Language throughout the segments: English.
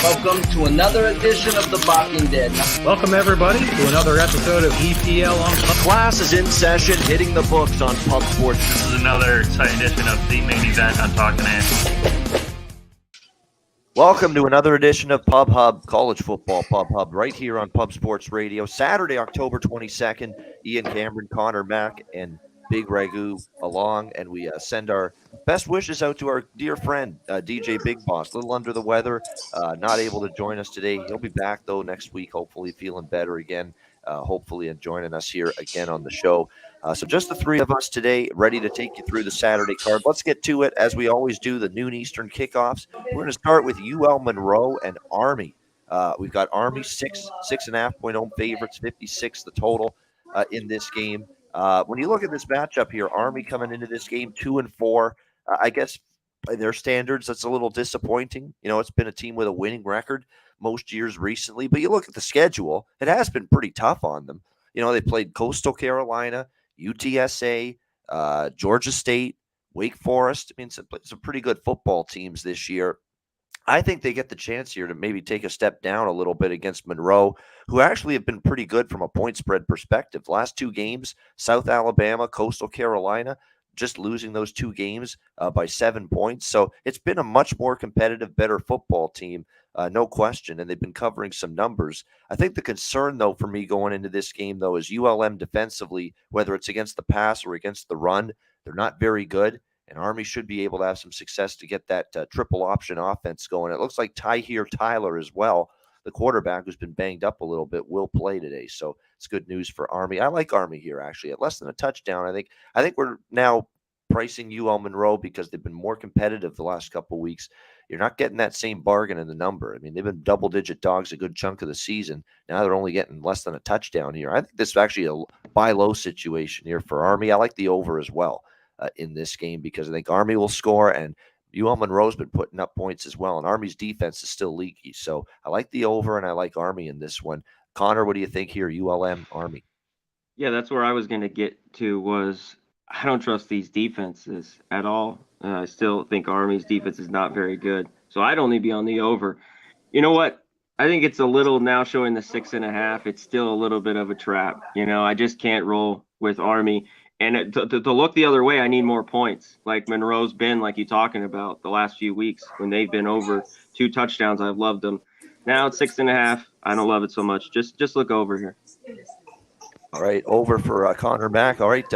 Welcome to another edition of The Barking Dead. Welcome, everybody, to another episode of EPL on Pub. Class is in session, hitting the books on Pub Sports. This is another exciting edition of the main event on Talking Andy. Welcome to another edition of Pub Hub, college football Pub Hub, right here on Pub Sports Radio. Saturday, October 22nd, Ian Cameron, Conor Mac, and Big Ragoo along, and we send our best wishes out to our dear friend, DJ Big Boss. A little under the weather, not able to join us today. He'll be back, though, next week, hopefully feeling better again, hopefully, and joining us here again on the show. So just the three of us today, ready to take you through the Saturday card. Let's get to it, as we always do, the noon Eastern kickoffs. We're going to start with UL Monroe and Army. We've got Army 6.5 point home favorites, 56 the total in this game. When you look at this matchup here, Army coming into this game 2-4, I guess by their standards, that's a little disappointing. You know, it's been a team with a winning record most years recently, but you look at the schedule, it has been pretty tough on them. You know, they played Coastal Carolina, UTSA, Georgia State, Wake Forest. I mean, some pretty good football teams this year. I think they get the chance here to maybe take a step down a little bit against Monroe, who actually have been pretty good from a point spread perspective. Last two games, South Alabama, Coastal Carolina, just losing those two games by 7 points. So it's been a much more competitive, better football team, no question, and they've been covering some numbers. I think the concern, though, for me going into this game, though, is ULM defensively, whether it's against the pass or against the run, they're not very good. And Army should be able to have some success to get that triple option offense going. It looks like Tyler as well, the quarterback who's been banged up a little bit, will play today. So it's good news for Army. I like Army here, actually, at less than a touchdown. I think we're now pricing UL Monroe because they've been more competitive the last couple of weeks. You're not getting that same bargain in the number. I mean, they've been double-digit dogs a good chunk of the season. Now they're only getting less than a touchdown here. I think this is actually a buy low situation here for Army. I like the over as well in this game because I think Army will score, and UL Monroe's been putting up points as well, and Army's defense is still leaky. So I like the over, and I like Army in this one. Connor, what do you think here, ULM, Army? Yeah, that's where I was going to get to was I don't trust these defenses at all. I still think Army's defense is not very good. So I'd only be on the over. You know what? I think it's a little now showing the 6.5. It's still a little bit of a trap. You know, I just can't roll with Army. And to look the other way, I need more points. Like Monroe's been, like you're talking about, the last few weeks when they've been over 2 touchdowns. I've loved them. Now it's 6.5. I don't love it so much. Just look over here. All right, over for Conor Mac. All right,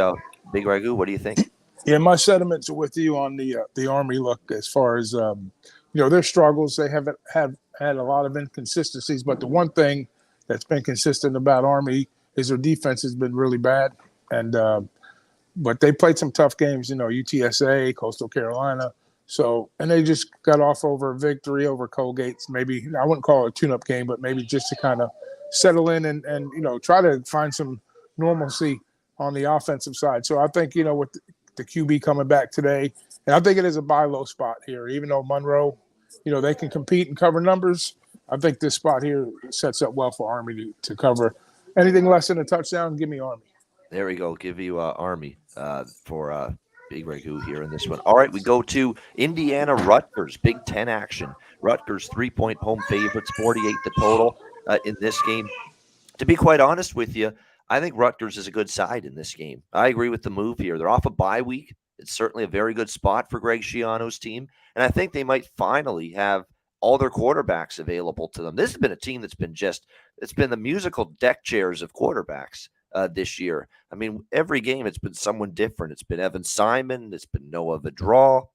Big Ragoo, what do you think? Yeah, my sentiments are with you on the Army look as far as their struggles. They have had a lot of inconsistencies, but the one thing that's been consistent about Army is their defense has been really bad, and but they played some tough games. You know, UTSA, Coastal Carolina. So, and they just got off over a victory over Colgate. Maybe I wouldn't call it a tune-up game, but maybe just to kind of settle in and try to find some normalcy on the offensive side. So I think, with the QB coming back today, and I think it is a buy low spot here, even though Monroe, they can compete and cover numbers. I think this spot here sets up well for Army to cover. Anything less than a touchdown, give me Army. There we go. Give you Army for Big Ragoo here in this one. All right, we go to Indiana Rutgers, Big Ten action. Rutgers 3-point home favorites, 48 the total in this game. To be quite honest with you, I think Rutgers is a good side in this game. I agree with the move here. They're off a bye week. It's certainly a very good spot for Greg Schiano's team, and I think they might finally have all their quarterbacks available to them. This has been a team that's been it's been the musical deck chairs of quarterbacks this year. I mean, every game it's been someone different. It's been Evan Simon. It's been Noah Vedral,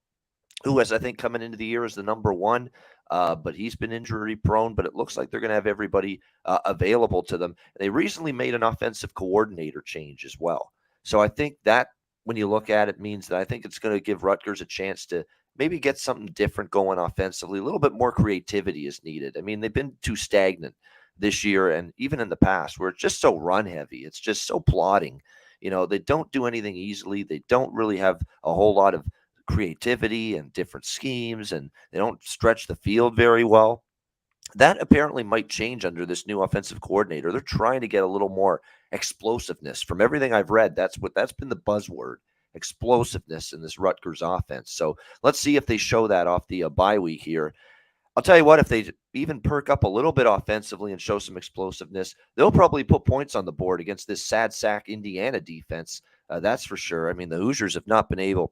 who has, I think, coming into the year as the number one, but he's been injury prone, but it looks like they're going to have everybody available to them. They recently made an offensive coordinator change as well. So I think that when you look at it means that I think it's going to give Rutgers a chance to maybe get something different going offensively. A little bit more creativity is needed. I mean, they've been too stagnant this year and even in the past where it's just so run heavy. It's just so plodding. They don't do anything easily. They don't really have a whole lot of creativity and different schemes, and they don't stretch the field very well. That apparently might change under this new offensive coordinator. They're trying to get a little more explosiveness. From everything I've read, that's been the buzzword, explosiveness in this Rutgers offense. So let's see if they show that off the bye week here. I'll tell you what, if they even perk up a little bit offensively and show some explosiveness, they'll probably put points on the board against this sad sack Indiana defense. That's for sure. I mean, the Hoosiers have not been able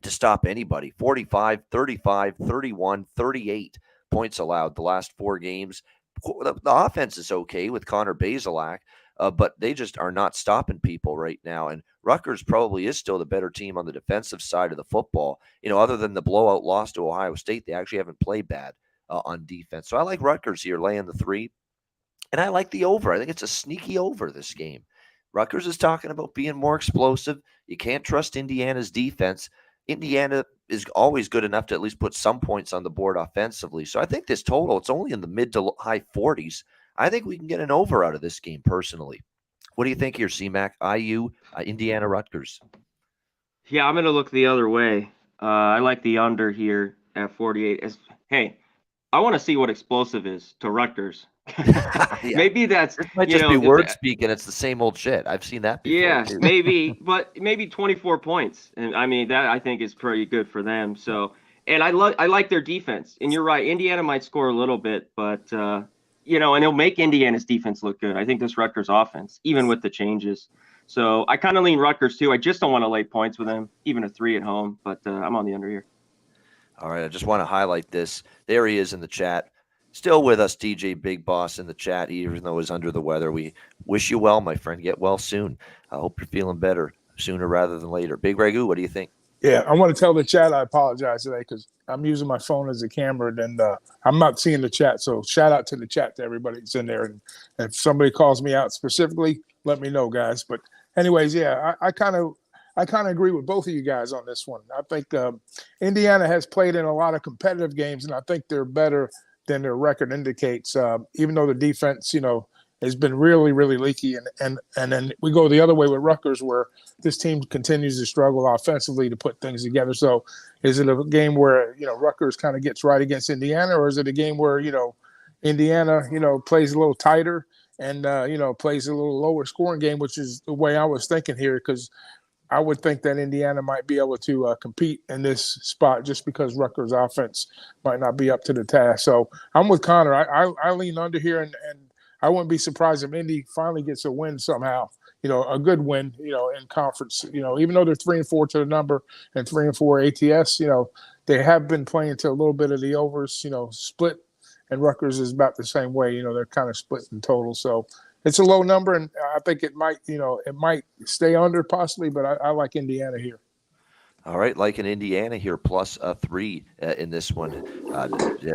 to stop anybody. 45, 35, 31, 38 points allowed the last 4 games. The offense is okay with Connor Bazelak, but they just are not stopping people right now. And Rutgers probably is still the better team on the defensive side of the football. Other than the blowout loss to Ohio State, they actually haven't played bad on defense. So I like Rutgers here laying the 3. And I like the over. I think it's a sneaky over this game. Rutgers is talking about being more explosive. You can't trust Indiana's defense. Indiana is always good enough to at least put some points on the board offensively. So I think this total, it's only in the mid to high 40s. I think we can get an over out of this game personally. What do you think here, C-Mac? IU, Indiana, Rutgers? Yeah, I'm going to look the other way. I like the under here at 48. Hey, I want to see what explosive is to Rutgers. Yeah. Maybe that's This might just be word speak, and it's the same old shit. I've seen that before. Yeah, too. but maybe 24 points, and I mean that I think is pretty good for them. So, and I like their defense. And you're right, Indiana might score a little bit, but and it'll make Indiana's defense look good. I think this Rutgers offense, even with the changes. So I kind of lean Rutgers too. I just don't want to lay points with them, even a 3 at home. But I'm on the under here. All right, I just want to highlight this. There he is in the chat. Still with us, DJ Big Boss in the chat, even though he's under the weather. We wish you well, my friend. Get well soon. I hope you're feeling better sooner rather than later. Big Ragoo, what do you think? Yeah, I want to tell the chat I apologize today because I'm using my phone as a camera and I'm not seeing the chat. So shout out to the chat to everybody that's in there. And if somebody calls me out specifically, let me know, guys. But anyways, yeah, I kind of agree with both of you guys on this one. I think Indiana has played in a lot of competitive games, and I think they're better than their record indicates, even though the defense, has been really, really leaky. And then we go the other way with Rutgers, where this team continues to struggle offensively to put things together. So is it a game where, Rutgers kind of gets right against Indiana, or is it a game where, Indiana, plays a little tighter and, plays a little lower scoring game, which is the way I was thinking here, because I would think that Indiana might be able to compete in this spot just because Rutgers' offense might not be up to the task. So I'm with Connor. I lean under here, and I wouldn't be surprised if Indy finally gets a win somehow. A good win. In conference. Even though they're 3-4 to the number and 3-4 ATS. They have been playing to a little bit of the overs. Split, and Rutgers is about the same way. They're kind of split in total. So. It's a low number, and I think it might stay under possibly, but I like Indiana here. All right, like in Indiana here, plus 3 in this one.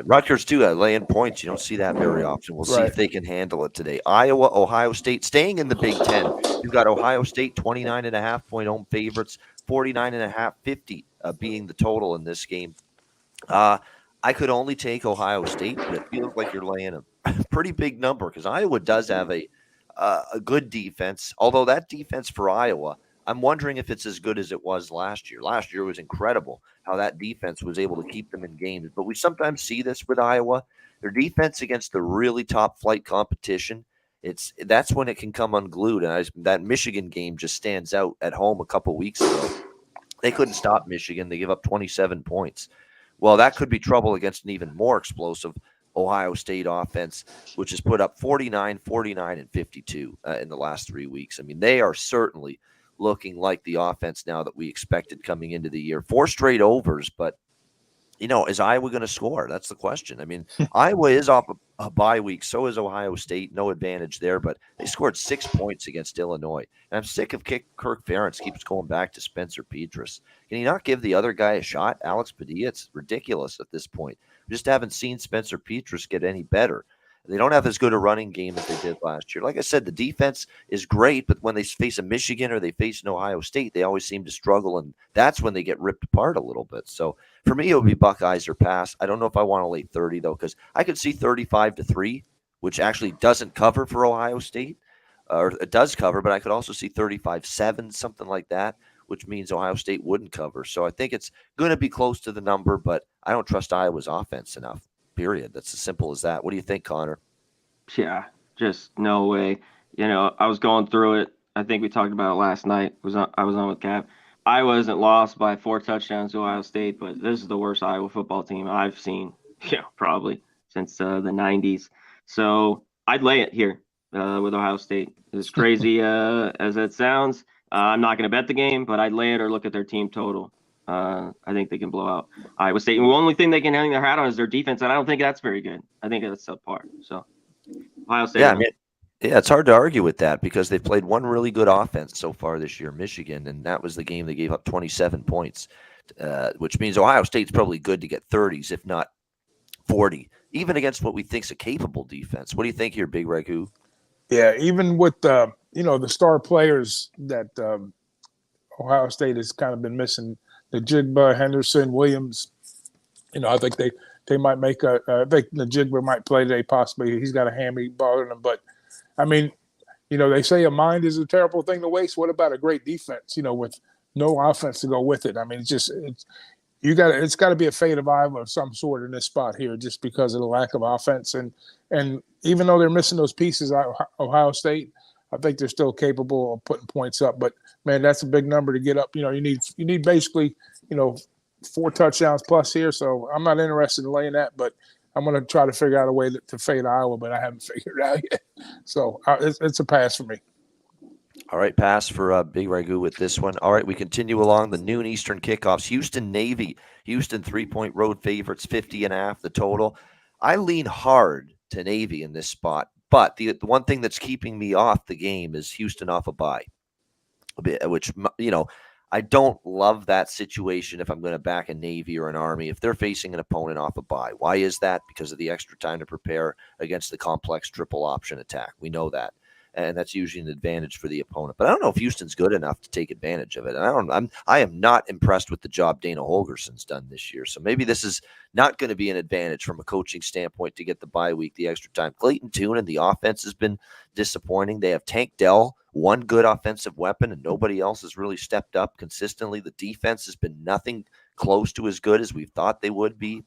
Rutgers, too, laying points. You don't see that very often. We'll see if they can handle it today. Iowa, Ohio State, staying in the Big Ten. You've got Ohio State, 29.5-point home favorites, 49.5, 50 being the total in this game. I could only take Ohio State, but it feels like you're laying a pretty big number because Iowa does have a good defense, although that defense for Iowa, I'm wondering if it's as good as it was last year. Last year was incredible how that defense was able to keep them in games. But we sometimes see this with Iowa. Their defense against the really top flight competition, that's when it can come unglued. And that Michigan game just stands out at home a couple weeks ago. They couldn't stop Michigan. They give up 27 points. Well, that could be trouble against an even more explosive Ohio State offense, which has put up 49, 49, and 52 in the last 3 weeks. I mean, they are certainly looking like the offense now that we expected coming into the year. 4 straight overs, but, is Iowa going to score? That's the question. I mean, Iowa is off a bye week. So is Ohio State. No advantage there, but they scored 6 points against Illinois. And I'm sick of Kirk Ferentz keeps going back to Spencer Petras. Can he not give the other guy a shot? Alex Padilla? It's ridiculous at this point. We just haven't seen Spencer Petras get any better. They don't have as good a running game as they did last year. Like I said, the defense is great, but when they face a Michigan or they face an Ohio State, they always seem to struggle, and that's when they get ripped apart a little bit. So for me, it would be Buckeyes or pass. I don't know if I want to lay 30, though, because I could see 35-3, which actually doesn't cover for Ohio State. Or it does cover, but I could also see 35-7, something like that, which means Ohio State wouldn't cover. So I think it's going to be close to the number, but I don't trust Iowa's offense enough. Period. That's as simple as that. What do you think, Connor? Yeah, just no way. I was going through it. I think we talked about it last night. I was on with Cap. Iowa isn't lost by 4 touchdowns to Ohio State, but this is the worst Iowa football team I've seen Yeah, probably since the 90s. So I'd lay it here with Ohio State. As crazy as it sounds, I'm not going to bet the game, but I'd lay it or look at their team total. I think they can blow out Iowa State. And the only thing they can hang their hat on is their defense, and I don't think that's very good. I think that's subpar. So Ohio State. Yeah, I mean, yeah, it's hard to argue with that because they've played one really good offense so far this year, Michigan, and that was the game they gave up 27 points, which means Ohio State's probably good to get 30s, if not 40, even against what we think's a capable defense. What do you think here, Big Ragoo? Yeah, even with the star players that Ohio State has kind of been missing, the Jigba, Henderson, Williams. I think they might make I think the Jigba might play today possibly. He's got a hammy bothering him, but I mean, they say a mind is a terrible thing to waste. What about a great defense? With no offense to go with it. I mean, it's got to be a fate of Iowa of some sort in this spot here, just because of the lack of offense. And even though they're missing those pieces, Ohio State, I think they're still capable of putting points up. But man, that's a big number to get up. You need basically 4 touchdowns plus here. So I'm not interested in laying that, but I'm going to try to figure out a way to fade Iowa, but I haven't figured it out yet. So it's a pass for me. All right, pass for Big Ragoo with this one. All right, we continue along the noon Eastern kickoffs. Houston Navy. Houston 3-point road favorites, 50.5 the total. I lean hard to Navy in this spot, but the one thing that's keeping me off the game is Houston off a bye, which, I don't love that situation if I'm going to back a Navy or an Army if they're facing an opponent off a bye. Why is that? Because of the extra time to prepare against the complex triple option attack. We know that. And that's usually an advantage for the opponent. But I don't know if Houston's good enough to take advantage of it. And I am not impressed with the job Dana Holgerson's done this year. So maybe this is not going to be an advantage from a coaching standpoint to get the bye week, the extra time. Clayton Tune and the offense has been disappointing. They have Tank Dell, one good offensive weapon, and nobody else has really stepped up consistently. The defense has been nothing close to as good as we thought they would be.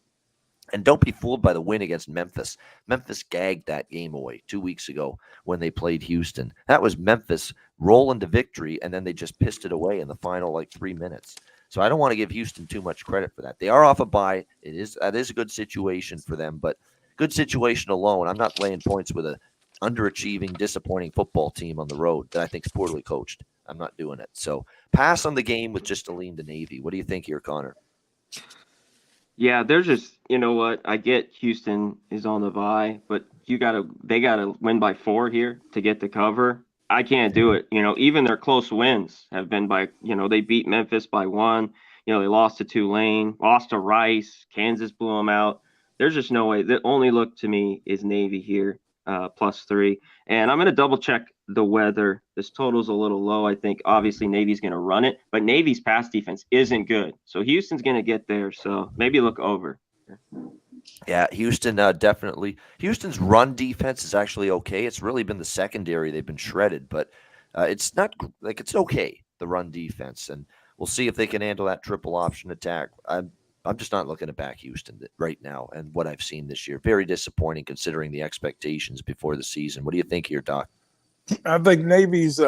And don't be fooled by the win against Memphis. Memphis gagged that game away 2 weeks ago when they played Houston. That was Memphis rolling to victory, and then they just pissed it away in the final 3 minutes. So I don't want to give Houston too much credit for that. They are off a bye. That is a good situation for them, but good situation alone. I'm not laying points with a underachieving, disappointing football team on the road that I think is poorly coached. I'm not doing it. So pass on the game with just a lean to Navy. What do you think here, Connor? Yeah, they're just, you know what? I get Houston is on the bye, but they gotta win by 4 here to get the cover. I can't do it. Even their close wins have been by, they beat Memphis by 1. They lost to Tulane, lost to Rice, Kansas blew them out. There's just no way. The only look to me is Navy here, +3. And I'm going to double check the weather. This total's a little low. I think obviously Navy's going to run it, but Navy's pass defense isn't good. So Houston's going to get there. So maybe look over. Yeah, Houston definitely. Houston's run defense is actually okay. It's really been the secondary. They've been shredded, but it's not it's okay, the run defense. And we'll see if they can handle that triple option attack. I'm just not looking to back Houston right now and what I've seen this year. Very disappointing considering the expectations before the season. What do you think here, Doc? I think Navy's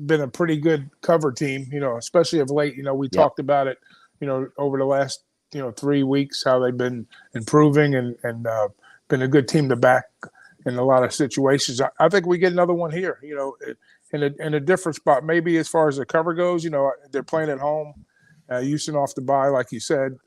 been a pretty good cover team, especially of late. We talked about it, over the last, 3 weeks, how they've been improving and been a good team to back in a lot of situations. I think we get another one here, in a different spot. Maybe as far as the cover goes, they're playing at home. Houston off the bye, like you said,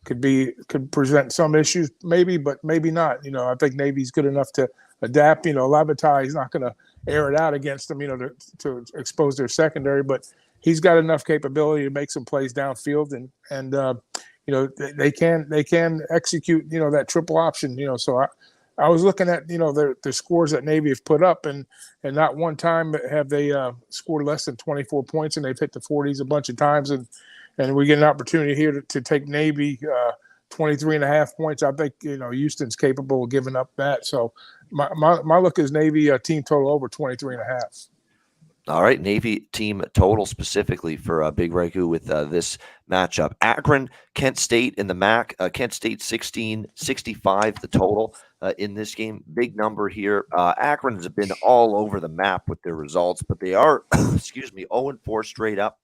could present some issues, maybe, but maybe not. I think Navy's good enough to adapt. Labatai is not going to air it out against them, to expose their secondary, but he's got enough capability to make some plays downfield, and they can execute, that triple option. So I was looking at the scores that Navy have put up, and not one time have they scored less than 24 points, and they've hit the 40s a bunch of times, and we get an opportunity here to take Navy 23.5 points. I think Houston's capable of giving up that. So my look is Navy team total over 23.5. All right, Navy team total specifically for Big Ragoo with this matchup. Akron, Kent State in the MAC. Kent State 16-65 the total in this game. Big number here. Akron has been all over the map with their results, but they are, 0-4 straight up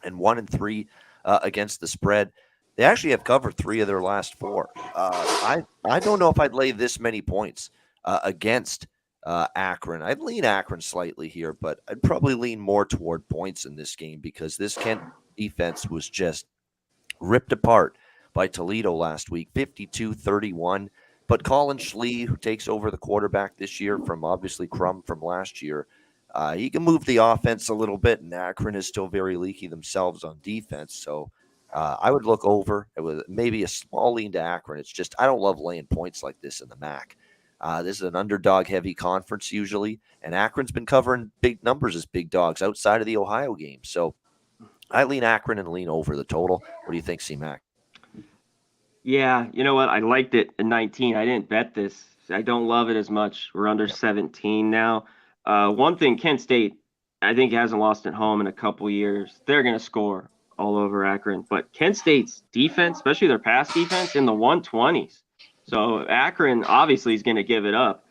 and 1-3 against the spread. They actually have covered 3 of their last 4. I don't know if I'd lay this many points against Akron. I'd lean Akron slightly here, but I'd probably lean more toward points in this game because this Kent defense was just ripped apart by Toledo last week, 52-31. But Colin Schlee, who takes over the quarterback this year from obviously Crum from last year, he can move the offense a little bit, and Akron is still very leaky themselves on defense. So I would look over. It was maybe a small lean to Akron. It's just I don't love laying points like this in the MAC. This is an underdog-heavy conference usually, and Akron's been covering big numbers as big dogs outside of the Ohio game. So I lean Akron and lean over the total. What do you think, C-Mac? Yeah, you know what? I liked it in 19. I didn't bet this. I don't love it as much. We're under 17 now. One thing, Kent State, I think hasn't lost at home in a couple years. They're going to score all over Akron. But Kent State's defense, especially their pass defense, in the 120s. So Akron obviously is going to give it up.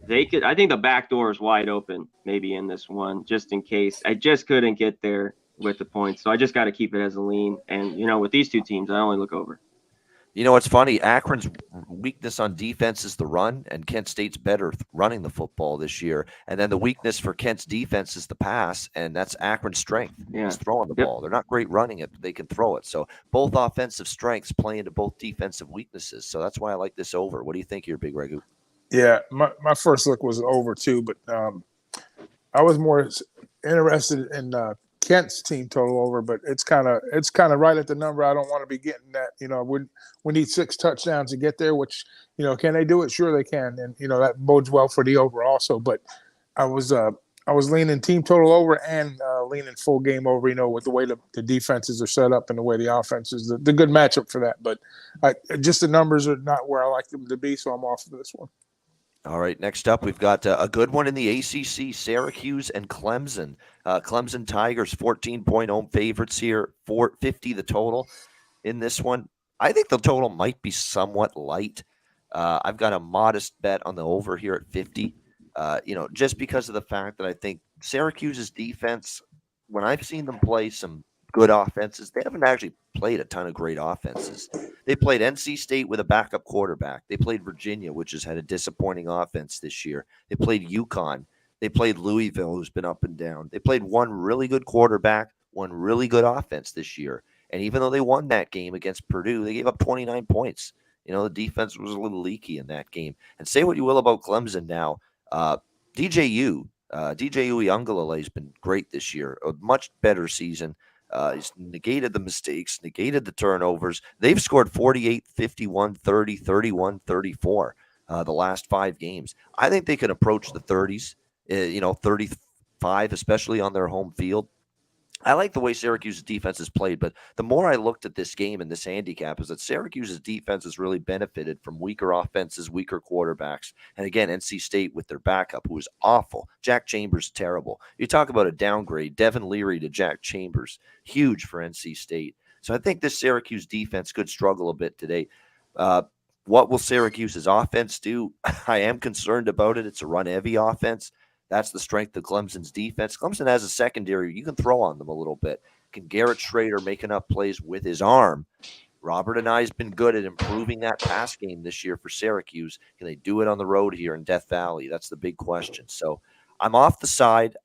I think the back door is wide open maybe in this one, just in case. I just couldn't get there with the points. So I just got to keep it as a lean. And, with these two teams, I only look over. You know, it's funny. Akron's weakness on defense is the run, and Kent State's better running the football this year. And then the weakness for Kent's defense is the pass, and that's Akron's strength. Yeah. Is throwing the ball. They're not great running it, but they can throw it. So both offensive strengths play into both defensive weaknesses. So that's why I like this over. What do you think here, Big Ragoo? Yeah, my first look was over too, but I was more interested in Kent's team total over, but it's kind of right at the number I don't want to be getting that. We need 6 touchdowns to get there, which, can they do it? Sure they can. And, that bodes well for the over also. But I was leaning team total over and leaning full game over, with the way the defenses are set up and the way the offense is the good matchup for that. But just the numbers are not where I like them to be, so I'm off of this one. All right, next up, we've got a good one in the ACC, Syracuse and Clemson. Clemson Tigers, 14-point home favorites here, 450 the total in this one. I think the total might be somewhat light. I've got a modest bet on the over here at 50, just because of the fact that I think Syracuse's defense, when I've seen them play some good offenses, they haven't actually played a ton of great offenses. They played NC State with a backup quarterback. They played Virginia, which has had a disappointing offense this year. They played UConn. They played Louisville, who's been up and down. They played one really good quarterback, one really good offense this year. And even though they won that game against Purdue, they gave up 29 points. The defense was a little leaky in that game. And say what you will about Clemson now. DJ Uiagalelei has been great this year, a much better season. He's negated the mistakes, negated the turnovers. They've scored 48, 51, 30, 31, 34 the last 5 games. I think they can approach the 30s, 35, especially on their home field. I like the way Syracuse's defense has played, but the more I looked at this game and this handicap is that Syracuse's defense has really benefited from weaker offenses, weaker quarterbacks. And again, NC State with their backup, who is awful. Jack Chambers, terrible. You talk about a downgrade, Devin Leary to Jack Chambers, huge for NC State. So I think this Syracuse defense could struggle a bit today. What will Syracuse's offense do? I am concerned about it. It's a run-heavy offense. That's the strength of Clemson's defense. Clemson has a secondary. You can throw on them a little bit. Can Garrett Schrader make enough plays with his arm? Robert and I has been good at improving that pass game this year for Syracuse. Can they do it on the road here in Death Valley? That's the big question. So I'm off the side.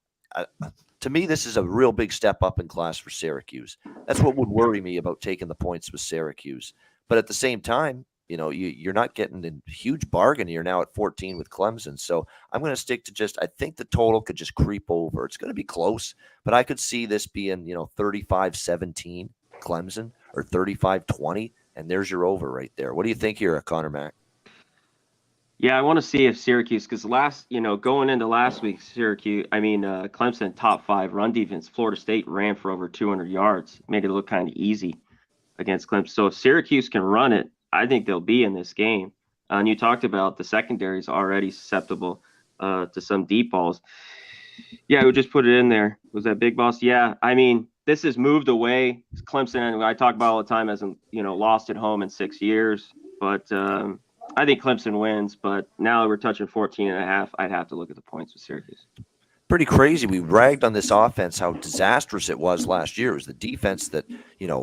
To me, this is a real big step up in class for Syracuse. That's what would worry me about taking the points with Syracuse. But at the same time, you're not getting a huge bargain here now at 14 with Clemson. So I'm going to stick to I think the total could just creep over. It's going to be close, but I could see this being, 35-17 Clemson or 35-20. And there's your over right there. What do you think here, Conor Mac? Yeah, I want to see if Syracuse, because going into last week, Clemson top 5 run defense. Florida State ran for over 200 yards, made it look kind of easy against Clemson. So if Syracuse can run it, I think they'll be in this game. And you talked about the secondary is already susceptible to some deep balls. Yeah, we just put it in there. Was that Big Boss? Yeah, this has moved away. Clemson, and I talk about all the time, hasn't lost at home in 6 years. But I think Clemson wins. But now that we're touching 14.5, I'd have to look at the points with Syracuse. Pretty crazy. We ragged on this offense, how disastrous it was last year. It was the defense that,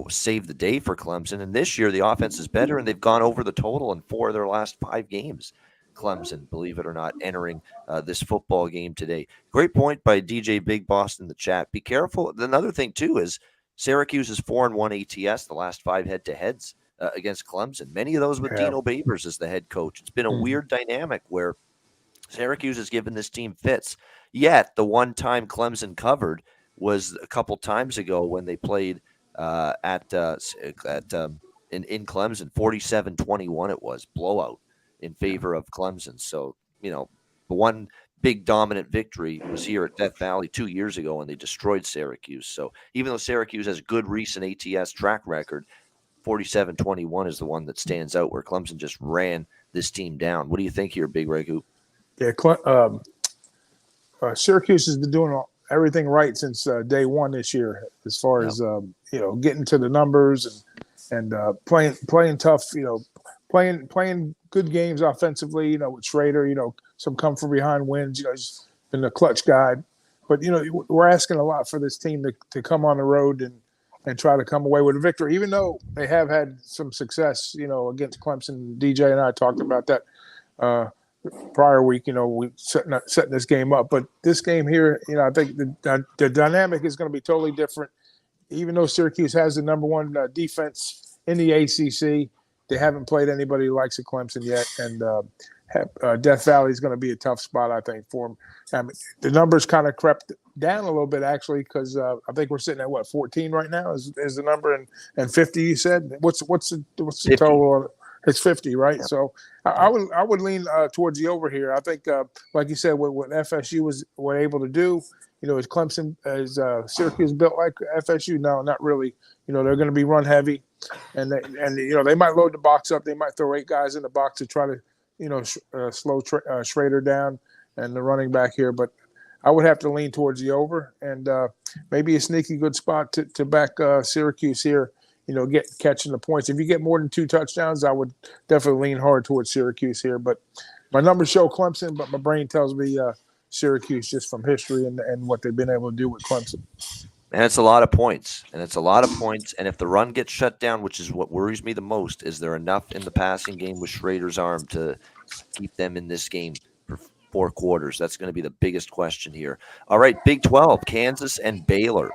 save the day for Clemson. And this year, the offense is better, and they've gone over the total in 4 of their last 5 games. Clemson, believe it or not, entering this football game today. Great point by DJ Big Boss in the chat. Be careful. Another thing, too, is Syracuse is 4-1 ATS, the last 5 head-to-heads against Clemson. Many of those with Dino Babers as the head coach. It's been a weird dynamic where Syracuse has given this team fits. Yet, the one time Clemson covered was a couple times ago when they played in Clemson. 47-21 it was. Blowout in favor of Clemson. So, the one big dominant victory was here at Death Valley 2 years ago when they destroyed Syracuse. So even though Syracuse has a good recent ATS track record, 47-21 is the one that stands out where Clemson just ran this team down. What do you think here, Big Ragoo? Yeah, Syracuse has been doing everything right since day one this year, as far as getting to the numbers and playing tough. Playing good games offensively. With Schrader. Some come from behind wins. He's been a clutch guy. But we're asking a lot for this team to come on the road and try to come away with a victory, even though they have had some success. Against Clemson. DJ and I talked about that prior week. We setting this game up, but this game here, I think the dynamic is going to be totally different. Even though Syracuse has the number one defense in the ACC, they haven't played anybody who likes Clemson yet, and Death Valley is going to be a tough spot, I think, for them. The numbers kind of crept down a little bit, actually, because I think we're sitting at 14 right now is the number, and 50. You said what's the total? It's 50, right? Yeah. So I would lean towards the over here. I think, like you said, what FSU were able to do. Is Clemson, is Syracuse built like FSU? No, not really. They're going to be run heavy, and they might load the box up. They might throw 8 guys in the box to try to slow Schrader down and the running back here. But I would have to lean towards the over, and maybe a sneaky good spot to back Syracuse here. Catching the points. If you get more than 2 touchdowns, I would definitely lean hard towards Syracuse here. But my numbers show Clemson, but my brain tells me Syracuse just from history and what they've been able to do with Clemson. And it's a lot of points. And if the run gets shut down, which is what worries me the most, is there enough in the passing game with Schrader's arm to keep them in this game for 4 quarters? That's going to be the biggest question here. All right, Big 12, Kansas and Baylor.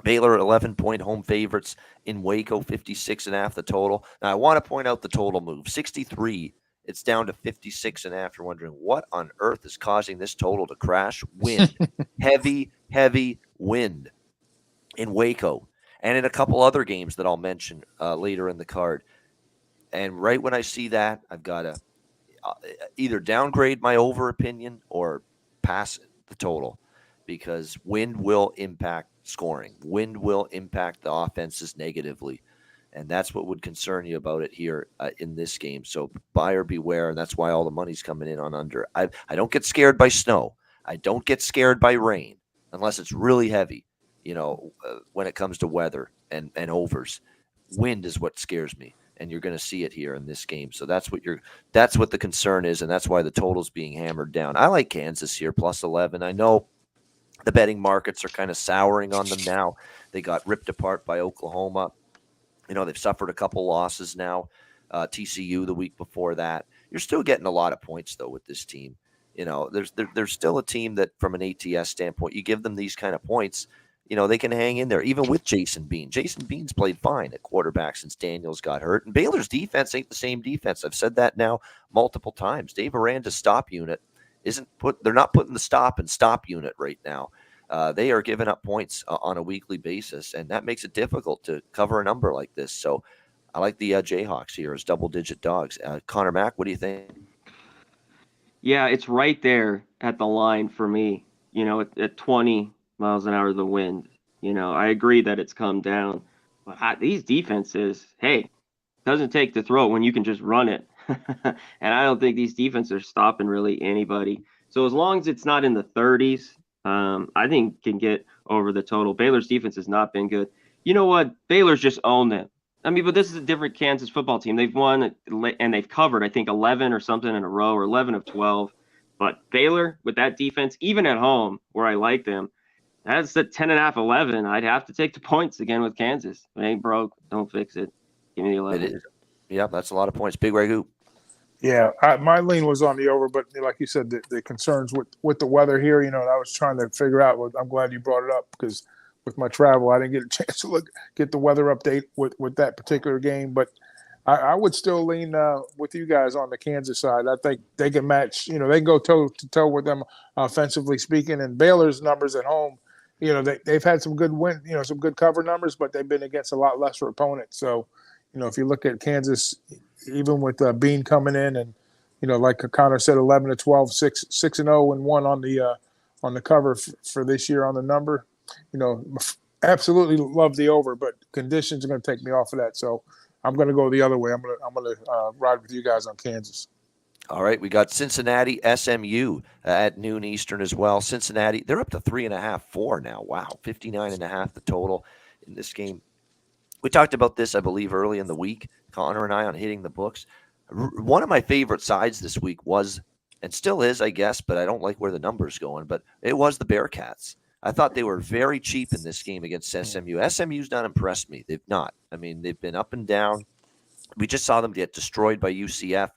Baylor 11-point home favorites in Waco, 56.5 the total. Now, I want to point out the total move. 63, it's down to 56.5. You're wondering, what on earth is causing this total to crash? Wind. heavy wind in Waco. And in a couple other games that I'll mention later in the card. And right when I see that, I've got to either downgrade my over opinion or pass the total, because wind will impact scoring. Wind will impact the offenses negatively, and that's what would concern you about it here in this game. So buyer beware, and that's why all the money's coming in on under. I don't get scared by snow. I don't get scared by rain unless it's really heavy, when it comes to weather and overs. Wind is what scares me, and you're going to see it here in this game. So that's what the concern is, and that's why the total's being hammered down. I like Kansas here, plus 11. I know the betting markets are kind of souring on them now. They got ripped apart by Oklahoma. They've suffered a couple losses now. TCU the week before that. You're still getting a lot of points, though, with this team. There's still a team that, from an ATS standpoint, you give them these kind of points, they can hang in there, even with Jason Bean. Jason Bean's played fine at quarterback since Daniels got hurt. And Baylor's defense ain't the same defense. I've said that now multiple times. Dave Aranda's stop unit they're not putting the stop and stop unit right now. They are giving up points on a weekly basis, and that makes it difficult to cover a number like this. So I like the Jayhawks here as double-digit dogs. Conor Mac, what do you think? Yeah, it's right there at the line for me, at 20 miles an hour the wind. I agree that it's come down. But these defenses, hey, doesn't take to throw when you can just run it. And I don't think these defenses are stopping really anybody. So as long as it's not in the 30s, I think can get over the total. Baylor's defense has not been good. You know what? Baylor's just owned them. But this is a different Kansas football team. They've won and they've covered, I think, 11 or something in a row, or 11 of 12. But Baylor, with that defense, even at home, where I like them, That's the 10.5, 11. I'd have to take the points again with Kansas. If it ain't broke, don't fix it. Give me the 11. It is. Yeah, that's a lot of points. Big Ragoo. Yeah, my lean was on the over, but like you said, the concerns with the weather here, I was trying to figure out. I'm glad you brought it up because with my travel, I didn't get a chance to get the weather update with that particular game. But I would still lean with you guys on the Kansas side. I think they can match. They can go toe to toe with them offensively speaking. And Baylor's numbers at home, they've had some good some good cover numbers, but they've been against a lot lesser opponents. So, if you look at Kansas, even with Bean coming in and, like Connor said, 11 to 12, 6-0 and 1 on the cover for this year on the number, absolutely love the over, but conditions are going to take me off of that. So I'm going to go the other way. I'm going to ride with you guys on Kansas. All right, we got Cincinnati, SMU at noon Eastern as well. Cincinnati, they're up to 3.5, 4 now. Wow, 59.5 the total in this game. We talked about this, I believe, early in the week, Connor and I, on hitting the books. One of my favorite sides this week was, and still is, I guess, but I don't like where the number's going, but it was the Bearcats. I thought they were very cheap in this game against SMU. SMU's not impressed me. They've not. I mean, they've been up and down. We just saw them get destroyed by UCF.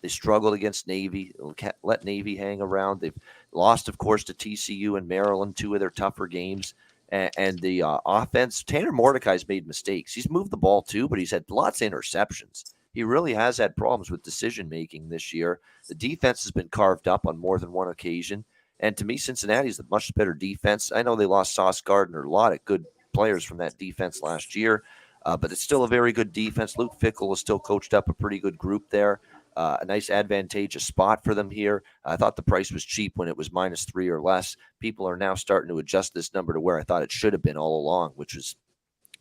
They struggled against Navy, let Navy hang around. They've lost, of course, to TCU and Maryland, two of their tougher games. And the offense, Tanner Mordecai's made mistakes. He's moved the ball too, but he's had lots of interceptions. He really has had problems with decision-making this year. The defense has been carved up on more than one occasion. And to me, Cincinnati's a much better defense. I know they lost Sauce Gardner, a lot of good players from that defense last year, but it's still a very good defense. Luke Fickell has still coached up a pretty good group there. A nice advantageous spot for them here. I thought the price was cheap when it was -3 or less. People are now starting to adjust this number to where I thought it should have been all along, which was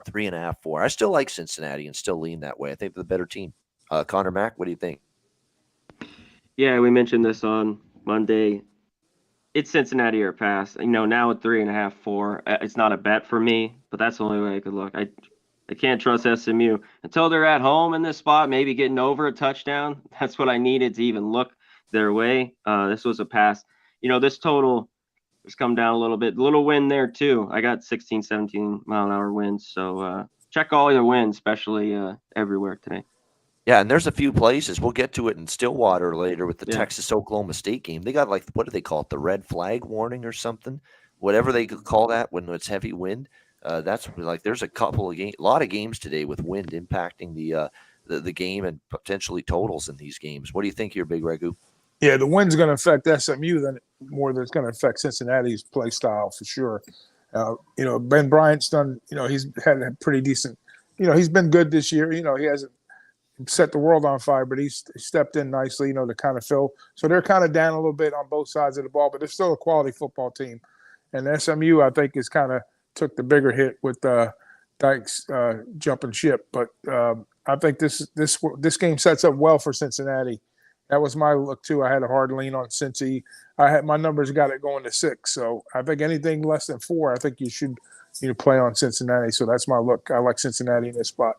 3.5, 4. I still like Cincinnati and still lean that way. I think they're the better team. Conor Mac, what do you think? Yeah, we mentioned this on Monday. It's Cincinnati or pass. Now at 3.5, 4, it's not a bet for me, but that's the only way I could look. I can't trust SMU until they're at home in this spot, maybe getting over a touchdown. That's what I needed to even look their way. This was a pass. This total has come down a little bit. Little win there too. I got 16, 17 mile an hour winds. So check all your wins, especially everywhere today. Yeah, and there's a few places. We'll get to it in Stillwater later with the Texas-Oklahoma State game. They got what do they call it? The red flag warning or something? Whatever they call that when it's heavy wind. That's there's a lot of games today with wind impacting the game and potentially totals in these games. What do you think here, Big Ragoo? Yeah, the wind's going to affect SMU more than it's going to affect Cincinnati's play style for sure. Ben Bryant's done. He's had a pretty decent. He's been good this year. He hasn't set the world on fire, but he's stepped in nicely. To kind of fill. So they're kind of down a little bit on both sides of the ball, but they're still a quality football team. And SMU, I think, is kind of took the bigger hit with Dykes jumping ship, but I think this game sets up well for Cincinnati. That was my look too. I had a hard lean on Cincy. My numbers got it going to 6, so I think anything less than 4, I think you should play on Cincinnati. So that's my look. I like Cincinnati in this spot.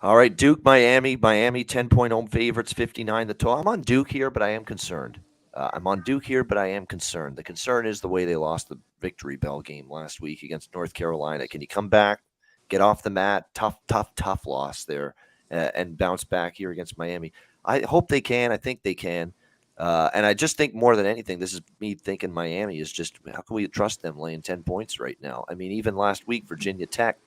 All right, Duke, Miami 10-point home favorites, 59 the total. I'm on Duke here, but I am concerned. The concern is the way they lost the Victory Bell game last week against North Carolina. Can you come back, get off the mat? Tough loss there, and bounce back here against Miami. I hope they can. I think they can. And I just think more than anything, this is me thinking Miami is just, how can we trust them laying 10 points right now? I mean, even last week, Virginia Tech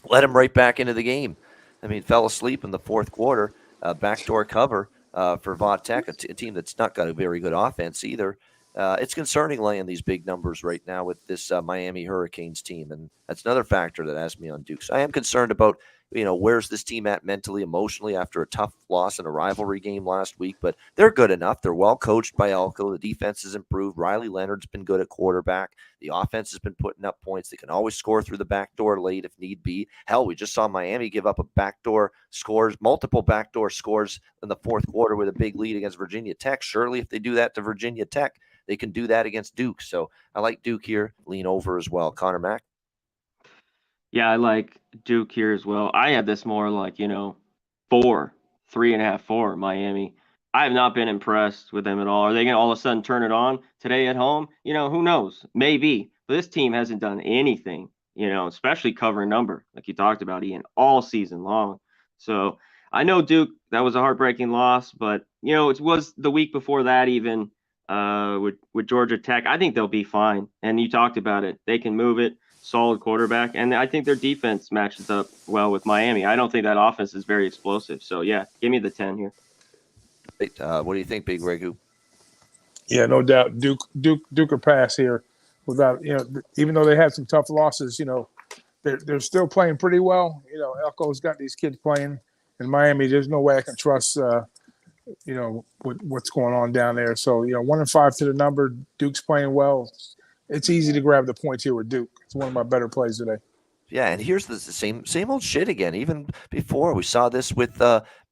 let them right back into the game. I mean, fell asleep in the fourth quarter, backdoor cover. For Va Tech, a team that's not got a very good offense either. It's concerning laying these big numbers right now with this Miami Hurricanes team, and that's another factor that has me on Duke. So I am concerned about, where's this team at mentally, emotionally after a tough loss in a rivalry game last week, but they're good enough. They're well coached by Elko. The defense has improved. Riley Leonard's been good at quarterback. The offense has been putting up points. They can always score through the back door late if need be. Hell, we just saw Miami give up multiple backdoor scores in the fourth quarter with a big lead against Virginia Tech. Surely if they do that to Virginia Tech, they can do that against Duke. So I like Duke here, lean over as well. Conor Mac? Yeah, I like Duke here as well. I had this more like, 4, 3.5, 4, Miami. I have not been impressed with them at all. Are they going to all of a sudden turn it on today at home? Who knows? Maybe. But this team hasn't done anything, especially covering number, like you talked about, Ian, all season long. So I know Duke, that was a heartbreaking loss, but, it was the week before that even with Georgia Tech. I think they'll be fine. And you talked about it. They can move it, solid quarterback. And I think their defense matches up well with Miami. I don't think that offense is very explosive. So, yeah, give me the 10 here. What do you think, Big Ragoo? Yeah, no doubt. Duke or pass here. Without even though they had some tough losses, they're still playing pretty well. Elko's got these kids playing in Miami. There's no way I can trust what's going on down there. So 1-5 to the number. Duke's playing well. It's easy to grab the points here with Duke. It's one of my better plays today. Yeah, and here's the same old shit again. Even before, we saw this with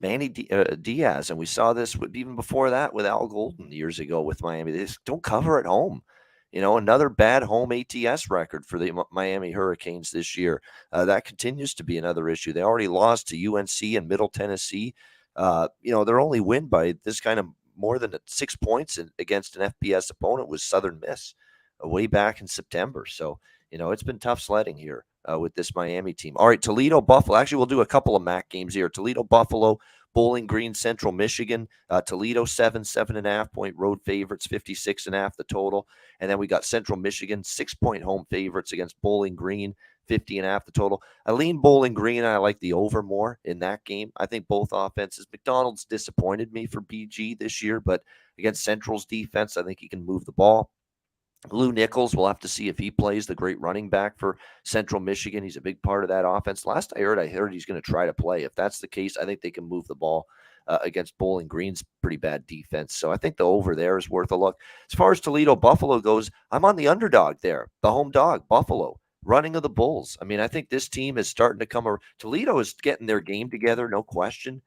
Manny Diaz, and we saw this even before that with Al Golden years ago with Miami. They just don't cover at home. Another bad home ATS record for the Miami Hurricanes this year. That continues to be another issue. They already lost to UNC and Middle Tennessee. Their only win by this kind of more than 6 points against an FBS opponent was Southern Miss way back in September. So, it's been tough sledding here with this Miami team. All right, Toledo, Buffalo. Actually, we'll do a couple of MAC games here. Toledo, Buffalo, Bowling Green, Central Michigan. Toledo, 7.5 point road favorites, 56.5 the total. And then we got Central Michigan, 6 point home favorites against Bowling Green, 50.5 the total. I lean Bowling Green. I like the over more in that game. I think both offenses. McDonald's disappointed me for BG this year, but against Central's defense, I think he can move the ball. Lou Nichols, we'll have to see if he plays, the great running back for Central Michigan. He's a big part of that offense. Last I heard he's going to try to play. If that's the case, I think they can move the ball against Bowling Green's pretty bad defense. So I think the over there is worth a look. As far as Toledo Buffalo goes, I'm on the underdog there, the home dog, Buffalo, running of the Bulls. I mean, I think this team is starting to come. Toledo is getting their game together, no question.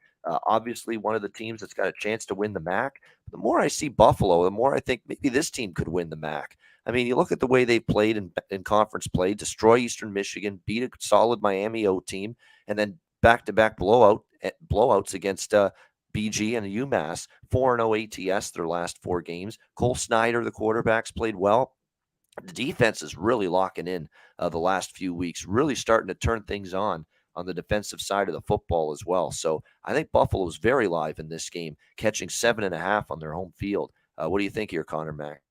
Obviously, one of the teams that's got a chance to win the MAC. The more I see Buffalo, the more I think maybe this team could win the MAC. I mean, you look at the way they played in conference play, destroy Eastern Michigan, beat a solid Miami O team, and then back-to-back blowouts against BG and UMass, 4-0 ATS their last 4 games. Cole Snyder, the quarterbacks, played well. The defense is really locking in the last few weeks, really starting to turn things on the defensive side of the football as well. So I think Buffalo is very live in this game, catching 7.5 on their home field. What do you think here, Conor Mac?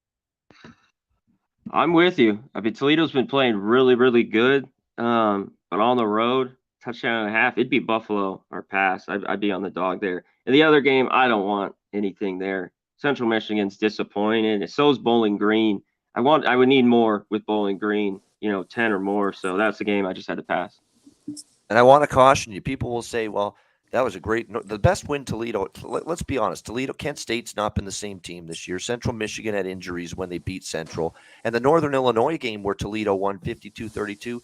I'm with you. I mean, Toledo's been playing really, really good, but on the road, touchdown and a half, it'd be Buffalo or pass. I'd be on the dog there. In the other game, I don't want anything there. Central Michigan's disappointed, and so is Bowling Green. I would need more with Bowling Green, 10 or more. So that's the game I just had to pass. And I want to caution you. People will say, well, that was the best win Toledo. Let's be honest. Kent State's not been the same team this year. Central Michigan had injuries when they beat Central. And the Northern Illinois game where Toledo won 52-32,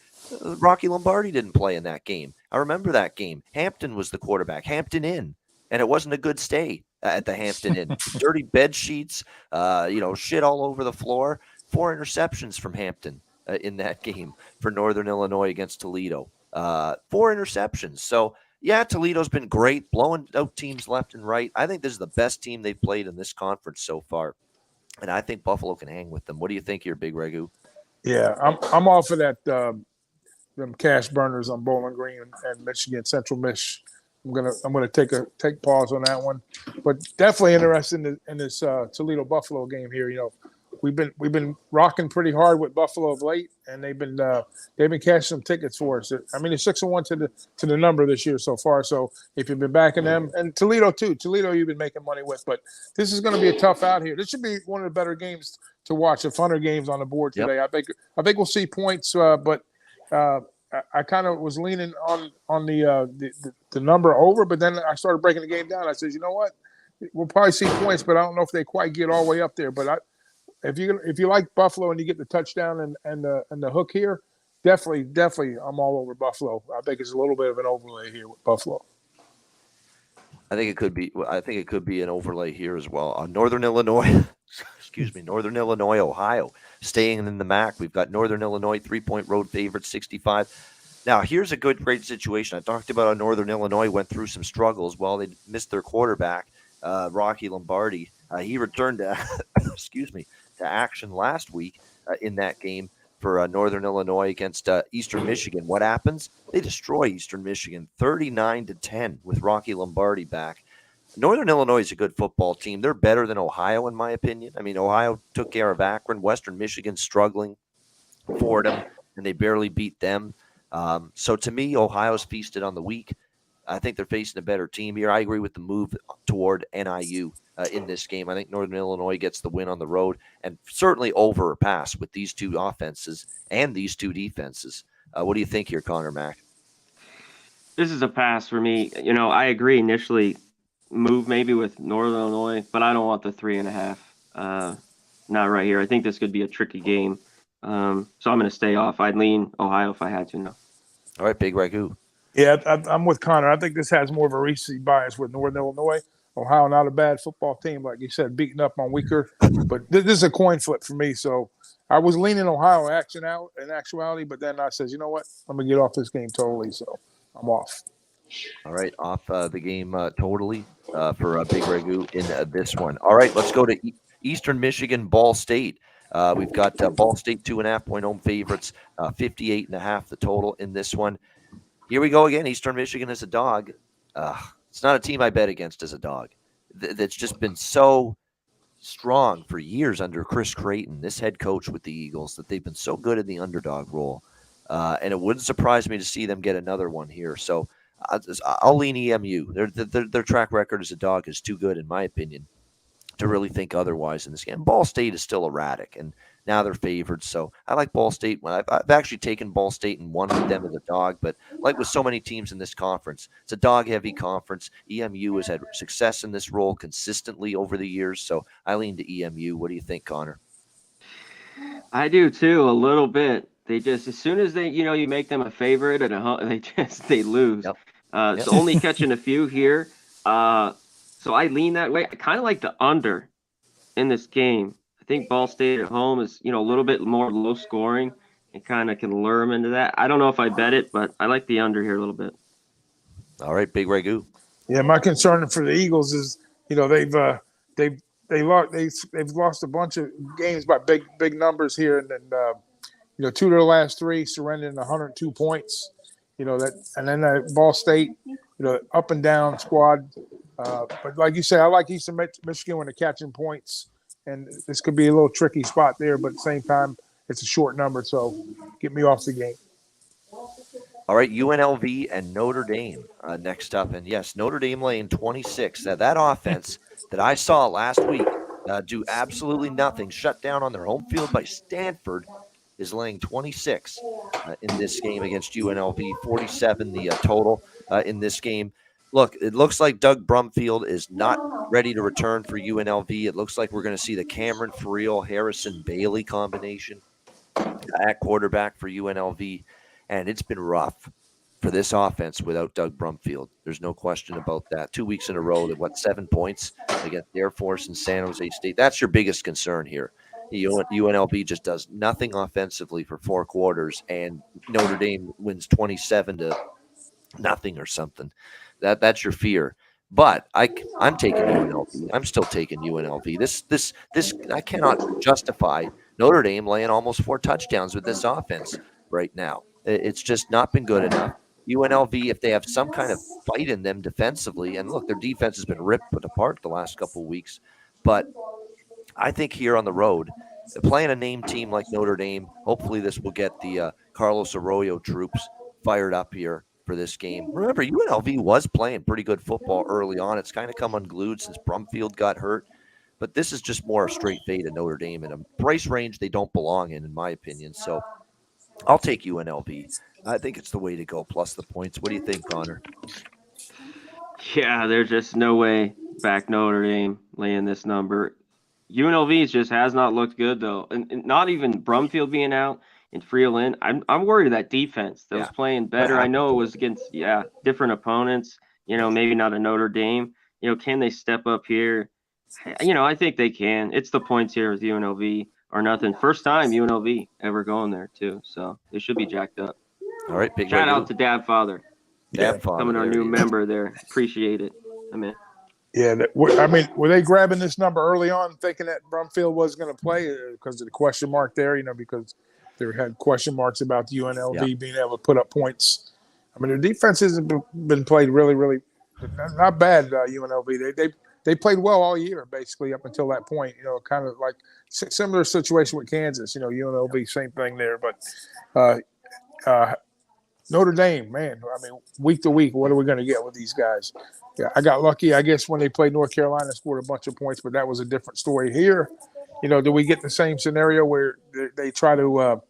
Rocky Lombardi didn't play in that game. I remember that game. Hampton was the quarterback. Hampton Inn. And it wasn't a good stay at the Hampton Inn. Dirty bed sheets, shit all over the floor. 4 interceptions from Hampton in that game for Northern Illinois against Toledo. 4 interceptions. So, yeah, Toledo's been great, blowing out teams left and right. I think this is the best team they've played in this conference so far. And I think Buffalo can hang with them. What do you think here, Big Ragoo? Yeah, I'm all for that. Them cash burners on Bowling Green and Michigan, Central Mich. I'm gonna take pause on that one, but definitely interested in this Toledo Buffalo game here. We've been rocking pretty hard with Buffalo of late, and they've been cashing some tickets for us. I mean, it's 6-1 to the number this year so far. So if you've been backing them, and Toledo too, you've been making money with. But this is going to be a tough out here. This should be one of the better games to watch, the funner games on the board today. Yep. I think we'll see points, but I kind of was leaning on the number over, but then I started breaking the game down. I said, you know what, we'll probably see points, but I don't know if they quite get all the way up there. But if you like Buffalo and you get the touchdown and the hook here, definitely I'm all over Buffalo. I think it's a little bit of an overlay here with Buffalo. I think it could be an overlay here as well. Northern Illinois, Northern Illinois, Ohio, staying in the MAC. We've got Northern Illinois 3-point road favorite, 65. Now, here's a great situation. I talked about how Northern Illinois went through some struggles. Well, they missed their quarterback, Rocky Lombardi. He returned to, to action last week in that game for Northern Illinois against Eastern Michigan. What happens? They destroy Eastern Michigan 39-10 with Rocky Lombardi back. Northern Illinois is a good football team. They're better than Ohio, in my opinion. I mean, Ohio took care of Akron. Western Michigan struggling for them, and they barely beat them. So to me, Ohio's feasted on the weak. I think they're facing a better team here. I agree with the move toward NIU in this game. I think Northern Illinois gets the win on the road, and certainly over or pass with these two offenses and these two defenses. What do you think here, Conor Mac? This is a pass for me. I agree initially, move maybe with Northern Illinois, but I don't want the 3.5. Not right here. I think this could be a tricky game. So I'm going to stay off. I'd lean Ohio if I had to now. All right, Big Ragoo. Yeah, I'm with Connor. I think this has more of a recency bias with Northern Illinois. Ohio, not a bad football team, like you said, beating up on weaker. But this is a coin flip for me. So I was leaning Ohio in actuality, but then I says, you know what? I'm going to get off this game totally. So I'm off. All right, off the game totally for Big Ragoo in this one. All right, let's go to Eastern Michigan, Ball State. We've got Ball State 2.5-point home favorites, 58.5 the total in this one. Here we go again. Eastern Michigan is a dog. It's not a team I bet against as a dog. That's just been so strong for years under Chris Creighton, this head coach with the Eagles, that they've been so good in the underdog role. And it wouldn't surprise me to see them get another one here. So I'll lean EMU. Their track record as a dog is too good, in my opinion, to really think otherwise in this game. Ball State is still erratic, and now they're favored. So I like Ball State. I've actually taken Ball State and won with them as a dog, but like with so many teams in this conference, it's a dog-heavy conference. EMU has had success in this role consistently over the years, so I lean to EMU. What do you think, Connor? I do too, a little bit. They just, as soon as you make them a favorite at a home, they lose. Yep. So only catching a few here. So I lean that way. I kind of like the under in this game. I think Ball State at home is, a little bit more low scoring and kind of can lure them into that. I don't know if I bet it, but I like the under here a little bit. All right, Big Ragoo. Yeah, my concern for the Eagles is, they've lost a bunch of games by big numbers here, and then 2 of their last 3 surrendering 102 points. And then Ball State, up and down squad. But like you say, I like Eastern Michigan when they're catching points, and this could be a little tricky spot there. But at the same time, it's a short number, so get me off the game. All right, UNLV and Notre Dame next up. And yes, Notre Dame laying 26. Now, that offense that I saw last week do absolutely nothing, shut down on their home field by Stanford, is laying 26 in this game against UNLV, 47 the total in this game. Look, it looks like Doug Brumfield is not ready to return for UNLV. It looks like we're going to see the Cameron Friel, Harrison Bailey combination at quarterback for UNLV. And it's been rough for this offense without Doug Brumfield. There's no question about that. 2 weeks in a row, 7 points against Air Force and San Jose State. That's your biggest concern here. UNLV just does nothing offensively for 4 quarters, and Notre Dame wins 27-0 or something. That's your fear. But I'm taking UNLV. I'm still taking UNLV. This I cannot justify Notre Dame laying almost 4 touchdowns with this offense right now. It's just not been good enough. UNLV, if they have some kind of fight in them defensively, and look, their defense has been ripped apart the last couple of weeks, but I think here on the road, playing a named team like Notre Dame, hopefully this will get the Carlos Arroyo troops fired up here for this game. Remember, UNLV was playing pretty good football early on. It's kind of come unglued since Brumfield got hurt. But this is just more a straight fade of Notre Dame in a price range they don't belong in my opinion. So I'll take UNLV. I think it's the way to go, plus the points. What do you think, Connor? Yeah, there's just no way back Notre Dame laying this number. UNLV just has not looked good, though. And not even Brumfield being out and Friel in. I'm worried that defense that was playing better. I know it was against, different opponents, maybe not a Notre Dame. Can they step up here? I think they can. It's the points here with UNLV or nothing. First time UNLV ever going there, too. So they should be jacked up. All right, big shout out to Dad Father. Becoming our new member there. Appreciate it. Yeah, were they grabbing this number early on, thinking that Brumfield was going to play because of the question mark there? Because There had question marks about the UNLV Yeah. being able to put up points. I mean, their defense hasn't been played really, really not bad. UNLV they played well all year, basically up until that point. Kind of like similar situation with Kansas. UNLV, same thing there. But Notre Dame, man, I mean, week to week, what are we going to get with these guys? Yeah, I got lucky, I guess, when they played North Carolina, scored a bunch of points, but that was a different story. Here, do we get the same scenario where they try to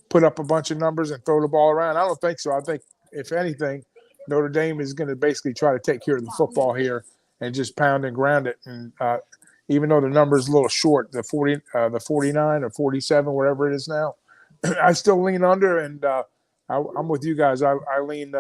put up a bunch of numbers and throw the ball around? I don't think so. I think, if anything, Notre Dame is going to basically try to take care of the football here and just pound and ground it. And even though the number is a little short, the 49 or 47, whatever it is now, I still lean under, and I'm with you guys. I lean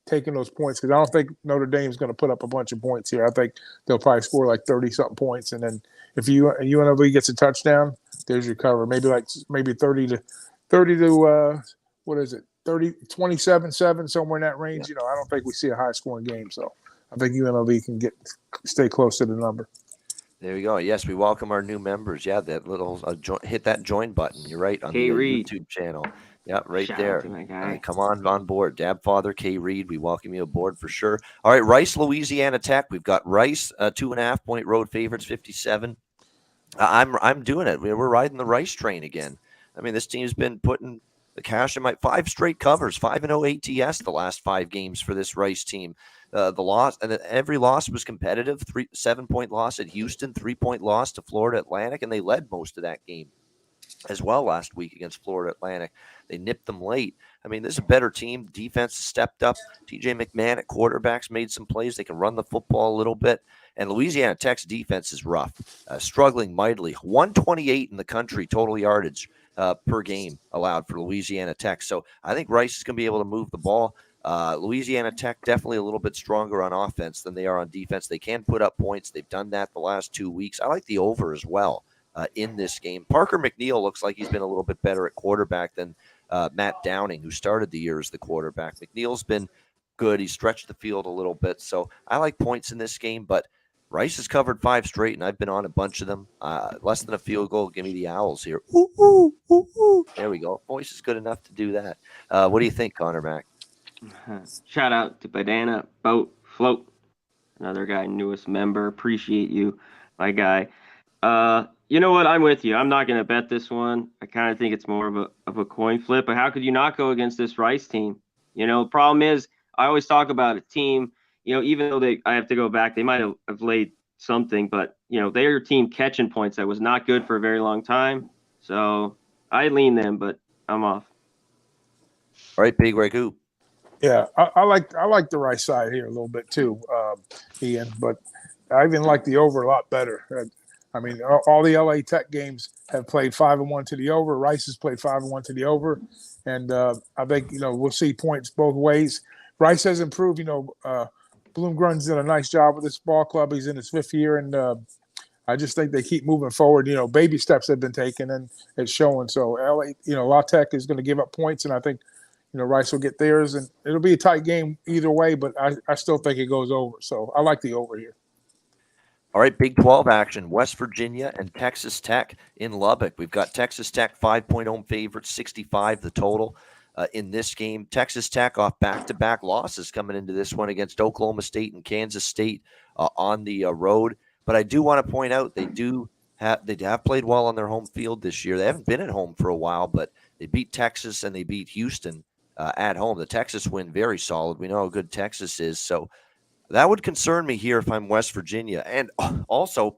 taking those points because I don't think Notre Dame's going to put up a bunch of points here. I think they'll probably score like 30-something points, and then if UNLV gets a touchdown, there's your cover. Maybe 30 to what is it? 27-7, somewhere in that range. Yeah. I don't think we see a high-scoring game, so I think UNLV can stay close to the number. There you go. Yes, we welcome our new members. Yeah, that little hit that join button. You're right, on the YouTube channel. Yeah, right Shout there. out to my guy. Come on board. Dab Father K. Reed, we welcome you aboard for sure. All right, Rice, Louisiana Tech. We've got Rice, 2.5 point road favorites, 57. I'm doing it. We're riding the Rice train again. I mean, this team's been putting the cash in 5 straight covers, 5-0 ATS the last 5 games for this Rice team. The loss, and every loss was competitive. 7-point loss at Houston, 3-point loss to Florida Atlantic, and they led most of that game as well last week against Florida Atlantic. They nipped them late. I mean, this is a better team. Defense has stepped up. TJ McMahon at quarterbacks made some plays. They can run the football a little bit. And Louisiana Tech's defense is rough, struggling mightily. 128 in the country total yardage per game allowed for Louisiana Tech. So I think Rice is going to be able to move the ball. Louisiana Tech definitely a little bit stronger on offense than they are on defense. They can put up points. They've done that the last 2 weeks. I like the over as well in this game. Parker McNeil looks like he's been a little bit better at quarterback than Matt Downing, who started the year as the quarterback. McNeil's been good. He stretched the field a little bit. So I like points in this game, but Rice has covered 5 straight, and I've been on a bunch of them. Less than a field goal. Give me the Owls here. Ooh, ooh, ooh, ooh. There we go. Voice is good enough to do that. What do you think, Conor Mac? Shout out to Banana Boat Float, another guy, newest member. Appreciate you, my guy. You know what? I'm with you. I'm not going to bet this one. I kind of think it's more of a coin flip. But how could you not go against this Rice team? The problem is I always talk about a team. Even though I have to go back, they might have laid something, but they're a team catching points that was not good for a very long time. So I lean them, but I'm off. All right, Big Ragoo. Yeah, I like the Rice side here a little bit too, Ian. But I even like the over a lot better. I mean, all the LA Tech games have played 5-1 to the over. Rice has played 5-1 to the over, and I think we'll see points both ways. Rice has improved. Bloomgrun's done a nice job with this ball club. He's in his 5th year, and I just think they keep moving forward. Baby steps have been taken, and it's showing. So LA, La Tech is going to give up points, and I think Rice will get theirs, and it'll be a tight game either way. But I still think it goes over. So I like the over here. All right, Big 12 action. West Virginia and Texas Tech in Lubbock. We've got Texas Tech 5-point home favorites, 65 the total in this game. Texas Tech off back-to-back losses coming into this one against Oklahoma State and Kansas State on the road. But I do want to point out they have played well on their home field this year. They haven't been at home for a while, but they beat Texas and they beat Houston at home. The Texas win very solid. We know how good Texas is, so that would concern me here if I'm West Virginia. And also,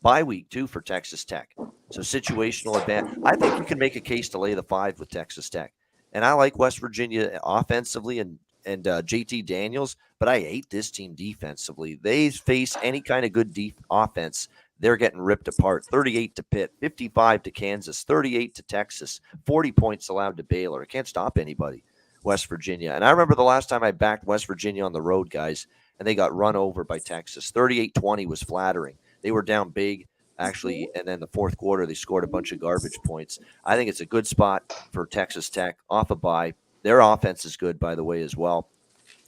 bye week, too, for Texas Tech. So situational advantage. I think you can make a case to lay the 5 with Texas Tech. And I like West Virginia offensively and JT Daniels, but I hate this team defensively. They face any kind of good offense, they're getting ripped apart. 38 to Pitt, 55 to Kansas, 38 to Texas, 40 points allowed to Baylor. It can't stop anybody, West Virginia. And I remember the last time I backed West Virginia on the road, guys, and they got run over by Texas. 38-20 was flattering. They were down big, actually, and then the fourth quarter, they scored a bunch of garbage points. I think it's a good spot for Texas Tech off a bye. Their offense is good, by the way, as well.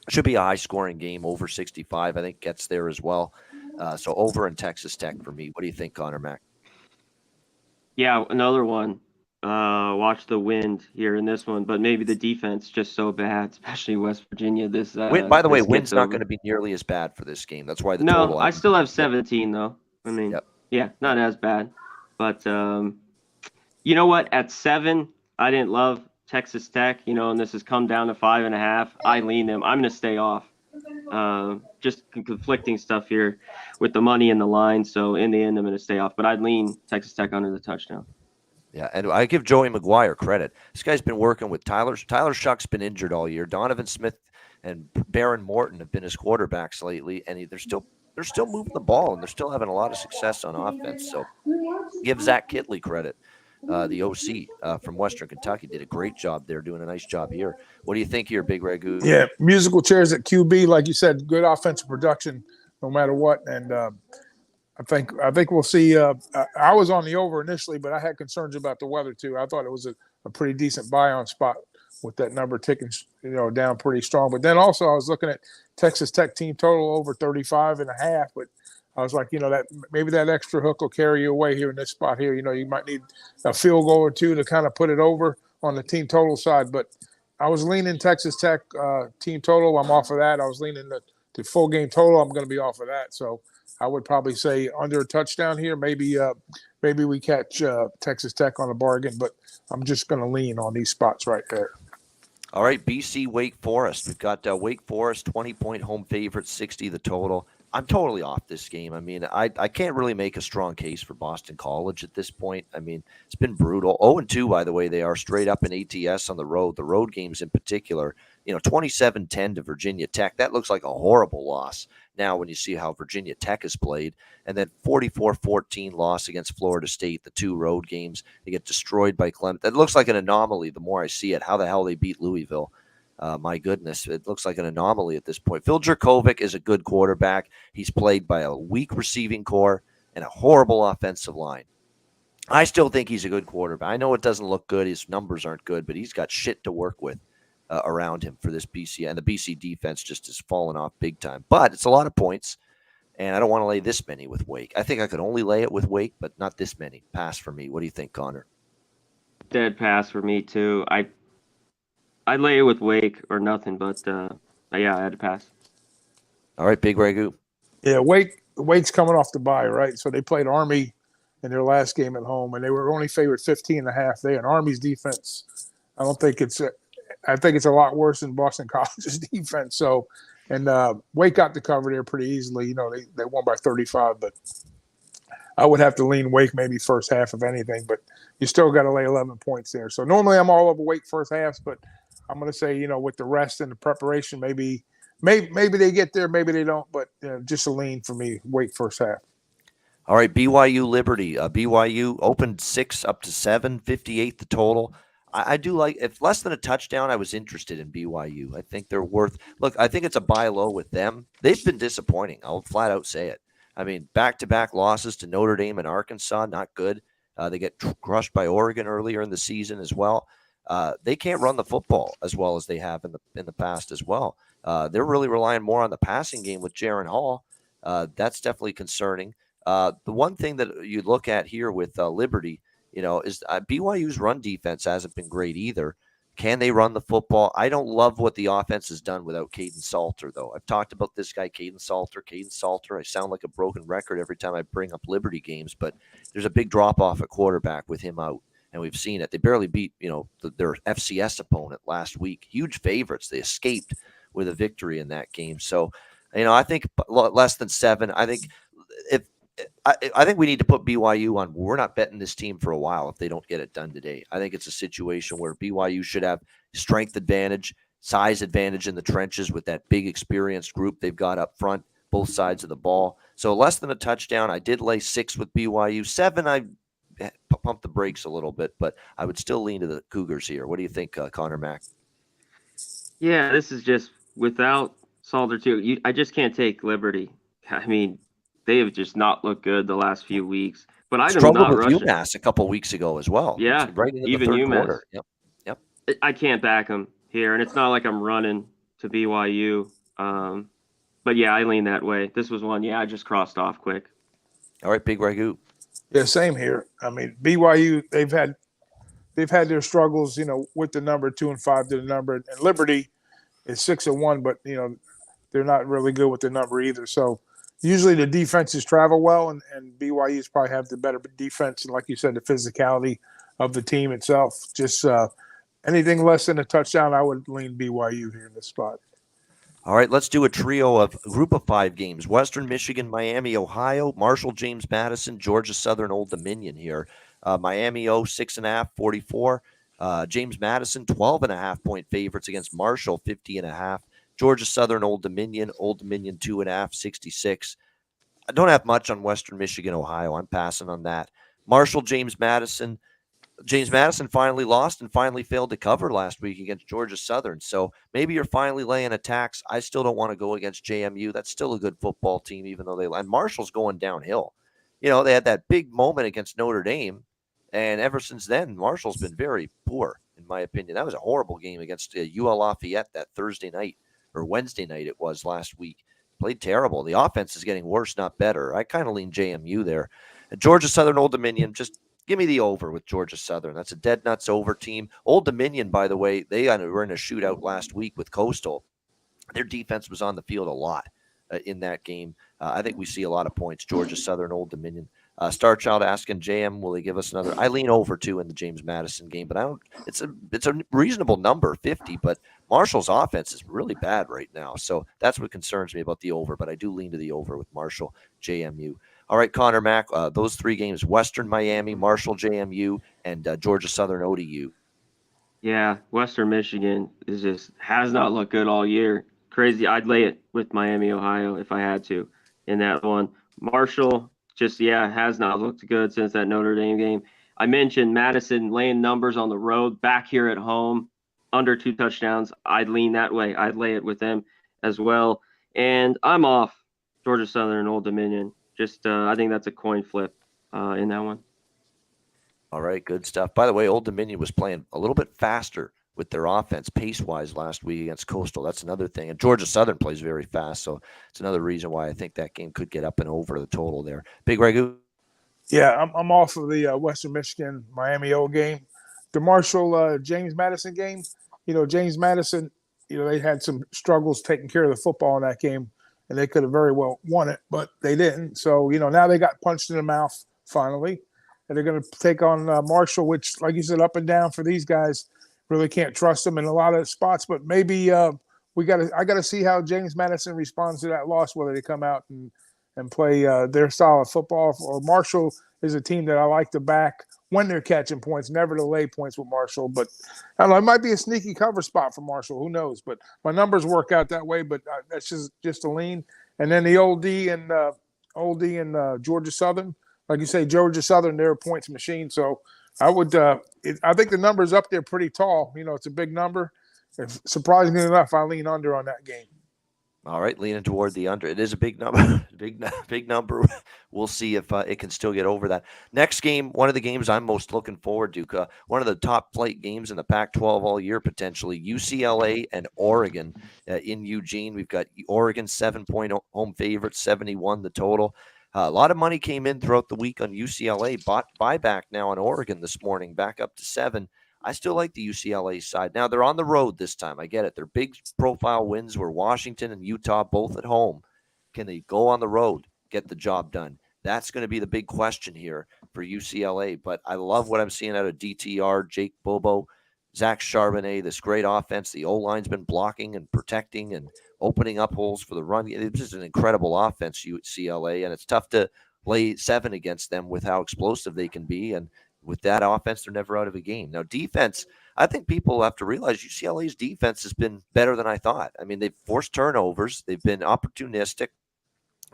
It should be a high-scoring game, over 65. I think gets there as well. So over in Texas Tech for me. What do you think, Conor Mac? Yeah, another one. watch the wind here in this one, but maybe the defense just so bad, especially West Virginia. By the way, this wind's gets not over. going to be nearly as bad for this game. That's why the No, total. I still have 17 though. I mean, Yep. yeah, not as bad. But you know what? At 7, I didn't love Texas Tech. And this has come down to 5.5. I lean them. I'm going to stay off. Just conflicting stuff here with the money and the line. So in the end, I'm going to stay off. But I'd lean Texas Tech under the touchdown. Yeah, and I give Joey McGuire credit. This guy's been working with Tyler. Tyler Shuck's been injured all year. Donovan Smith and Baron Morton have been his quarterbacks lately, and they're still moving the ball, and they're still having a lot of success on offense. So give Zach Kitley credit. The OC from Western Kentucky did a great job there, doing a nice job here. What do you think here, Big Ragoo? Yeah, musical chairs at QB, like you said, good offensive production no matter what. And I think we'll see. I was on the over initially, but I had concerns about the weather too. I thought it was a pretty decent buy-on spot with that number ticking, down pretty strong. But then also I was looking at Texas Tech team total over 35.5. But I was like, that maybe that extra hook will carry you away here in this spot here. You might need a field goal or two to kind of put it over on the team total side. But I was leaning Texas Tech team total. I'm off of that. I was leaning the full game total. I'm going to be off of that. So I would probably say under a touchdown here. Maybe we catch Texas Tech on a bargain, but I'm just going to lean on these spots right there. All right, BC Wake Forest. We've got Wake Forest 20-point home favorite, 60 the total. I'm totally off this game. I mean, I can't really make a strong case for Boston College at this point. I mean, it's been brutal. 0-2, by the way, they are straight up in ATS on the road. The road games in particular, 27-10 to Virginia Tech. That looks like a horrible loss now when you see how Virginia Tech has played. And then 44-14 loss against Florida State, the 2 road games. They get destroyed by Clemson. That looks like an anomaly the more I see it. How the hell they beat Louisville. My goodness, it looks like an anomaly at this point. Phil Jurkovec is a good quarterback. He's played by a weak receiving core and a horrible offensive line. I still think he's a good quarterback. I know it doesn't look good. His numbers aren't good, but he's got shit to work with around him for this BC. And the BC defense just has fallen off big time. But it's a lot of points, and I don't want to lay this many with Wake. I think I could only lay it with Wake, but not this many. Pass for me. What do you think, Connor? Dead pass for me, too. I'd lay it with Wake or nothing, but yeah, I had to pass. All right, Big Ragoo. Yeah, Wake's coming off the bye, right? So they played Army in their last game at home, and they were only favored 15.5. They had Army's defense. I think it's a lot worse than Boston College's defense. So, and Wake got the cover there pretty easily. They won by 35, but I would have to lean Wake maybe first half if anything. But you still got to lay 11 points there. So normally I'm all over Wake first halves, but I'm going to say, with the rest and the preparation, maybe they get there, maybe they don't, but just a lean for me, Wake first half. All right, BYU Liberty. BYU opened 6 up to 7, 58 the total. I do like, if less than a touchdown, I was interested in BYU. I think they're worth, look, I think it's a buy low with them. They've been disappointing. I'll flat out say it. I mean, back-to-back losses to Notre Dame and Arkansas, not good. They get crushed by Oregon earlier in the season as well. They can't run the football as well as they have in the past as well. They're really relying more on the passing game with Jaron Hall. That's definitely concerning. The one thing that you look at here with Liberty, is BYU's run defense hasn't been great either. Can they run the football? I don't love what the offense has done without Caden Salter, though. I've talked about this guy, Caden Salter. I sound like a broken record every time I bring up Liberty games, but there's a big drop-off at quarterback with him out. And we've seen it. They barely beat, their FCS opponent last week. Huge favorites. They escaped with a victory in that game. So, I think less than 7. I think I think we need to put BYU on. We're not betting this team for a while if they don't get it done today. I think it's a situation where BYU should have strength advantage, size advantage in the trenches with that big experienced group they've got up front, both sides of the ball. So less than a touchdown. I did lay 6 with BYU. 7, I pump the brakes a little bit, but I would still lean to the Cougars here. What do you think, Conor Mac? Yeah, this is just without Salter too. I just can't take Liberty. I mean, they have just not looked good the last few weeks. But I am not rushing. UMass a couple weeks ago as well. Yeah, right into even the third UMass. quarter. Yep. I can't back them here, and it's not like I'm running to BYU. But yeah, I lean that way. This was one. Yeah, I just crossed off quick. All right, Big Ragoo. Yeah, same here. I mean, BYU, they've had they've had their struggles, with the number 2 and 5 to the number, and Liberty is 6-1, but they're not really good with the number either. So usually the defenses travel well, and BYU's probably have the better defense, and like you said, the physicality of the team itself. Just anything less than a touchdown, I would lean BYU here in this spot. All right, let's do a group of 5 games. Western Michigan, Miami, Ohio, Marshall, James Madison, Georgia Southern, Old Dominion here. Miami, 6.5, 44. James Madison, 12.5 point favorites against Marshall, 50.5. Georgia Southern, Old Dominion, 2.5, 66. I don't have much on Western Michigan, Ohio. I'm passing on that. Marshall, James Madison. James Madison finally lost and finally failed to cover last week against Georgia Southern. So maybe you're finally laying attacks. I still don't want to go against JMU. That's still a good football team, even though and Marshall's going downhill. They had that big moment against Notre Dame, and ever since then, Marshall's been very poor, in my opinion. That was a horrible game against UL Lafayette that Thursday night, or Wednesday night it was last week. Played terrible. The offense is getting worse, not better. I kind of lean JMU there. And Georgia Southern, Old Dominion, just give me the over with Georgia Southern. That's a dead nuts over team. Old Dominion, by the way, they were in a shootout last week with Coastal. Their defense was on the field a lot in that game. I think we see a lot of points. Georgia Southern, Old Dominion. Starchild asking JM, will they give us another? I lean over too in the James Madison game, but I don't. It's a reasonable number, 50. But Marshall's offense is really bad right now, so that's what concerns me about the over. But I do lean to the over with Marshall, JMU. All right, Conor Mac, those 3 games: Western Miami, Marshall, JMU, and Georgia Southern, ODU. Yeah, Western Michigan has not looked good all year. Crazy. I'd lay it with Miami, Ohio if I had to in that one. Marshall has not looked good since that Notre Dame game. I mentioned Madison laying numbers on the road, back here at home, under 2 touchdowns. I'd lean that way. I'd lay it with them as well. And I'm off Georgia Southern, Old Dominion. I think that's a coin flip in that one. All right, good stuff. By the way, Old Dominion was playing a little bit faster with their offense pace-wise last week against Coastal. That's another thing. And Georgia Southern plays very fast, so it's another reason why I think that game could get up and over the total there. Big Ragoo? Yeah, I'm off of the Western Michigan Miami O game. The Marshall James Madison game, James Madison, they had some struggles taking care of the football in that game, and they could have very well won it, but they didn't. So, now they got punched in the mouth finally, and they're going to take on Marshall, which, like you said, up and down for these guys. Really can't trust them in a lot of spots, but maybe I got to see how James Madison responds to that loss, whether they come out and play their style of football. Or Marshall is a team that I like to back when they're catching points, never to lay points with Marshall. But I don't know, it might be a sneaky cover spot for Marshall. Who knows? But my numbers work out that way. But that's just a lean. And then the Old D and Georgia Southern, like you say, Georgia Southern, they're a points machine. So I would. I think the number's up there pretty tall. It's a big number. Surprisingly enough, I lean under on that game. All right, leaning toward the under. It is a big number. big number. We'll see if it can still get over that. Next game, one of the games I'm most looking forward to. One of the top flight games in the Pac-12 all year, potentially. UCLA and Oregon in Eugene. We've got Oregon 7-point home favorite, 71 the total. A lot of money came in throughout the week on UCLA. Buyback now on Oregon this morning, back up to 7. I still like the UCLA side. Now, they're on the road this time. I get it. They're big profile wins where Washington and Utah both at home. Can they go on the road, get the job done? That's going to be the big question here for UCLA. But I love what I'm seeing out of DTR, Jake Bobo, Zach Charbonnet, this great offense. The O-line's been blocking and protecting and opening up holes for the run. It's just an incredible offense, UCLA, and it's tough to lay 7 against them with how explosive they can be. And with that offense, they're never out of a game. Now, defense, I think people have to realize UCLA's defense has been better than I thought. I mean, they've forced turnovers. They've been opportunistic.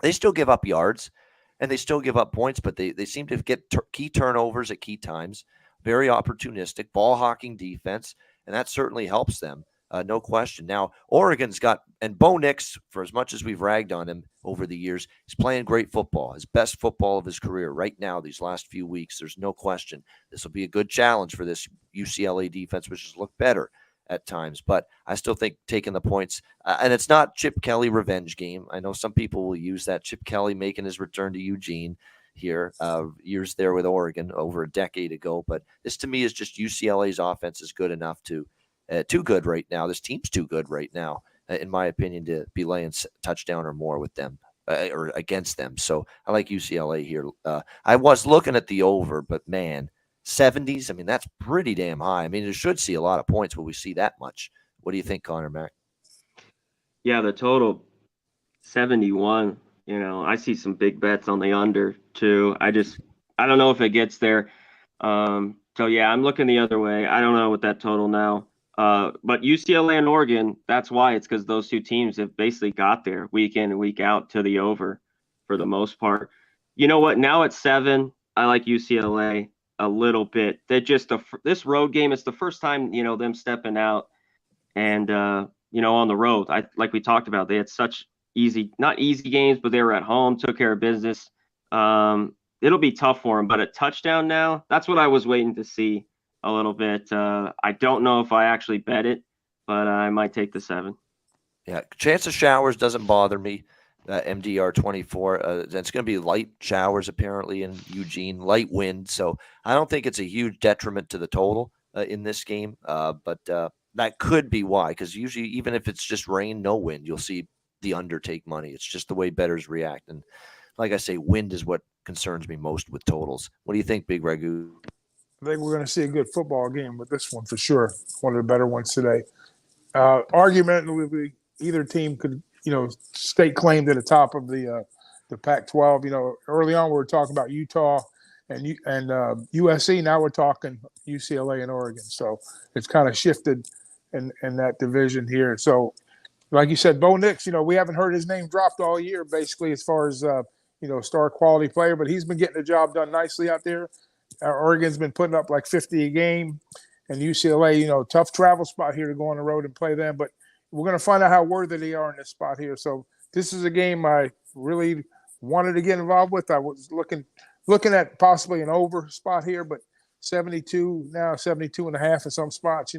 They still give up yards, and they still give up points, but they seem to get key turnovers at key times. Very opportunistic, ball-hawking defense, and that certainly helps them. No question. Now, Oregon's got, and Bo Nix, for as much as we've ragged on him over the years, he's playing great football, his best football of his career right now, these last few weeks. There's no question. This will be a good challenge for this UCLA defense, which has looked better at times. But I still think taking the points, and it's not Chip Kelly revenge game. I know some people will use that. Chip Kelly making his return to Eugene. here. Years there with Oregon over a decade ago. But this to me is just UCLA's offense is good enough to too good right now. This team's too good right now, in my opinion, to be laying touchdown or more with them or against them. So I like UCLA here. I was looking at the over, but man, 70s. I mean, that's pretty damn high. I mean, it should see a lot of points, but we see that much. What do you think, Conor Mac? Yeah, the total 71. I see some big bets on the under too. I don't know if it gets there. So yeah, I'm looking the other way. I don't know with that total now. But UCLA and Oregon, that's why. It's because those two teams have basically got there week in and week out to the over for the most part. You know what? Now at 7, I like UCLA a little bit. They just this road game. It's the first time them stepping out and on the road. Like we talked about, they had such not easy games, but they were at home, took care of business. It'll be tough for them, but a touchdown now, that's what I was waiting to see a little bit. I don't know if I actually bet it, but I might take the 7. Yeah, chance of showers doesn't bother me. MDR 24. It's going to be light showers apparently in Eugene, light wind. So I don't think it's a huge detriment to the total in this game. But that could be why, because usually even if it's just rain, no wind, you'll see the under take money. It's just the way bettors react. And like I say, wind is what concerns me most with totals. What do you think, Big Ragoo? I think we're going to see a good football game with this one for sure. One of the better ones today. Argument, either team could, stake claim to the top of the Pac-12. Early on we were talking about Utah and USC. Now we're talking UCLA and Oregon. So it's kind of shifted in that division here. So, like you said, Bo Nix, we haven't heard his name dropped all year, basically, as far as star quality player, but he's been getting the job done nicely out there. Oregon's been putting up like 50 a game, and UCLA, tough travel spot here to go on the road and play them. But we're going to find out how worthy they are in this spot here. So this is a game I really wanted to get involved with. I was looking at possibly an over spot here, but 72 now, 72 and a half in some spots,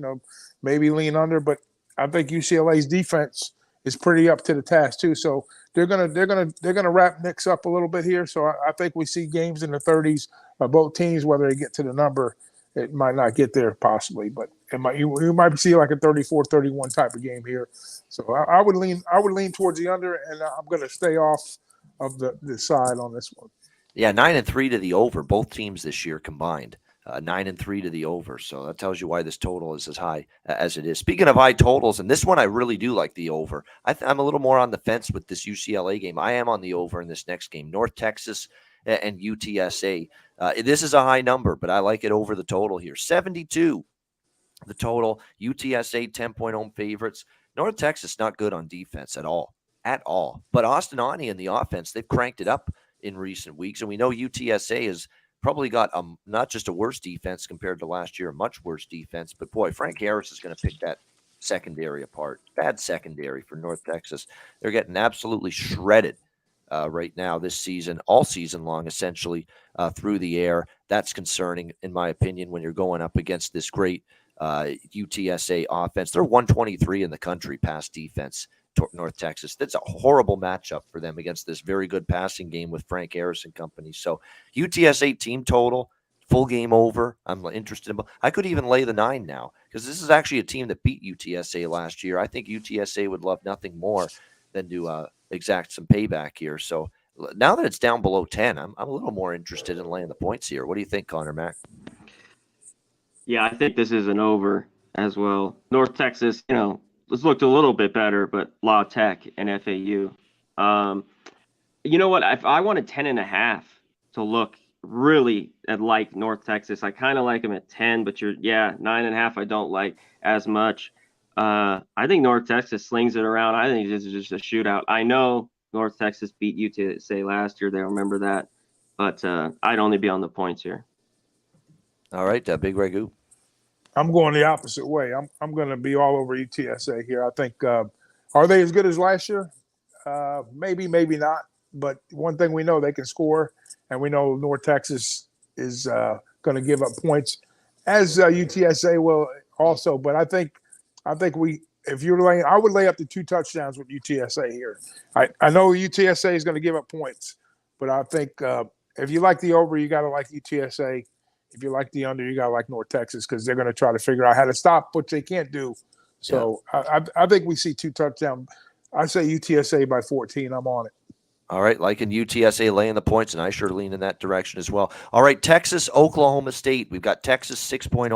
maybe lean under. But I think UCLA's defense is pretty up to the task too. So they're gonna wrap Knicks up a little bit here. So I think we see games in the 30s by both teams. Whether they get to the number, it might not get there possibly, but you might see like a 34-31 type of game here. So I would lean towards the under, and I'm going to stay off of the side on this one. Yeah, 9-3 to the over. Both teams this year combined. 9-3 to the over. So that tells you why this total is as high as it is. Speaking of high totals, and this one I really do like the over. I'm a little more on the fence with this UCLA game. I am on the over in this next game. North Texas and UTSA. This is a high number, but I like it over the total here. 72, the total. UTSA 10-point home favorites. North Texas not good on defense at all. But Austin Aune and the offense, they've cranked it up in recent weeks, and we know UTSA has probably got not just a worse defense compared to last year, a much worse defense. But boy, Frank Harris is going to pick that secondary apart. Bad secondary for North Texas. They're getting absolutely shredded right now this season, all season long, essentially through the air. That's concerning, in my opinion, when you're going up against this great UTSA offense. They're 123 in the country pass defense. North Texas. That's a horrible matchup for them against this very good passing game with Frank Harris and company. So UTSA team total, full game over. I'm interested in. I could even lay the 9 now because this is actually a team that beat UTSA last year. I think UTSA would love nothing more than to exact some payback here. So now that it's down below 10, I'm a little more interested in laying the points here. What do you think, Conor Mac? Yeah, I think this is an over as well. North Texas, it's looked a little bit better, but La Tech and FAU. You know what? If I wanted 10.5 to look really at like North Texas, I kind of like them at 10, but 9.5 I don't like as much. I think North Texas slings it around. I think this is just a shootout. I know North Texas beat UTSA last year. They remember that, but I'd only be on the points here. All right, Big Ragoo. I'm going the opposite way. I'm going to be all over UTSA here. I think are they as good as last year? Maybe not. But one thing we know, they can score, and we know North Texas is going to give up points, as UTSA will also. But I think if you're laying, I would lay up to 2 touchdowns with UTSA here. I know UTSA is going to give up points, but I think if you like the over, you got to like UTSA. If you like the under, you got to like North Texas because they're going to try to figure out how to stop, which they can't do. So I think we see 2 touchdowns. I say UTSA by 14. I'm on it. All right, liking UTSA laying the points, and I sure lean in that direction as well. All right, Texas, Oklahoma State. We've got Texas 6-point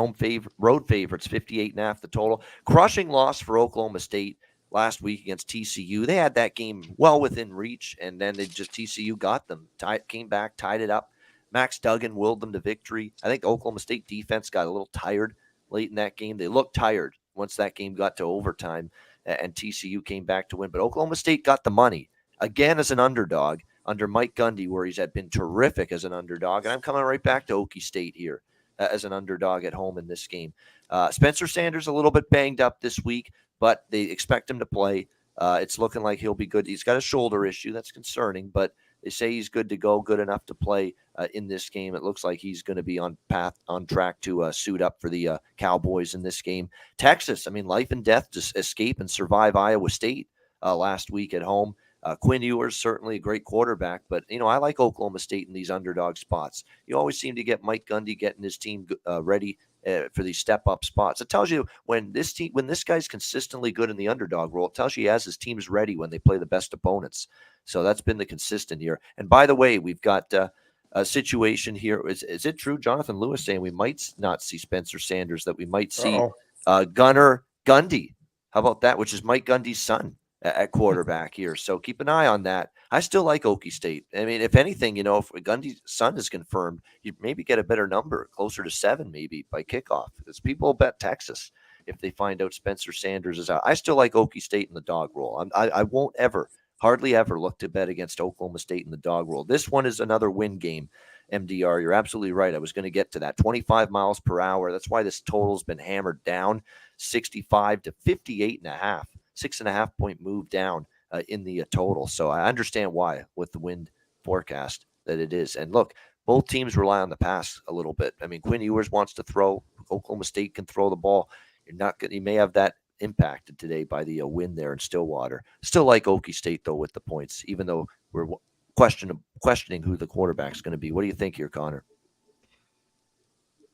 road favorites, 58.5 the total. Crushing loss for Oklahoma State last week against TCU. They had that game well within reach, and then TCU got them. Came back, tied it up. Max Duggan willed them to victory. I think Oklahoma State defense got a little tired late in that game. They looked tired once that game got to overtime, and TCU came back to win. But Oklahoma State got the money. Again, as an underdog under Mike Gundy, where he's been terrific as an underdog. And I'm coming right back to Okie State here as an underdog at home in this game. Spencer Sanders a little bit banged up this week, but they expect him to play. It's looking like he'll be good. He's got a shoulder issue. That's concerning, but they say he's good to go, good enough to play in this game. It looks like he's going to be on track to suit up for the Cowboys in this game. Texas, life and death to escape and survive Iowa State last week at home. Quinn Ewers, certainly a great quarterback, but, I like Oklahoma State in these underdog spots. You always seem to get Mike Gundy getting his team ready for these step-up spots. It tells you when this guy's consistently good in the underdog role, it tells you he has his teams ready when they play the best opponents. So that's been the consistent here. And by the way, we've got a situation here. Is it true, Jonathan Lewis saying we might not see Spencer Sanders, that we might see Gunnar Gundy? How about that, which is Mike Gundy's son at quarterback here. So keep an eye on that. I still like Okie State. If anything, if Gundy's son is confirmed, you maybe get a better number, closer to 7 maybe by kickoff, because people will bet Texas if they find out Spencer Sanders is out. I still like Okie State in the dog roll. I won't hardly ever look to bet against Oklahoma State in the dog roll. This one is another win game, MDR. You're absolutely right. I was going to get to that. 25 miles per hour. That's why this total's been hammered down, 65 to 58.5. 6.5 point move down in the total. So I understand why with the wind forecast that it is. And look, both teams rely on the pass a little bit. Quinn Ewers wants to throw. Oklahoma State can throw the ball. You may have that impacted today by the wind there in Stillwater. Still like Okie State though with the points, even though we're questioning who the quarterback's going to be. What do you think here, Connor?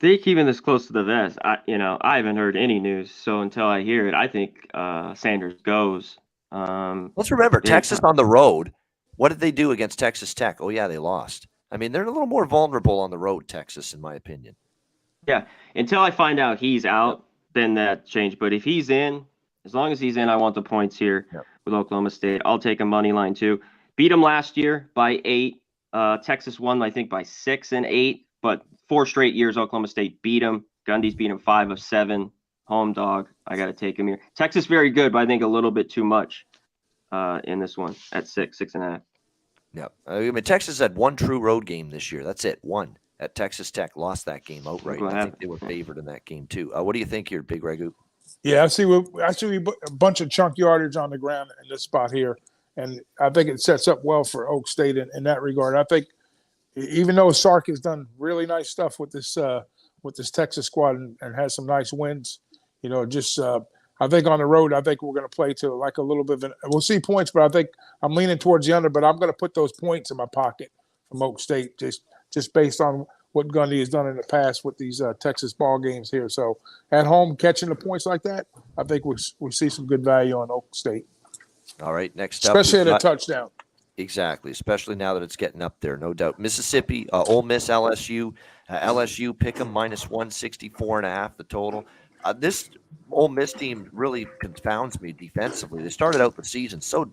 They're keeping this close to the vest. I haven't heard any news, so until I hear it, I think Sanders goes. Let's remember, Texas on the road. What did they do against Texas Tech? Oh, yeah, they lost. They're a little more vulnerable on the road, Texas, in my opinion. Yeah, until I find out he's out, then that changed. But if he's in, as long as he's in, I want the points here with Oklahoma State. I'll take a money line too. Beat them last year by 8. Texas won, I think, by 6 and 8, but 4 straight years Oklahoma State beat them. Gundy's beat them 5 of 7. Home dog. I got to take him here. Texas very good, but I think a little bit too much in this one at 6.5. Yeah. Texas had one true road game this year. That's it. One at Texas Tech. Lost that game outright. I think they were favored in that game too. What do you think here, Big Ragoo? Yeah, I see a bunch of chunk yardage on the ground in this spot here. And I think it sets up well for Oak State in that regard. I think even though Sark has done really nice stuff with this Texas squad and has some nice wins, I think on the road, I think we're going to play to like a little bit of we'll see points, but I think I'm leaning towards the under, but I'm going to put those points in my pocket from Oak State just based on what Gundy has done in the past with these Texas ball games here. So at home, catching the points like that, I think we see some good value on Oak State. All right, next up. Especially at a touchdown. Exactly, especially now that it's getting up there, no doubt. Mississippi, Ole Miss, LSU. LSU pick 'em -164.5 the total. This Ole Miss team really confounds me defensively. They started out the season so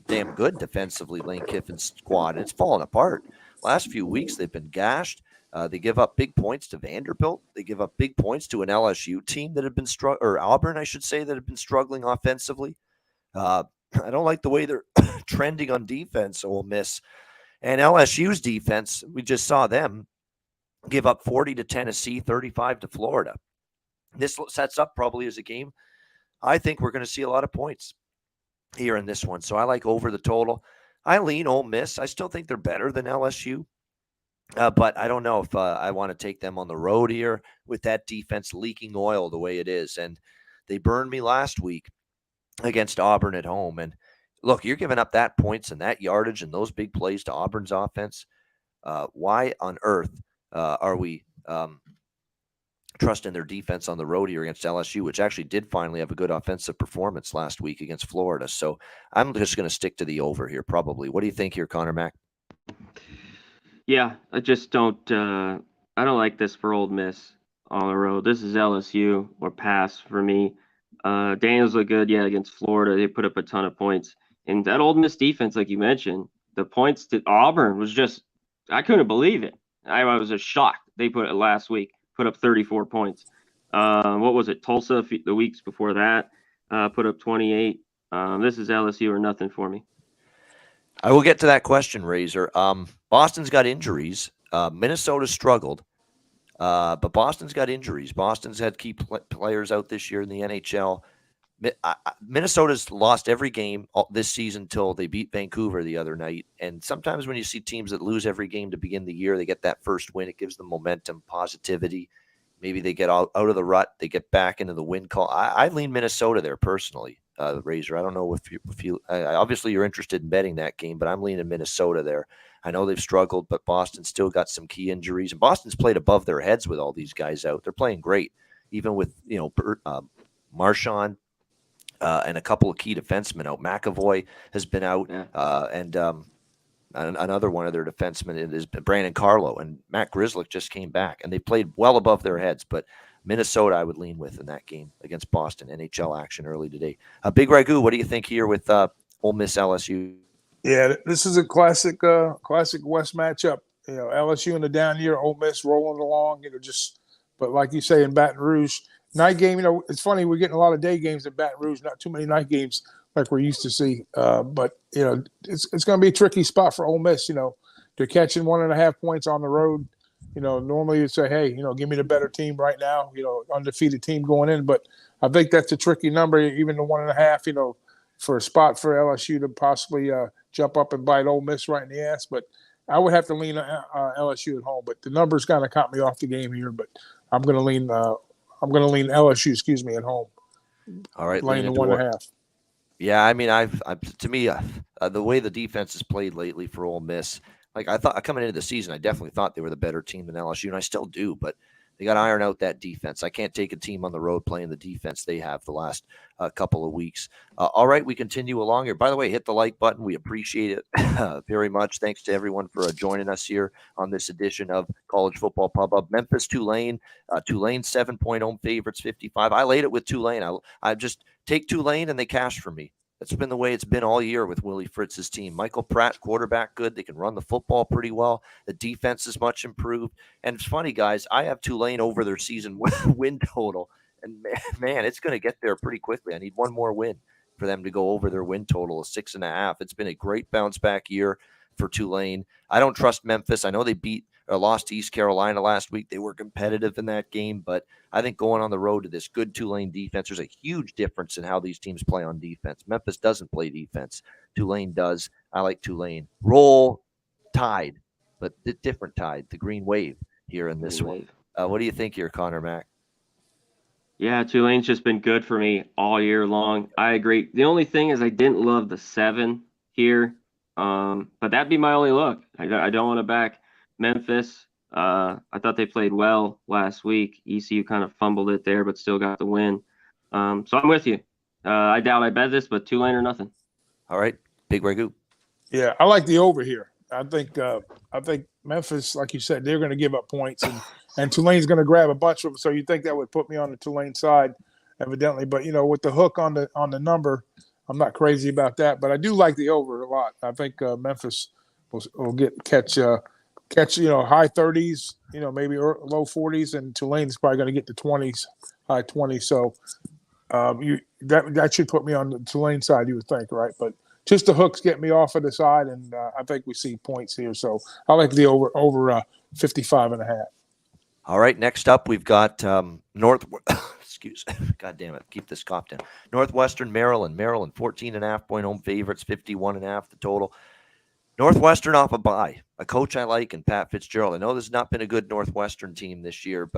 damn good defensively, Lane Kiffin's squad, and it's fallen apart. Last few weeks, they've been gashed. They give up big points to Vanderbilt. They give up big points to an LSU team that have been or Auburn, I should say, that have been struggling offensively. I don't like the way they're trending on defense, Ole Miss. And LSU's defense, we just saw them give up 40 to Tennessee, 35 to Florida. This sets up probably as a game. I think we're going to see a lot of points here in this one. So I like over the total. I lean Ole Miss. I still think they're better than LSU. But I don't know if I want to take them on the road here with that defense leaking oil the way it is. And they burned me last week against Auburn at home. And look, you're giving up that points and that yardage and those big plays to Auburn's offense. Why on earth are we trusting their defense on the road here against LSU, which actually did finally have a good offensive performance last week against Florida? So I'm just going to stick to the over here, probably. What do you think here, Conor Mac? Yeah, I just don't. I don't like this for Ole Miss on the road. This is LSU or pass for me. Daniels look good, yeah, against Florida. They put up a ton of points, and that Ole Miss defense, like you mentioned, the points to Auburn was just. I couldn't believe it. I was just shocked. They put it last week, put up 34 points. What was it? Tulsa the weeks before that put up 28. This is LSU or nothing for me. I will get to that question, Razor. Boston's got injuries. Minnesota struggled, but Boston's got injuries. Boston's had key players out this year in the NHL. Minnesota's lost every game this season until they beat Vancouver the other night. And sometimes when you see teams that lose every game to begin the year, they get that first win. It gives them momentum, positivity. Maybe they get out of the rut. They get back into the win call. I lean Minnesota there personally, Razor. I don't know if you obviously you're interested in betting that game, but I'm leaning Minnesota there. I know they've struggled, but Boston's still got some key injuries. And Boston's played above their heads with all these guys out. They're playing great, even with Marchand. And a couple of key defensemen out. McAvoy has been out, and another one of their defensemen is Brandon Carlo, and Matt Grzelcyk just came back, and they played well above their heads. But Minnesota, I would lean with in that game against Boston. NHL action early today. Big Ragoo, what do you think here with Ole Miss LSU? Yeah, this is a classic West matchup. LSU in the down year, Ole Miss rolling along. But like you say in Baton Rouge. Night game, it's funny, we're getting a lot of day games in Baton Rouge, not too many night games like we're used to see. But it's going to be a tricky spot for Ole Miss. They're catching 1.5 points on the road. Normally you'd say, hey, give me the better team right now, undefeated team going in. But I think that's a tricky number, even the 1.5, for a spot for LSU to possibly jump up and bite Ole Miss right in the ass. But I would have to lean LSU at home. But the numbers kind of caught me off the game here. But I'm going to lean LSU, at home. All right, laying the 1.5. Yeah, I mean, to me, the way the defense has played lately for Ole Miss, like I thought coming into the season, I definitely thought they were the better team than LSU, and I still do. But they got to iron out that defense. I can't take a team on the road playing the defense they have the last couple of weeks. All right, we continue along here. By the way, hit the like button. We appreciate it very much. Thanks to everyone for joining us here on this edition of College Football Pub Up. Memphis, Tulane. Tulane 7-point home favorites, 55. I laid it with Tulane. I just take Tulane and they cash for me. That's been the way it's been all year with Willie Fritz's team. Michael Pratt, quarterback, good. They can run the football pretty well. The defense is much improved. And it's funny, guys, I have Tulane over their season win total. And, man, it's going to get there pretty quickly. I need one more win for them to go over their win total of 6.5. It's been a great bounce-back year for Tulane. I don't trust Memphis. I know they lost to East Carolina last week. They were competitive in that game, but I think going on the road to this good Tulane defense, there's a huge difference in how these teams play on defense. Memphis doesn't play defense. Tulane does. I like Tulane. Roll Tide, but the different Tide, the Green Wave here in this one. What do you think here, Conor Mac? Yeah, Tulane's just been good for me all year long. I agree. The only thing is I didn't love the 7 here, but that'd be my only look. I don't want to back Memphis. I thought they played well last week. ECU kind of fumbled it there, but still got the win. So I'm with you. I doubt I bet this, but Tulane or nothing. All right, Big Ragoo. Yeah, I like the over here. I think Memphis, like you said, they're going to give up points, and Tulane's going to grab a bunch of them. So you think that would put me on the Tulane side, evidently. But with the hook on the number, I'm not crazy about that. But I do like the over a lot. I think Memphis will catch high 30s, maybe low 40s, and Tulane is probably going to get to 20s, high 20s. So that should put me on the Tulane side, you would think, right? But just the hooks get me off of the side, and I think we see points here. So I like the over 55.5. All right, next up we've got excuse me, God damn it, keep this cough down. Northwestern, Maryland. Maryland, 14.5-point home favorites, 51.5 the total. Northwestern off a bye. A coach I like, and Pat Fitzgerald. I know this has not been a good Northwestern team this year,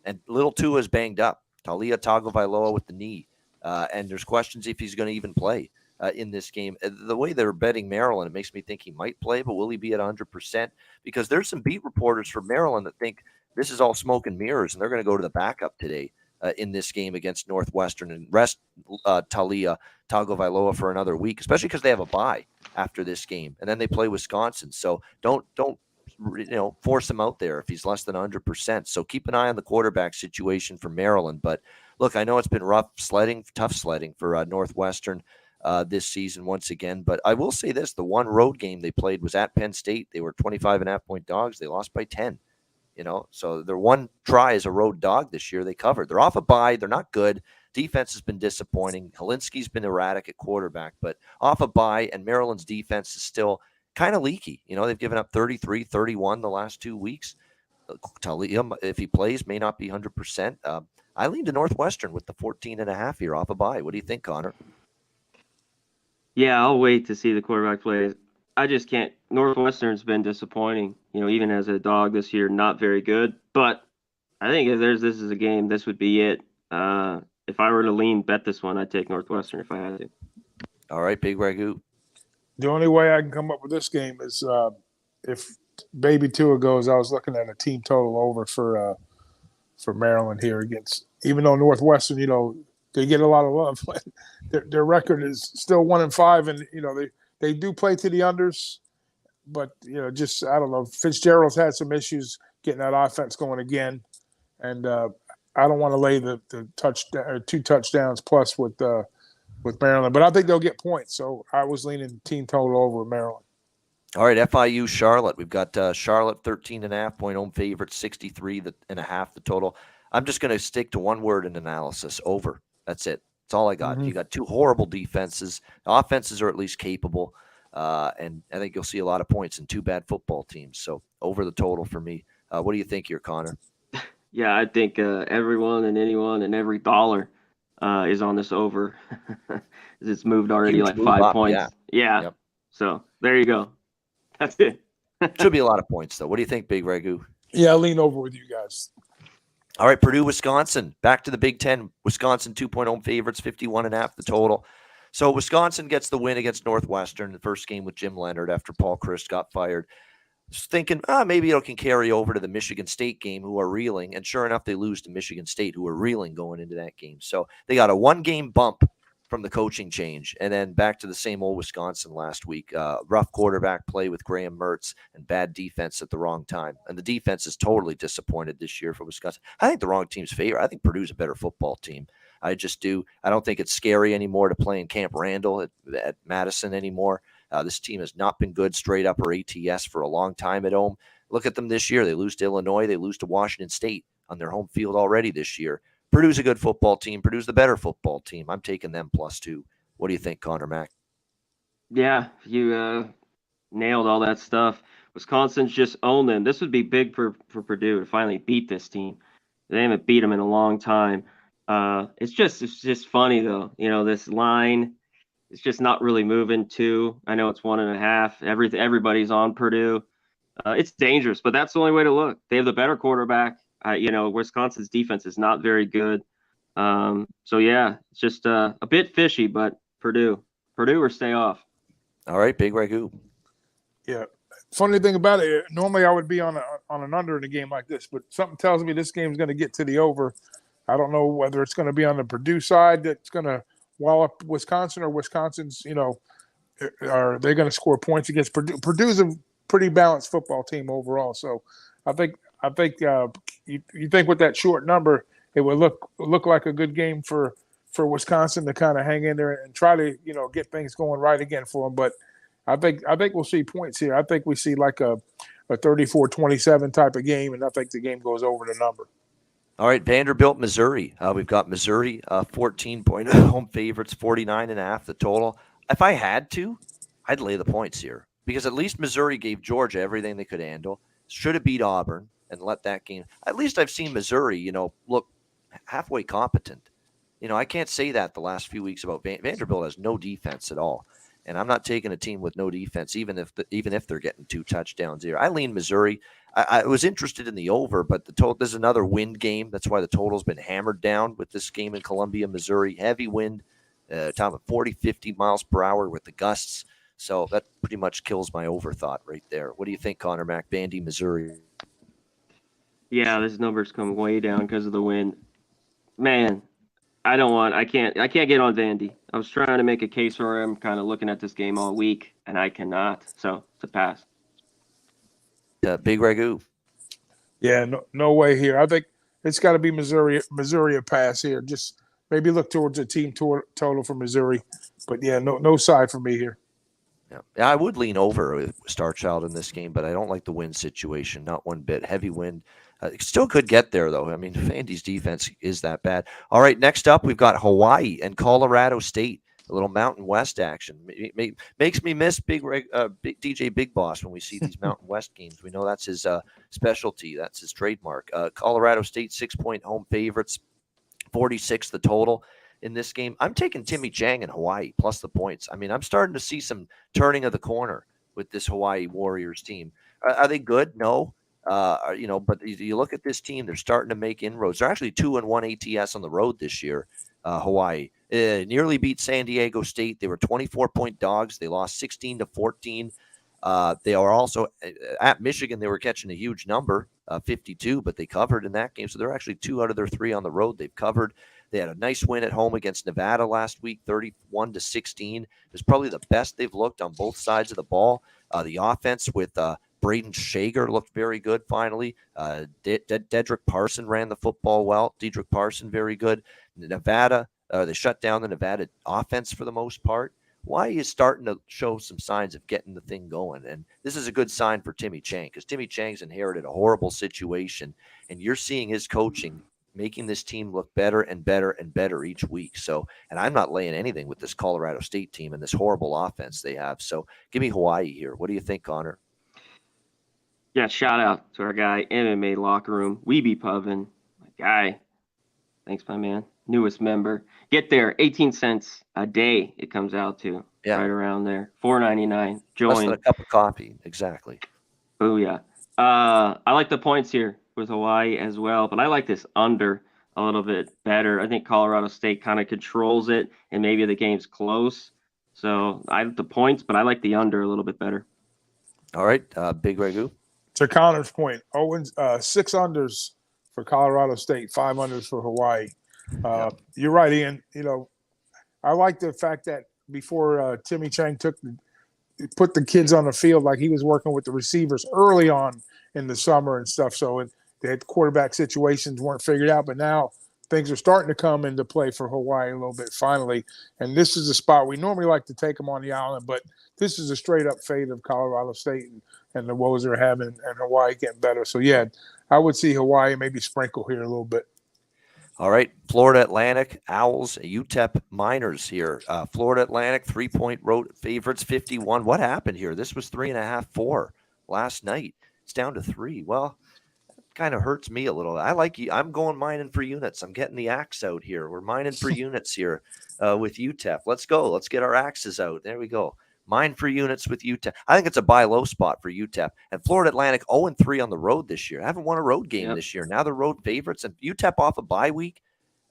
and Little Tua's banged up. Talia Tagovailoa with the knee, and there's questions if he's going to even play. in this game. The way they're betting Maryland, it makes me think he might play, but will he be at 100%? Because there's some beat reporters for Maryland that think this is all smoke and mirrors, and they're going to go to the backup today in this game against Northwestern and rest Talia Tagovailoa for another week, especially because they have a bye after this game, and then they play Wisconsin. So don't force him out there if he's less than 100%. So keep an eye on the quarterback situation for Maryland. But look, I know it's been tough sledding for Northwestern this season once again. But I will say this: the one road game they played was at Penn State. They were 25.5-point dogs. They lost by 10. So their one try as a road dog this year, they covered. They're off a bye. They're not good. Defense has been disappointing. Helinski's been erratic at quarterback, but off a bye, and Maryland's defense is still kind of leaky. They've given up 33, 31 the last 2 weeks. Talia, if he plays, may not be 100%. I lean to Northwestern with the 14.5 here off a bye. What do you think, Connor? Yeah, I'll wait to see the quarterback play. I just can't. Northwestern's been disappointing, even as a dog this year, not very good. But I think if this is a game, this would be it. If I were to bet this one, I'd take Northwestern if I had to. All right, Big Ragoo. The only way I can come up with this game is if Baby Tua goes. I was looking at a team total over for Maryland here against. Even though Northwestern, they get a lot of love, their record is still 1-5, and they do play to the unders, but just I don't know. Fitzgerald's had some issues getting that offense going again, and I don't want to lay the touchdown or 2 touchdowns plus with Maryland, but I think they'll get points. So I was leaning team total over Maryland. All right, FIU Charlotte. We've got Charlotte 13.5-point home favorite, 63.5 the total. I'm just going to stick to one word in analysis: over. That's it. That's all I got. You got 2 horrible defenses. Offenses are at least capable, and I think you'll see a lot of points in 2 bad football teams. So over the total for me. What do you think here, Connor? Yeah, I think everyone and anyone and every dollar is on this over. It's moved already Huge like move 5 up, points. Yeah. Yep. So there you go. That's it. Should be a lot of points, though. What do you think, Big Ragoo? Yeah, I lean over with you guys. All right, Purdue, Wisconsin. Back to the Big Ten. Wisconsin 2-point home favorites, 51.5 the total. So Wisconsin gets the win against Northwestern, the first game with Jim Leonard after Paul Chryst got fired. Just thinking, maybe it can carry over to the Michigan State game, who are reeling. And sure enough, they lose to Michigan State, who are reeling going into that game. So they got a 1-game bump from the coaching change, and then back to the same old Wisconsin last week. Rough quarterback play with Graham Mertz and bad defense at the wrong time. And the defense is totally disappointed this year for Wisconsin. I think the wrong team's favor. I think Purdue's a better football team. I just do. I don't think it's scary anymore to play in Camp Randall at Madison anymore. This team has not been good straight up or ATS for a long time at home. Look at them this year. They lose to Illinois. They lose to Washington State on their home field already this year. Purdue's a good football team. Purdue's the better football team. I'm taking them +2. What do you think, Conor Mac? Yeah, you nailed all that stuff. Wisconsin's just owned them. This would be big for Purdue to finally beat this team. They haven't beat them in a long time. It's just funny though. This line is just not really moving. 2. I know it's 1.5. Everybody's on Purdue. It's dangerous, but that's the only way to look. They have the better quarterback. Wisconsin's defense is not very good. So yeah, it's just a bit fishy, but Purdue or stay off. All right, Big Ragoo. Yeah. Funny thing about it, normally I would be on an under in a game like this, but something tells me this game's going to get to the over. I don't know whether it's going to be on the Purdue side that's going to wall up Wisconsin, or Wisconsin's, are they going to score points against Purdue? Purdue's a pretty balanced football team overall. So I think you think with that short number, it would look like a good game for Wisconsin to kind of hang in there and try to get things going right again for them. But I think we'll see points here. I think we see like a 34-27 type of game, and I think the game goes over the number. All right, Vanderbilt, Missouri. We've got Missouri 14-point home favorites, 49.5 the total. If I had to, I'd lay the points here because at least Missouri gave Georgia everything they could handle. Should have beat Auburn and let that game. At least I've seen Missouri, look halfway competent. I can't say that the last few weeks about Vanderbilt has no defense at all. And I'm not taking a team with no defense, even if they're getting 2 touchdowns here. I lean Missouri. I was interested in the over, but there's another wind game. That's why the total's been hammered down with this game in Columbia, Missouri. Heavy wind, Top of 40, 50 miles per hour with the gusts. So that pretty much kills my overthought right there. What do you think, Conor Mac, Bandy, Missouri? Yeah, this number's come way down because of the wind. Man, I can't get on Vandy. I was trying to make a case for him, kind of looking at this game all week, and I cannot. So it's a pass. Big Ragoo. Yeah, no way here. I think it's got to be Missouri a pass here. Just maybe look towards a team total for Missouri. But, yeah, no side for me here. Yeah, I would lean over with Star Child in this game, but I don't like the wind situation, not one bit. Heavy wind. Still could get there, though. I mean, Vandy's defense is that bad. All right, next up, we've got Hawaii and Colorado State. A little Mountain West action. Makes me miss Big DJ Big Boss when we see these Mountain West games. We know that's his specialty. That's his trademark. Colorado State 6-point home favorites, 46 the total in this game. I'm taking Timmy Chang in Hawaii plus the points. I mean, I'm starting to see some turning of the corner with this Hawaii Warriors team. Are they good? No. But you look at this team, they're starting to make inroads. They're actually 2-1 ATS on the road this year. Hawaii nearly beat San Diego State. They were 24-point dogs. They lost 16-14. They are also at Michigan. They were catching a huge number, 52, but they covered in that game. So they're actually 2 out of their 3 on the road. They've covered. They had a nice win at home against Nevada last week, 31-16. It was probably the best they've looked on both sides of the ball. The offense with Braden Shager looked very good finally. Dedrick Parson ran the football well. Dedrick Parson, very good. Nevada, they shut down the Nevada offense for the most part. Hawaii is starting to show some signs of getting the thing going. And this is a good sign for Timmy Chang because Timmy Chang's inherited a horrible situation. And you're seeing his coaching making this team look better and better and better each week. So, and I'm not laying anything with this Colorado State team and this horrible offense they have. So give me Hawaii here. What do you think, Connor? Yeah, shout out to our guy, MMA Locker Room. We be pubbing. My guy. Thanks, my man. Newest member. Get there. 18 cents a day it comes out to. Yeah. Right around there. $4.99. Join. Less than a cup of coffee. Exactly. Oh, yeah. I like the points here with Hawaii as well, but I like this under a little bit better. I think Colorado State kind of controls it, and maybe the game's close. So I like the points, but I like the under a little bit better. All right. Big Ragoo. To Connor's point, 6 unders for Colorado State, 5 unders for Hawaii. You're right, Ian. I like the fact that before Timmy Chang put the kids on the field, like he was working with the receivers early on in the summer and stuff. So the quarterback situations weren't figured out, but now things are starting to come into play for Hawaii a little bit finally. And this is a spot we normally like to take them on the island, but this is a straight up fade of Colorado State and the woes they're having, and Hawaii getting better. So yeah, I would see Hawaii maybe sprinkle here a little bit. All right, Florida Atlantic, Owls, UTEP Miners here. Florida Atlantic, 3-point road favorites, 51. What happened here? This was 3.5, 4 last night. It's down to 3. Well, kind of hurts me a little. I like you. I'm going mining for units. I'm getting the axe out here. We're mining for units here with UTEP. Let's go. Let's get our axes out. There we go. Mine for units with UTEP. I think it's a buy low spot for UTEP. And Florida Atlantic 0-3 on the road this year. I haven't won a road game this year. Now they're road favorites. And UTEP off a bye week.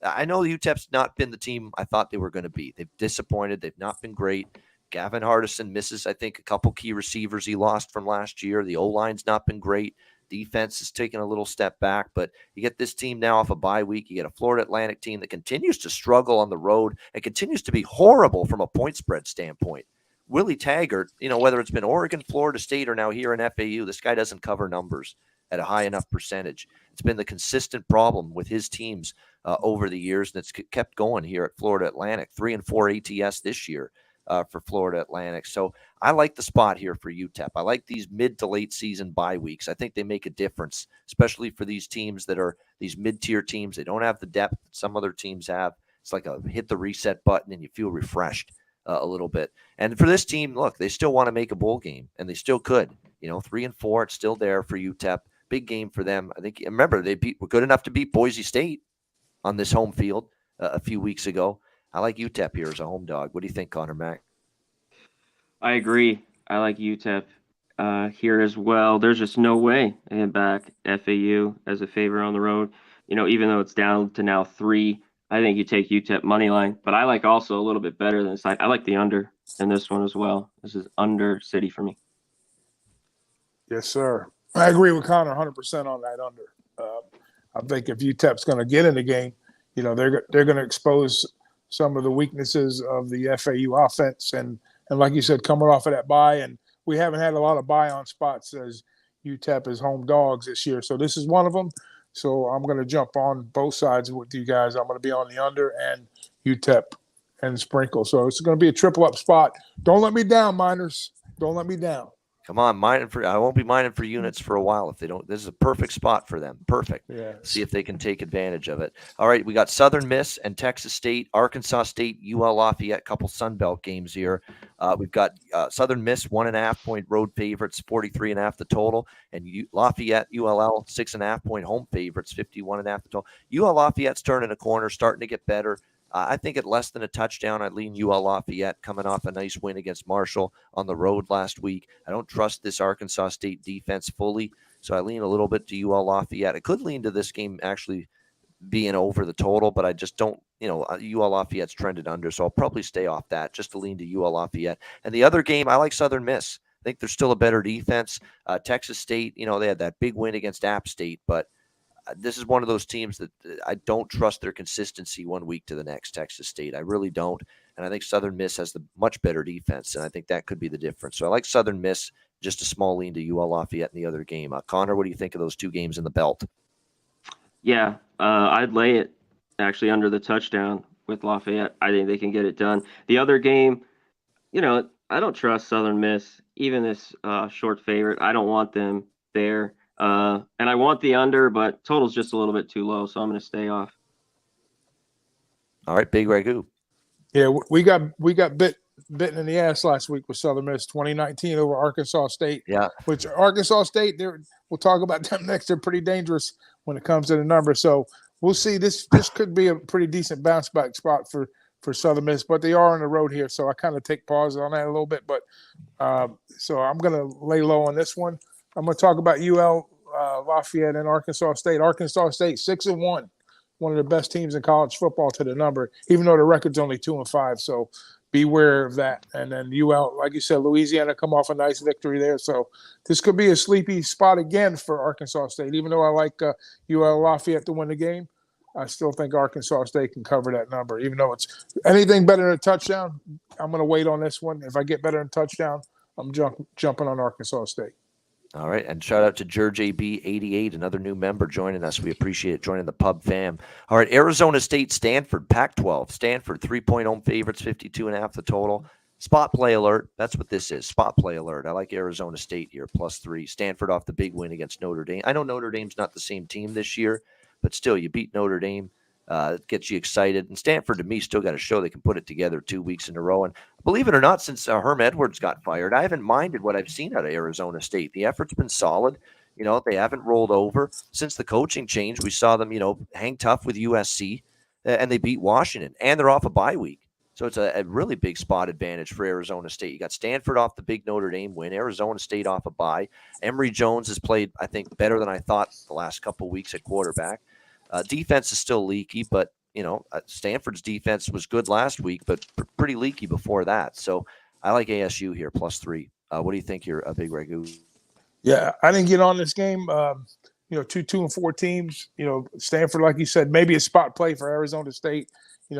I know UTEP's not been the team I thought they were going to be. They've disappointed. They've not been great. Gavin Hardison misses, I think, a couple key receivers he lost from last year. The O-line's not been great. Defense is taking a little step back. But you get this team now off a bye week. You get a Florida Atlantic team that continues to struggle on the road and continues to be horrible from a point spread standpoint. Willie Taggart, whether it's been Oregon, Florida State, or now here in FAU, this guy doesn't cover numbers at a high enough percentage. It's been the consistent problem with his teams over the years, and it's kept going here at Florida Atlantic. 3-4 ATS this year for Florida Atlantic. So I like the spot here for UTEP. I like these mid to late season bye weeks. I think they make a difference, especially for these teams that are these mid-tier teams. They don't have the depth that some other teams have. It's like a hit the reset button and you feel refreshed a little bit. And for this team, look, they still want to make a bowl game, and they still could. 3-4, it's still there for UTEP. Big game for them. I think, remember, were good enough to beat Boise State on this home field a few weeks ago. I like UTEP here as a home dog. What do you think, Conor Mac? I agree. I like UTEP here as well. There's just no way I back FAU as a favorite on the road. Even though it's down to now 3, I think you take UTEP money line, but I like also a little bit better than side. I like the under in this one as well. This is under City for me. Yes, sir. I agree with Connor 100% on that under. I think if UTEP's going to get in the game, they're going to expose some of the weaknesses of the FAU offense, and like you said, coming off of that bye, and we haven't had a lot of bye on spots as UTEP is home dogs this year, so this is one of them. So I'm going to jump on both sides with you guys. I'm going to be on the under and UTEP and sprinkle. So it's going to be a triple up spot. Don't let me down, Miners. Don't let me down. Come on, I won't be mining for units for a while if they don't. This is a perfect spot for them. Perfect. Yes. See if they can take advantage of it. All right, we got Southern Miss and Texas State, Arkansas State, UL Lafayette, couple Sun Belt games here. We've got Southern Miss 1.5 point road favorites, 43.5 the total, and Lafayette ULL 6.5 point home favorites, 51.5 the total. UL Lafayette's turning a corner, starting to get better. I think at less than a touchdown, I'd lean UL Lafayette coming off a nice win against Marshall on the road last week. I don't trust this Arkansas State defense fully, so I lean a little bit to UL Lafayette. I could lean to this game actually being over the total, but I just don't, UL Lafayette's trended under, so I'll probably stay off that just to lean to UL Lafayette. And the other game, I like Southern Miss. I think they're still a better defense. Texas State, they had that big win against App State, but this is one of those teams that I don't trust their consistency one week to the next, Texas State. I really don't. And I think Southern Miss has the much better defense, and I think that could be the difference. So I like Southern Miss, just a small lean to UL Lafayette in the other game. Connor, what do you think of those two games in the belt? Yeah, I'd lay it actually under the touchdown with Lafayette. I think they can get it done. The other game, I don't trust Southern Miss, even this short favorite. I don't want them there. And I want the under, but total's just a little bit too low, so I'm going to stay off. All right, Big Ragoo. Yeah, we got bitten in the ass last week with Southern Miss 2019 over Arkansas State. Yeah, which Arkansas State, we'll talk about them next. They're pretty dangerous when it comes to the numbers. So we'll see. This could be a pretty decent bounce back spot for Southern Miss, but they are on the road here, so I kind of take pause on that a little bit. But so I'm going to lay low on this one. I'm going to talk about UL Lafayette and Arkansas State. Arkansas State 6-1, one of the best teams in college football to the number, even though the record's only 2-5. So beware of that. And then UL, like you said, Louisiana come off a nice victory there. So this could be a sleepy spot again for Arkansas State. Even though I like UL Lafayette to win the game, I still think Arkansas State can cover that number. Even though it's anything better than a touchdown, I'm going to wait on this one. If I get better than a touchdown, I'm jumping on Arkansas State. All right, and shout out to George AB88, another new member joining us. We appreciate joining the pub fam. All right, Arizona State, Stanford, Pac-12. Stanford, 3-point home favorites, 52.5 the total. Spot play alert. That's what this is, spot play alert. I like Arizona State here, +3. Stanford off the big win against Notre Dame. I know Notre Dame's not the same team this year, but still, you beat Notre Dame. It gets you excited. And Stanford, to me, still got to show they can put it together 2 weeks in a row. And believe it or not, since Herm Edwards got fired, I haven't minded what I've seen out of Arizona State. The effort's been solid. They haven't rolled over. Since the coaching change, we saw them, hang tough with USC, and they beat Washington. And they're off a bye week. So it's a really big spot advantage for Arizona State. You got Stanford off the big Notre Dame win, Arizona State off a bye. Emory Jones has played, I think, better than I thought the last couple of weeks at quarterback. Defense is still leaky, but, Stanford's defense was good last week, but pretty leaky before that. So I like ASU here, +3. What do you think here, Big Ragoo? Yeah, I didn't get on this game. 2-4 teams. Stanford, like you said, maybe a spot play for Arizona State.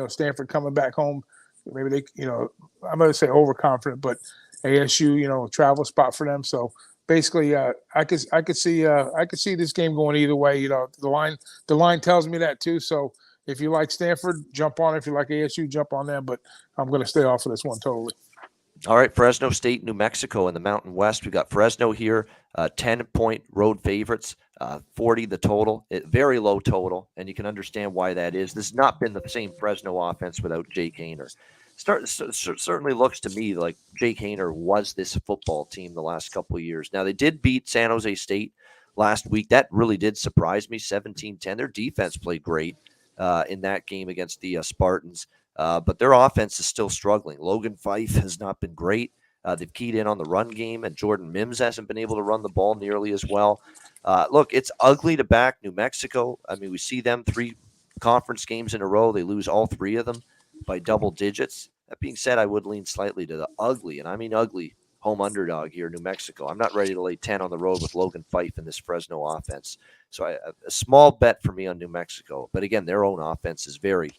Stanford coming back home. Maybe they, I'm going to say overconfident, but ASU, travel spot for them. So basically, I could see this game going either way. The line tells me that too. So if you like Stanford, jump on. If you like ASU, jump on them. But I'm going to stay off of this one totally. All right, Fresno State, New Mexico in the Mountain West. We got Fresno here, 10-point road favorites, 40 the total, very low total, and you can understand why that is. This has not been the same Fresno offense without Jake Haener. Certainly looks to me like Jake Haener was this football team the last couple of years. Now, they did beat San Jose State last week. That really did surprise me, 17-10. Their defense played great in that game against the Spartans. But their offense is still struggling. Logan Fife has not been great. They've keyed in on the run game, and Jordan Mims hasn't been able to run the ball nearly as well. Look, it's ugly to back New Mexico. I mean, we see them conference games in a row. They lose all 3 of them by double digits. That being said, I would lean slightly to the ugly, and I mean ugly, home underdog here, New Mexico. I'm not ready to lay 10 on the road with Logan Fife in this Fresno offense. So a small bet for me on New Mexico. But again, their own offense is very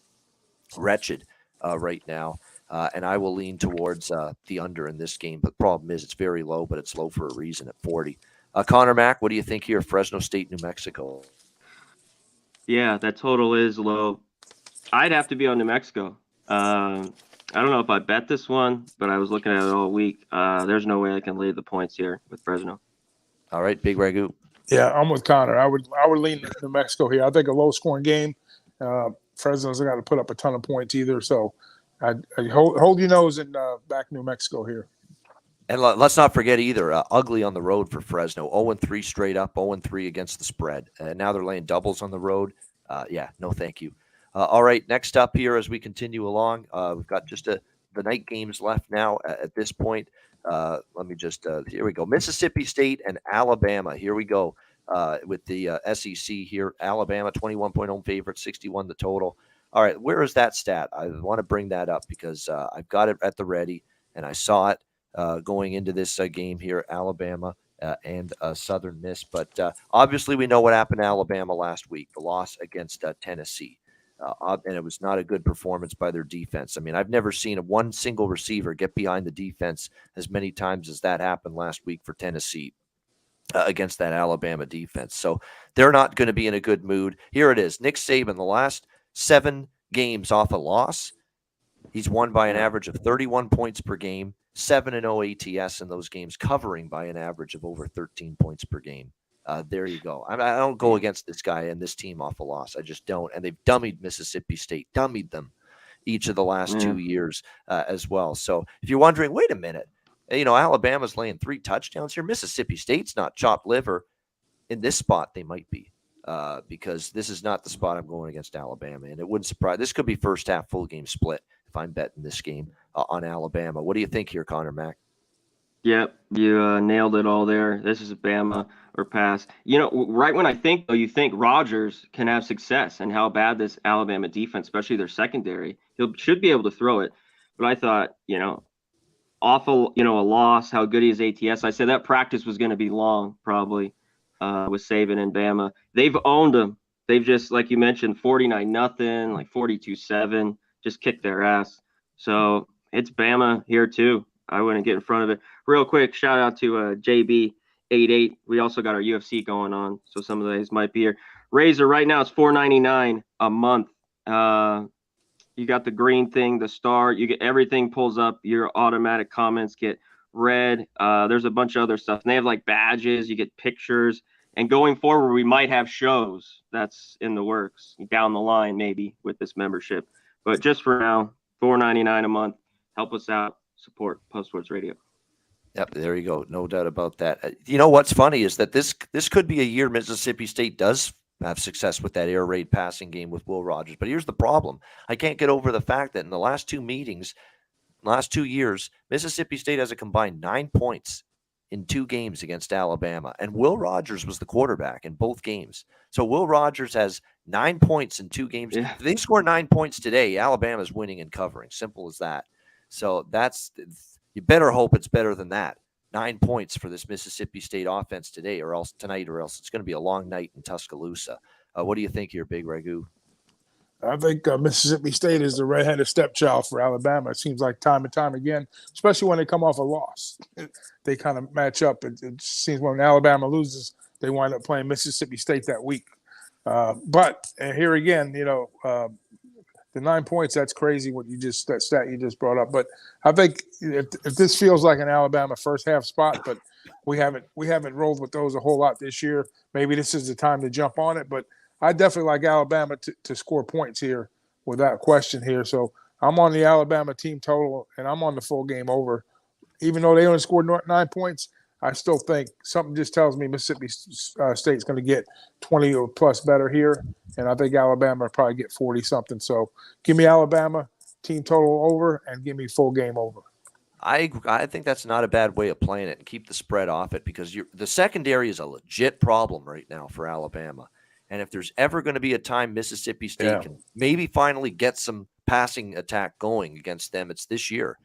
wretched right now. And I will lean towards the under in this game. But the problem is it's very low, but it's low for a reason at 40. Conor Mac, what do you think here? Fresno State, New Mexico. Yeah, that total is low. I'd have to be on New Mexico. I don't know if I bet this one, but I was looking at it all week. There's no way I can lay the points here with Fresno. All right, Big Ragoo. Yeah, I'm with Connor. I would lean New Mexico here. I think a low scoring game. Fresno's got to put up a ton of points either. So I hold your nose and back New Mexico here. And let's not forget either, ugly on the road for Fresno. 0-3 straight up, 0-3 against the spread. Now they're laying doubles on the road. Yeah, no thank you. All right, next up here as we continue along, we've got just the night games left now at this point. Let me just here we go. Mississippi State and Alabama. Here we go with the SEC here. Alabama, 21-point home favorite, 61 the total. All right, where is that stat? I want to bring that up because I've got it at the ready, and I saw it going into this game here, Alabama and Southern Miss. But obviously we know what happened to Alabama last week, the loss against Tennessee. And it was not a good performance by their defense. I mean, I've never seen one single receiver get behind the defense as many times as that happened last week for Tennessee against that Alabama defense. So they're not going to be in a good mood. Here it is. Nick Saban, the last 7 games off a loss, he's won by an average of 31 points per game, 7-0 ATS in those games, covering by an average of over 13 points per game. There you go. I don't go against this guy and this team off a loss. I just don't. And they've dummied Mississippi State, dummied them each of the last 2 years as well. So if you're wondering, wait a minute, Alabama's laying 3 touchdowns here. Mississippi State's not chopped liver. In this spot, they might be because this is not the spot I'm going against Alabama. And it wouldn't surprise. This could be first half full game split if I'm betting this game on Alabama. What do you think here, Conor Mac? Yep, you nailed it all there. This is Bama or pass. Right when I think, though, you think Rodgers can have success and how bad this Alabama defense, especially their secondary, should be able to throw it. But I thought, awful, a loss, how good he is ATS. I said that practice was going to be long, probably, with Saban and Bama. They've owned them. They've just, like you mentioned, 49-0, like 42-7, just kicked their ass. So it's Bama here, too. I wouldn't get in front of it. Real quick, shout out to JB88. We also got our UFC going on, so some of these might be here. Razor right now it's $4.99 a month. You got the green thing, the star. You get everything pulls up. Your automatic comments get read. There's a bunch of other stuff. And they have like badges. You get pictures. And going forward, we might have shows. That's in the works down the line, maybe with this membership. But just for now, $4.99 a month. Help us out. Support Pub Sports Radio. Yep, there you go. No doubt about that. What's funny is that this could be a year Mississippi State does have success with that air raid passing game with Will Rogers. But here's the problem. I can't get over the fact that in the last 2 years, Mississippi State has a combined 9 points in 2 games against Alabama. And Will Rogers was the quarterback in both games. So Will Rogers has 9 points in 2 games. Yeah. If they score 9 points today, Alabama's winning and covering. Simple as that. So you better hope it's better than that. 9 points for this Mississippi State offense today, or else it's going to be a long night in Tuscaloosa. What do you think here, Big Ragoo? I think Mississippi State is the red-headed stepchild for Alabama. It seems like time and time again, especially when they come off a loss, they kind of match up. It seems when Alabama loses, they wind up playing Mississippi State that week. But here again, the 9 points, that's crazy that stat you just brought up. But I think if this feels like an Alabama first half spot, but we haven't rolled with those a whole lot this year. Maybe this is the time to jump on it. But I definitely like Alabama to score points here without question here. So I'm on the Alabama team total, and I'm on the full game over. Even though they only scored 9 points, I still think something just tells me Mississippi State's going to get 20 or plus better here, and I think Alabama will probably get 40-something. So give me Alabama, team total over, and give me full game over. I think that's not a bad way of playing it and keep the spread off it because the secondary is a legit problem right now for Alabama. And if there's ever going to be a time Mississippi State can maybe finally get some passing attack going against them, it's this year.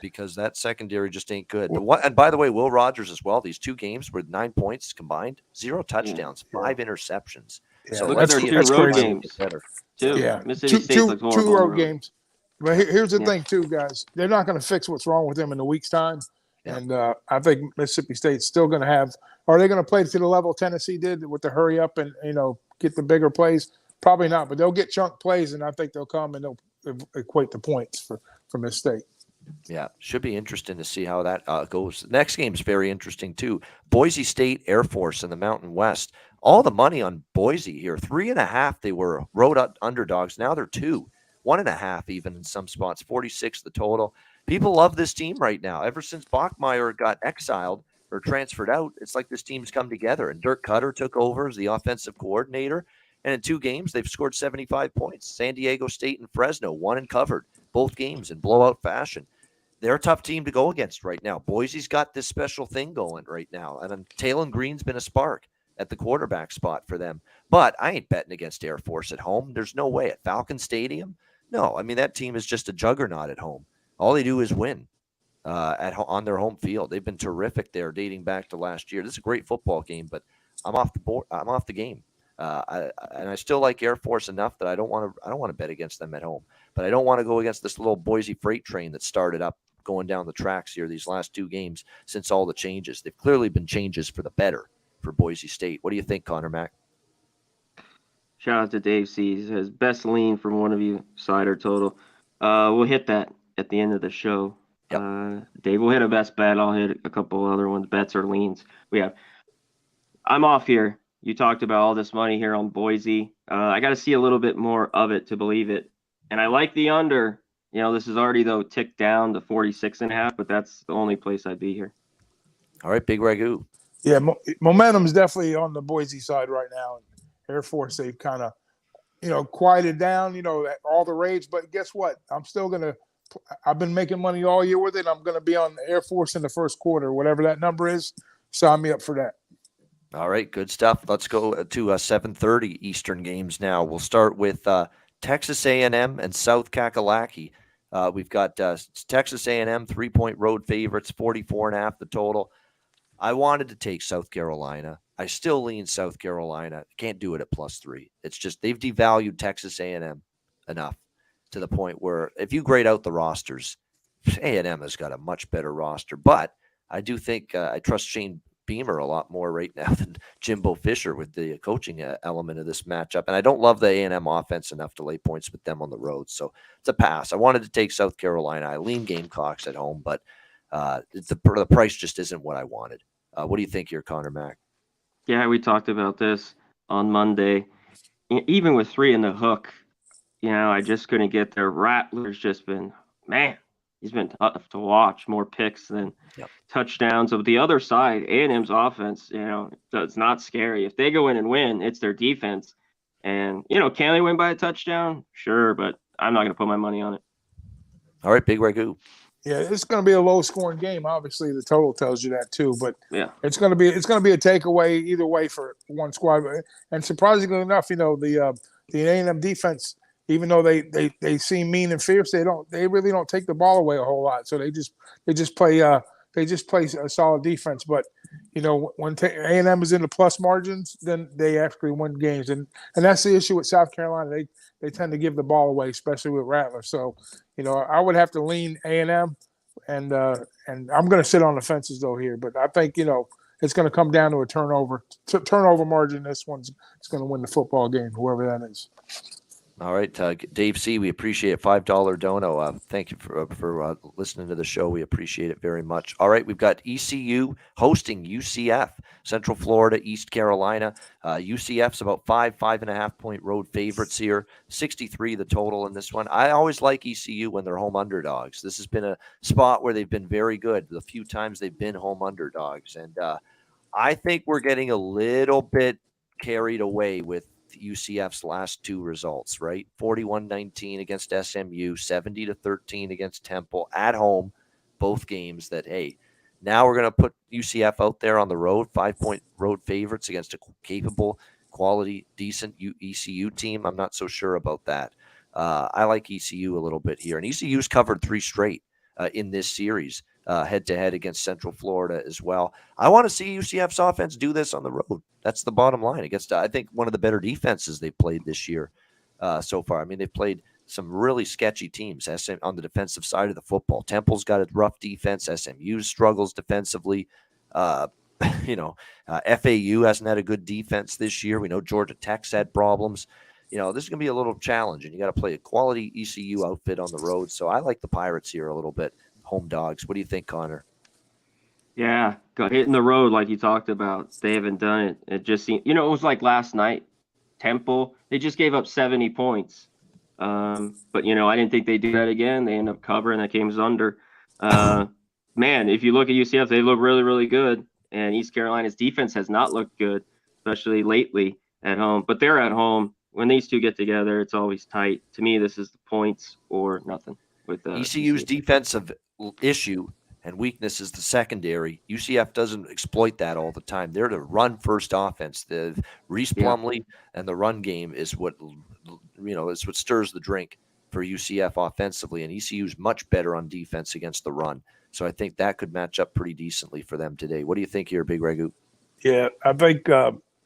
Because that secondary just ain't good. And by the way, Will Rogers as well. These 2 games with 9 points combined, 0 touchdowns, 5 interceptions. So look at their 2 road games. Mississippi State looks horrible. 2 road games. But here's the thing, too, guys. They're not going to fix what's wrong with them in a week's time. Yeah. And I think Mississippi State's still going to have – are they going to play to the level Tennessee did with the hurry up and, get the bigger plays? Probably not, but they'll get chunk plays, and I think they'll come and they'll equate the points for Miss State. Yeah, should be interesting to see how that goes. The next game is very interesting, too. Boise State Air Force in the Mountain West. All the money on Boise here. 3.5, they were road underdogs. Now they're 2. 1.5 even in some spots. 46 the total. People love this team right now. Ever since Bachmeier got exiled or transferred out, it's like this team's come together. And Dirk Cutter took over as the offensive coordinator. And in 2 games, they've scored 75 points. San Diego State and Fresno won and covered both games in blowout fashion. They're a tough team to go against right now. Boise's got this special thing going right now. And Talon Green's been a spark at the quarterback spot for them. But I ain't betting against Air Force at home. There's no way. At Falcon Stadium? No. I mean, that team is just a juggernaut at home. All they do is win on their home field. They've been terrific there dating back to last year. This is a great football game, but I'm off the board. I'm off the game. I still like Air Force enough that I don't want to bet against them at home. But I don't want to go against this little Boise freight train that started up going down the tracks here these last 2 games since all the changes. They've clearly been changes for the better for Boise State. What do you think, Conor Mac? Shout out to Dave C. His best lean from one of you, side or total. We'll hit that at the end of the show. Yep. Dave will hit a best bet. I'll hit a couple other ones, bets or leans. I'm off here. You talked about all this money here on Boise. I got to see a little bit more of it to believe it. And I like the under. This is already, though, ticked down to 46.5, but that's the only place I'd be here. All right, Big Ragoo. Yeah, momentum's definitely on the Boise side right now. Air Force, they've kind of, quieted down, all the rage. But guess what? I'm still going to – I've been making money all year with it. I'm going to be on the Air Force in the first quarter, whatever that number is. Sign me up for that. All right, good stuff. Let's go to 7:30 Eastern games now. We'll start with Texas A&M and South Kakalaki. We've got Texas A&M 3-point road favorites, 44.5 the total. I wanted to take South Carolina. I still lean South Carolina. Can't do it at +3. It's just they've devalued Texas A&M enough to the point where if you grade out the rosters, A&M has got a much better roster. But I do think I trust Shane Beamer a lot more right now than Jimbo Fisher with the coaching element of this matchup. And I don't love the A&M offense enough to lay points with them on the road. So it's a pass. I wanted to take South Carolina. I lean Gamecocks at home, but the price just isn't what I wanted. What do you think here, Conor Mac? Yeah, we talked about this on Monday. Even with 3 in the hook, I just couldn't get there. Rattler's just been, he's been tough to watch. More picks than touchdowns. But the other side, A&M's offense, it's not scary. If they go in and win, it's their defense. And, can they win by a touchdown? Sure, but I'm not going to put my money on it. All right, Big Ragoo. Yeah, it's going to be a low-scoring game. Obviously, the total tells you that too. But it's going to be a takeaway either way for one squad. And surprisingly enough, the A&M defense, even though they seem mean and fierce, they really don't take the ball away a whole lot. So they just play a solid defense. But when A&M is in the plus margins, then they actually win games. And that's the issue with South Carolina. They tend to give the ball away, especially with Rattler. So I would have to lean A&M, and I'm going to sit on the fences though here. But I think it's going to come down to a turnover margin. This one's going to win the football game, whoever that is. All right, Dave C., we appreciate it. $5 dono. Thank you for listening to the show. We appreciate it very much. All right, we've got ECU hosting UCF, Central Florida, East Carolina. UCF's about 5.5 point road favorites here. 63 the total in this one. I always like ECU when they're home underdogs. This has been a spot where they've been very good the few times they've been home underdogs. And I think we're getting a little bit carried away with UCF's last 2 results, right? 41-19 against SMU, 70-13 against Temple at home, both games that, hey, now we're going to put UCF out there on the road, 5-point road favorites against a capable quality, decent ECU team. I'm not so sure about that. I like ECU a little bit here. And ECU's covered 3 straight in this series, head-to-head against Central Florida as well. I want to see UCF's offense do this on the road. That's the bottom line. Against, I think, one of the better defenses they've played this year so far. I mean, they've played some really sketchy teams on the defensive side of the football. Temple's got a rough defense. SMU struggles defensively. FAU hasn't had a good defense this year. We know Georgia Tech's had problems. This is going to be a little challenge, and you got to play a quality ECU outfit on the road. So I like the Pirates here a little bit. Home dogs. What do you think, Connor? Yeah, hitting the road like you talked about. They haven't done it. It just seemed, it was like last night. Temple, they just gave up 70 points. But, I didn't think they'd do that again. They end up covering. That game's under. Man, if you look at UCF, they look really, really good. And East Carolina's defense has not looked good, especially lately at home. But they're at home. When these two get together, it's always tight. To me, this is the points or nothing. With ECU's defensive issue and weakness is the secondary. UCF doesn't exploit that all the time. They're the run-first offense. The Reese Plumlee and the run game is what is what stirs the drink for UCF offensively, and ECU's much better on defense against the run. So I think that could match up pretty decently for them today. What do you think here, Big Ragoo? Yeah, I think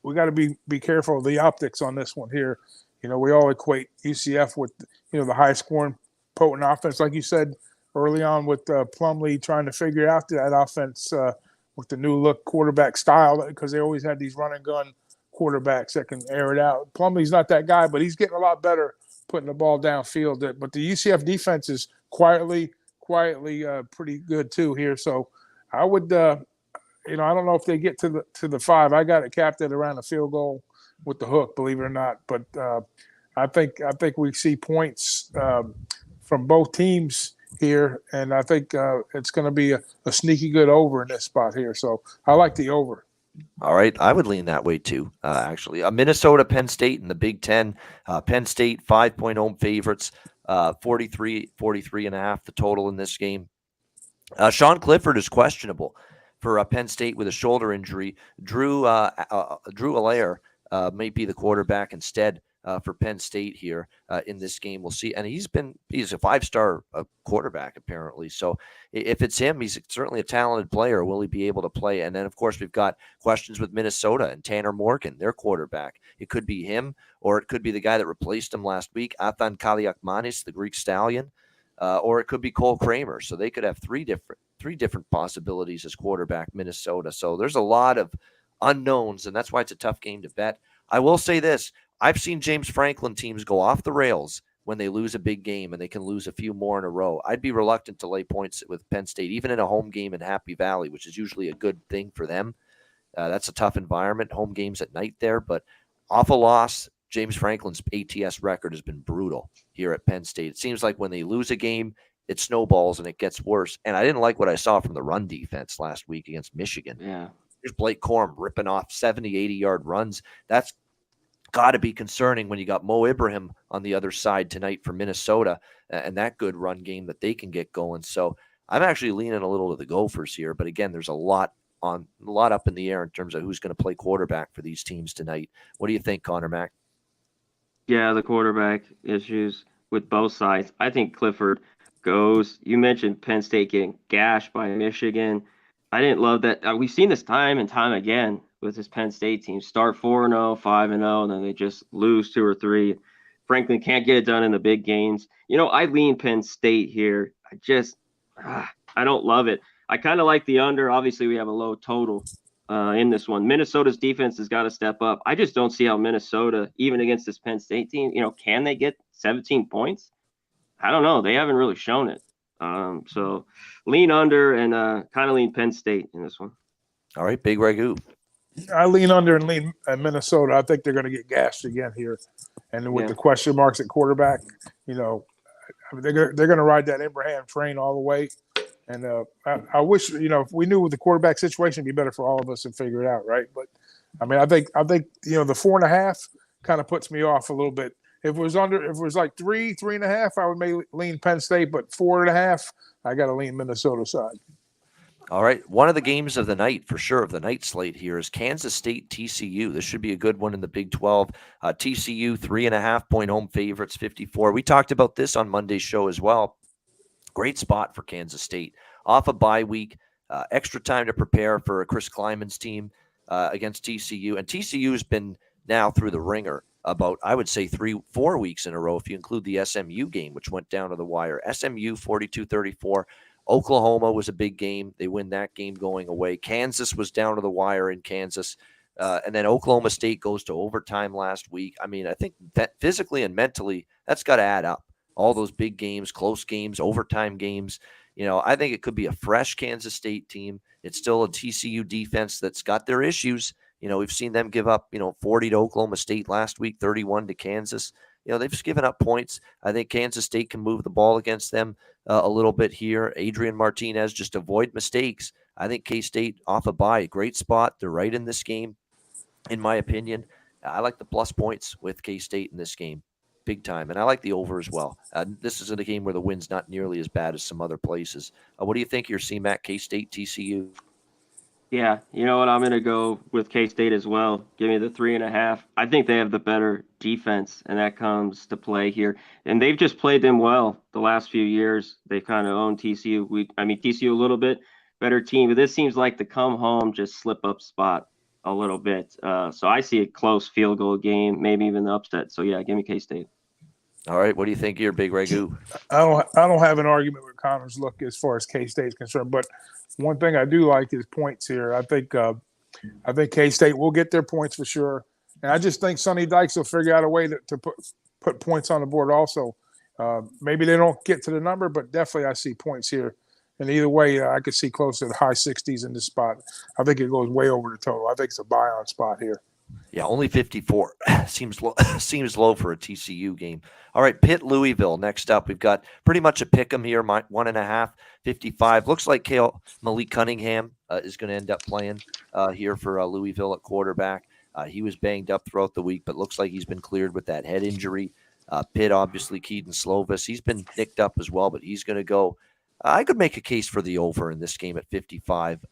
we got to be careful of the optics on this one here. We all equate UCF with the high scoring, potent offense, like you said early on with Plumlee trying to figure out that offense with the new look quarterback style, because they always had these run and gun quarterbacks that can air it out. Plumlee's not that guy, but he's getting a lot better putting the ball downfield. But the UCF defense is quietly pretty good too here. So I would, I don't know if they get to the 5. I got it capped at around a field goal with the hook, believe it or not. But I think we see points from both teams here, and I think it's going to be a sneaky good over in this spot here. So I like the over. All right, I would lean that way too, actually. Minnesota, Penn State in the Big Ten. Penn State, 5-point home favorites, 43.5 the total in this game. Sean Clifford is questionable for Penn State with a shoulder injury. Drew Allaire may be the quarterback instead for Penn State here in this game. We'll see. And he's a 5-star quarterback, apparently. So if it's him, he's certainly a talented player. Will he be able to play? And then, of course, we've got questions with Minnesota and Tanner Morgan, their quarterback. It could be him, or it could be the guy that replaced him last week, Athan Kaliakmanis, the Greek stallion, or it could be Cole Kramer. So they could have three different possibilities as quarterback, Minnesota. So there's a lot of unknowns, and that's why it's a tough game to bet. I will say this. I've seen James Franklin teams go off the rails when they lose a big game, and they can lose a few more in a row. I'd be reluctant to lay points with Penn State, even in a home game in Happy Valley, which is usually a good thing for them. That's a tough environment, home games at night there. But off a loss, James Franklin's ATS record has been brutal here at Penn State. It seems like when they lose a game, it snowballs and it gets worse. And I didn't like what I saw from the run defense last week against Michigan. Yeah. Here's Blake Corum ripping off 70, 80-yard runs. That's got to be concerning when you got Mo Ibrahim on the other side tonight for Minnesota and that good run game that they can get going. So I'm actually leaning a little to the Gophers here. But again, there's a lot up in the air in terms of who's going to play quarterback for these teams tonight. What do you think, Conor Mac? Yeah, the quarterback issues with both sides. I think Clifford goes. You mentioned Penn State getting gashed by Michigan. I didn't love that. We've seen this time and time again with this Penn State team. Start 4-0, 5-0, and then they just lose 2 or 3. Franklin can't get it done in the big games. I lean Penn State here. I don't love it. I kind of like the under. Obviously, we have a low total in this one. Minnesota's defense has got to step up. I just don't see how Minnesota, even against this Penn State team, can they get 17 points? I don't know. They haven't really shown it. So lean under and kind of lean Penn State in this one. All right, Big Ragoo. I lean under and lean Minnesota. I think they're going to get gashed again here. And with the question marks at quarterback, they're going to ride that Abraham train all the way. And I wish, if we knew with the quarterback situation, it'd be better for all of us and figure it out, right? But, I think the 4.5 kind of puts me off a little bit. If it was like 3.5, I would maybe lean Penn State, but 4.5, I got to lean Minnesota side. All right. One of the games of the night, for sure, of the night slate here is Kansas State TCU. This should be a good one in the Big 12. TCU, 3.5-point home favorites, 54. We talked about this on Monday's show as well. Great spot for Kansas State. Off a bye week, extra time to prepare for Chris Kleiman's team against TCU. And TCU has been now through the ringer about, I would say, 3-4 weeks in a row if you include the SMU game, which went down to the wire. SMU 42-34. Oklahoma was a big game. They win that game going away. Kansas was down to the wire in Kansas. And then Oklahoma State goes to overtime last week. I mean, I think that physically and mentally, that's got to add up. All those big games, close games, overtime games. I think it could be a fresh Kansas State team. It's still a TCU defense that's got their issues. We've seen them give up, 40 to Oklahoma State last week, 31 to Kansas. They've just given up points. I think Kansas State can move the ball against them a little bit here. Adrian Martinez, just avoid mistakes. I think K-State off a bye, great spot. They're right in this game, in my opinion. I like the plus points with K-State in this game, big time. And I like the over as well. This is a game where the wind's not nearly as bad as some other places. What do you think here, CMAC, K-State, TCU? Yeah, you know what? I'm going to go with K-State as well. Give me the 3.5. I think they have the better defense, and that comes to play here. And they've just played them well the last few years. They've kind of owned TCU. TCU a little bit better team, but this seems like the come home, just slip up spot a little bit. So I see a close field goal game, maybe even the upset. So yeah, give me K-State. All right, what do you think here, Big Ragoo? I don't have an argument with Conor's look as far as K-State is concerned, but one thing I do like is points here. I think K-State will get their points for sure, and I just think Sonny Dykes will figure out a way to put points on the board also. Maybe they don't get to the number, but definitely I see points here. And either way, I could see close to the high 60s in this spot. I think it goes way over the total. I think it's a buy-on spot here. Yeah, only 54 seems low for a TCU game. All right, Pitt, Louisville. Next up, we've got pretty much a pick 'em here, 1.5, 55. Looks like Malik Cunningham is going to end up playing here for Louisville at quarterback. He was banged up throughout the week, but looks like he's been cleared with that head injury. Pitt, obviously, Keaton Slovis. He's been nicked up as well, but he's going to go. I could make a case for the over in this game at 55.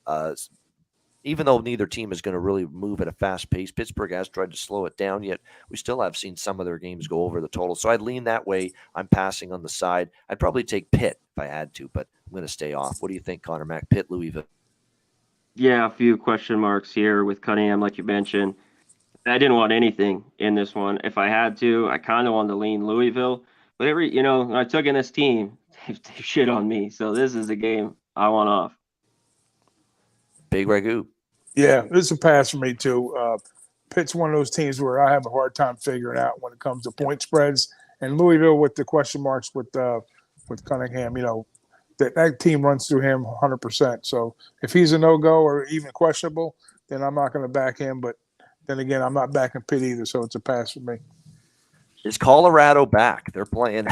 Even though neither team is going to really move at a fast pace, Pittsburgh has tried to slow it down, yet we still have seen some of their games go over the total. So I'd lean that way. I'm passing on the side. I'd probably take Pitt if I had to, but I'm going to stay off. What do you think, Conor Mac? Pitt, Louisville? Yeah, a few question marks here with Cunningham, like you mentioned. I didn't want anything in this one. If I had to, I kind of wanted to lean Louisville. But when I took in this team, they shit on me. So this is a game I want off. Big Ragoo. Yeah, it's a pass for me too. Pitt's one of those teams where I have a hard time figuring out when it comes to point spreads. And Louisville with the question marks with Cunningham, that team runs through him 100%. So if he's a no-go or even questionable, then I'm not going to back him. But then again, I'm not backing Pitt either, so it's a pass for me. Is Colorado back? They're playing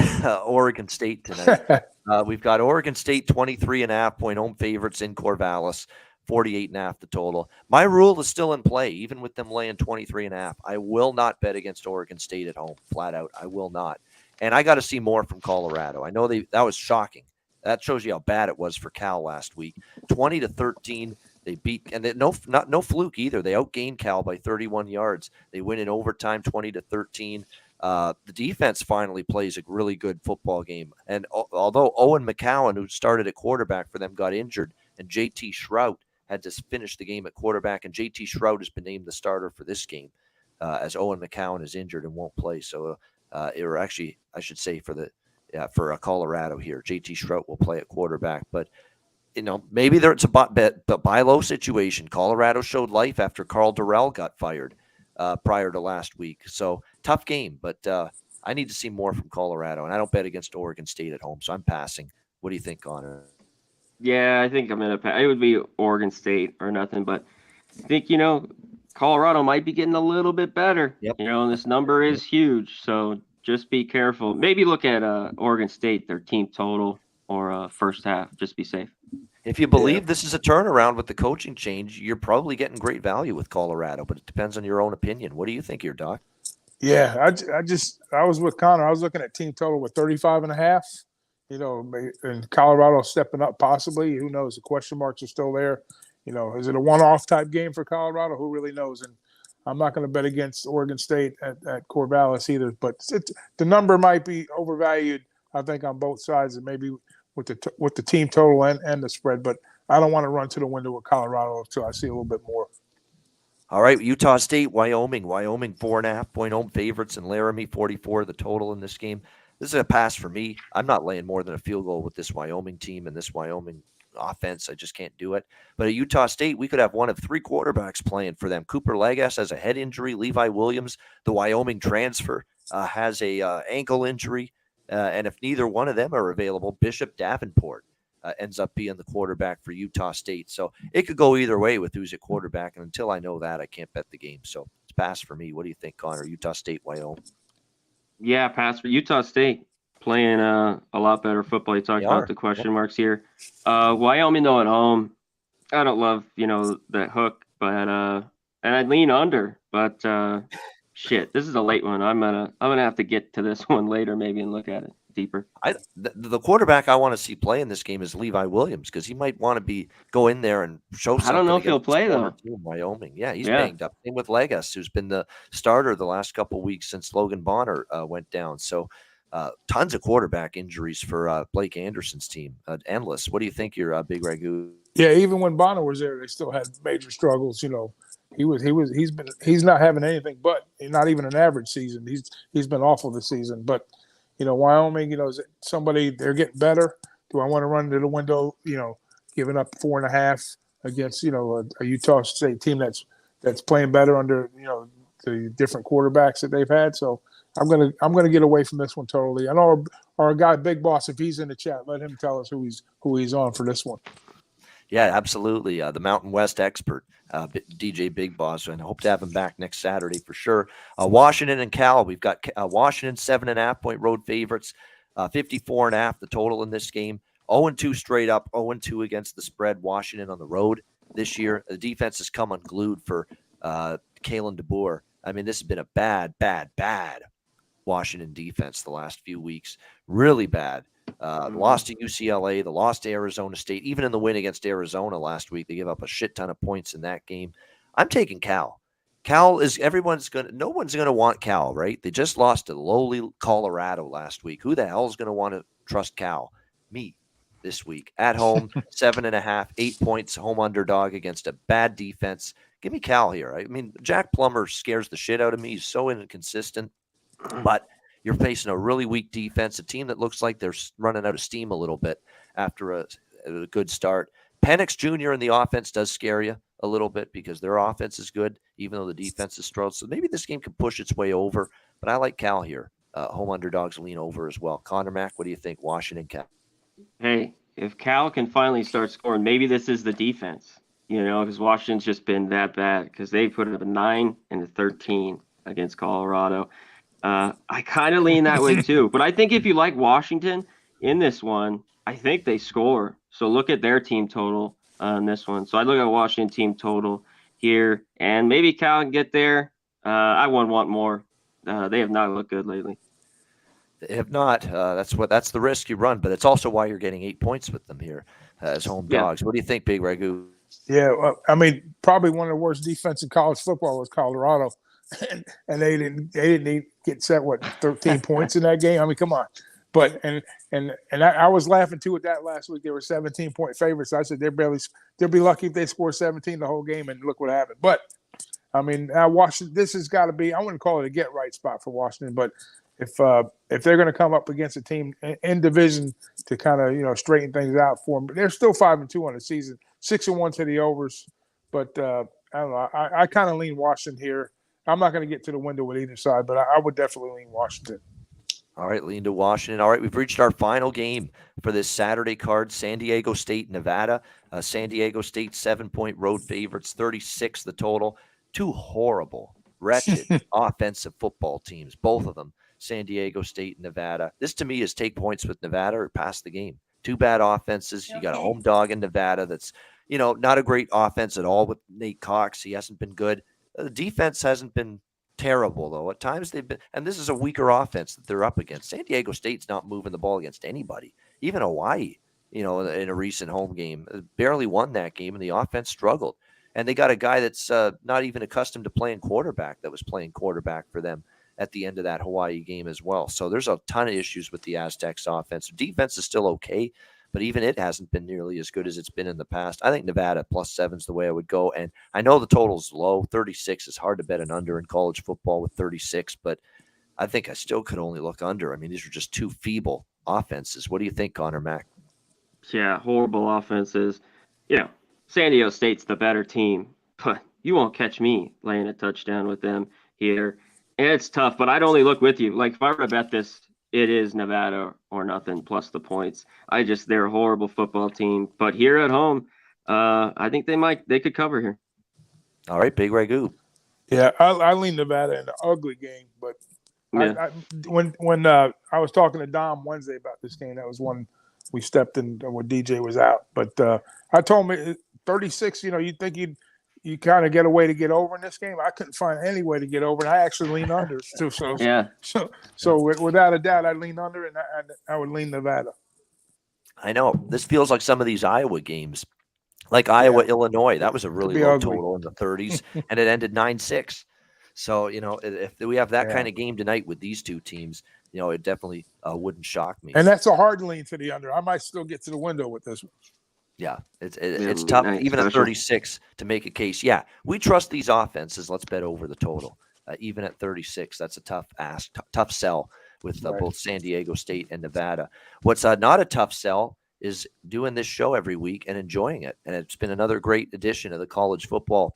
Oregon State tonight. We've got Oregon State 23.5-point home favorites in Corvallis. 48.5 the total. My rule is still in play, even with them laying 23.5. I will not bet against Oregon State at home, flat out. I will not. And I got to see more from Colorado. I know that was shocking. That shows you how bad it was for Cal last week. 20-13. They beat, and no fluke either. They outgained Cal by 31 yards. They win in overtime, 20-13. The defense finally plays a really good football game. And although Owen McCowan, who started at quarterback for them, got injured, and JT Shrout had to finish the game at quarterback, and JT Shrout has been named the starter for this game as Owen McCowan is injured and won't play. So, or actually, I should say for Colorado here, JT Shrout will play at quarterback. But maybe it's a buy low situation. Colorado showed life after Carl Durrell got fired prior to last week. So tough game, but I need to see more from Colorado, and I don't bet against Oregon State at home, so I'm passing. What do you think, Connor? Yeah, I think I'm going to pass. It would be Oregon State or nothing, but I think, Colorado might be getting a little bit better. Yep. And this number is huge, so just be careful. Maybe look at Oregon State, their team total or first half. Just be safe. If you believe this is a turnaround with the coaching change, you're probably getting great value with Colorado, but it depends on your own opinion. What do you think here, Doc? Yeah, I was with Connor. I was looking at team total with 35.5. and Colorado stepping up possibly. Who knows? The question marks are still there. Is it a one-off type game for Colorado? Who really knows? And I'm not going to bet against Oregon State at Corvallis either. But the number might be overvalued, I think, on both sides, and maybe with the team total and the spread. But I don't want to run to the window with Colorado until I see a little bit more. All right, Utah State, Wyoming. Wyoming 4.5-point home favorites, and Laramie 44 the total in this game. This is a pass for me. I'm not laying more than a field goal with this Wyoming team and this Wyoming offense. I just can't do it. But at Utah State, we could have one of three quarterbacks playing for them. Cooper Legas has a head injury. Levi Williams, the Wyoming transfer, has a ankle injury. And if neither one of them are available, Bishop Davenport ends up being the quarterback for Utah State. So it could go either way with who's at quarterback. And until I know that, I can't bet the game. So it's pass for me. What do you think, Connor? Utah State, Wyoming. Yeah, pass for Utah State, playing a lot better football. You talked about the question marks here. Wyoming, though, at home, I don't love, that hook, but and I'd lean under, but shit, this is a late one. I'm gonna have to get to this one later maybe and look at it deeper. The quarterback I want to see play in this game is Levi Williams, because he might want to go in there and show something. I don't know if he'll play though. Wyoming, yeah, he's banged up. Same with Legas, who's been the starter the last couple of weeks since Logan Bonner went down. So tons of quarterback injuries for Blake Anderson's team. Endless. What do you think, your Big Ragoo? Yeah, even when Bonner was there, they still had major struggles. He's not having anything but not even an average season. He's been awful this season, but. Wyoming, is somebody they're getting better. Do I want to run to the window, giving up 4.5 against, a Utah State team that's playing better under, the different quarterbacks that they've had. So I'm gonna get away from this one totally. I know our guy Big Boss, if he's in the chat, let him tell us who he's on for this one. Yeah, absolutely. The Mountain West expert, DJ Big Boss, and I hope to have him back next Saturday for sure. Washington and Cal, we've got Washington 7.5-point road favorites, 54.5 the total in this game. 0-2 straight up, 0-2 against the spread. Washington on the road this year. The defense has come unglued for Kalen DeBoer. I mean, this has been a bad Washington defense the last few weeks. Really bad. Lost to UCLA, the lost to Arizona State. Even in the win against Arizona last week, they gave up a shit ton of points in that game. I'm taking Cal. Cal is no one's gonna want Cal, right? They just lost to lowly Colorado last week. Who the hell is gonna want to trust Cal? Me this week at home, 7.5, 8 points, home underdog against a bad defense. Give me Cal here. I mean, Jack Plummer scares the shit out of me. He's so inconsistent, but you're facing a really weak defense, a team that looks like they're running out of steam a little bit after a good start. Penix Jr. in the offense does scare you a little bit because their offense is good, even though the defense is strong. So maybe this game can push its way over, but I like Cal here. Home underdogs lean over as well. Conor Mac, what do you think? Washington, Cal. Hey, if Cal can finally start scoring, maybe this is the defense, because Washington's just been that bad because they put up a 9 and a 13 against Colorado. I kind of lean that way too, but I think if you like Washington in this one, I think they score. So look at their team total on this one. So I look at Washington team total here, and maybe Cal can get there. I would want more. They have not looked good lately. They have not. That's the risk you run, but it's also why you're getting 8 points with them here as home dogs. What do you think, Big Ragoo? Yeah, well, I mean, probably one of the worst defense in college football was Colorado. And they didn't get set 13 points in that game. I mean, come on. But and I was laughing too at that last week. They were 17-point favorites. I said they'll be lucky if they score 17 the whole game, and look what happened. But I mean, Washington, this has got to be, I wouldn't call it a get right spot for Washington, but if they're going to come up against a team in division to kind of straighten things out for them, they're still 5-2 on the season, 6-1 to the overs. But I don't know. I kind of lean Washington here. I'm not going to get to the window with either side, but I would definitely lean Washington. All right, lean to Washington. All right, we've reached our final game for this Saturday card, San Diego State, Nevada. San Diego State 7-point road favorites, 36 the total. Two horrible, wretched offensive football teams, both of them, San Diego State and Nevada. This to me is take points with Nevada or pass the game. Two bad offenses. You got a home dog in Nevada that's, not a great offense at all with Nate Cox. He hasn't been good. The defense hasn't been terrible, though. At times they've been, and this is a weaker offense that they're up against. San Diego State's not moving the ball against anybody even Hawaii, in a recent home game, barely won that game, and the offense struggled. And they got a guy that's not even accustomed to playing quarterback that was playing quarterback for them at the end of that Hawaii game as well. So there's a ton of issues with the Aztecs offense. Defense is still okay, but even it hasn't been nearly as good as it's been in the past. I think Nevada +7 is the way I would go. And I know the total's low. 36 is hard to bet an under in college football with 36, but I think I still could only look under. I mean, these are just two feeble offenses. What do you think, Conor Mac? Yeah, horrible offenses. San Diego State's the better team, but you won't catch me laying a touchdown with them here. And it's tough, but I'd only look with you. Like, if I were to bet this, it is Nevada or nothing plus the points. They're a horrible football team. But here at home, I think they could cover here. All right, Big Ragoo. Yeah, I lean Nevada in the ugly game, but Yeah. when I was talking to Dom Wednesday about this game, that was one we stepped in when DJ was out. But I told him 36. You think you kind of get a way to get over in this game. I couldn't find any way to get over, and I actually lean under too. So Yeah. So without a doubt, I lean under, and I would lean Nevada. I know this feels like some of these Iowa games, like Iowa, Illinois. That was a really low total in the 30s, and it ended 9-6. So, if we have that kind of game tonight with these two teams, it definitely wouldn't shock me. And that's a hard lean to the under. I might still get to the window with this one. Yeah, it's tough, even at 36, to make a case. Yeah, we trust these offenses. Let's bet over the total. Even at 36, that's a tough ask, tough sell with both San Diego State and Nevada. What's not a tough sell is doing this show every week and enjoying it. And it's been another great edition of the College Football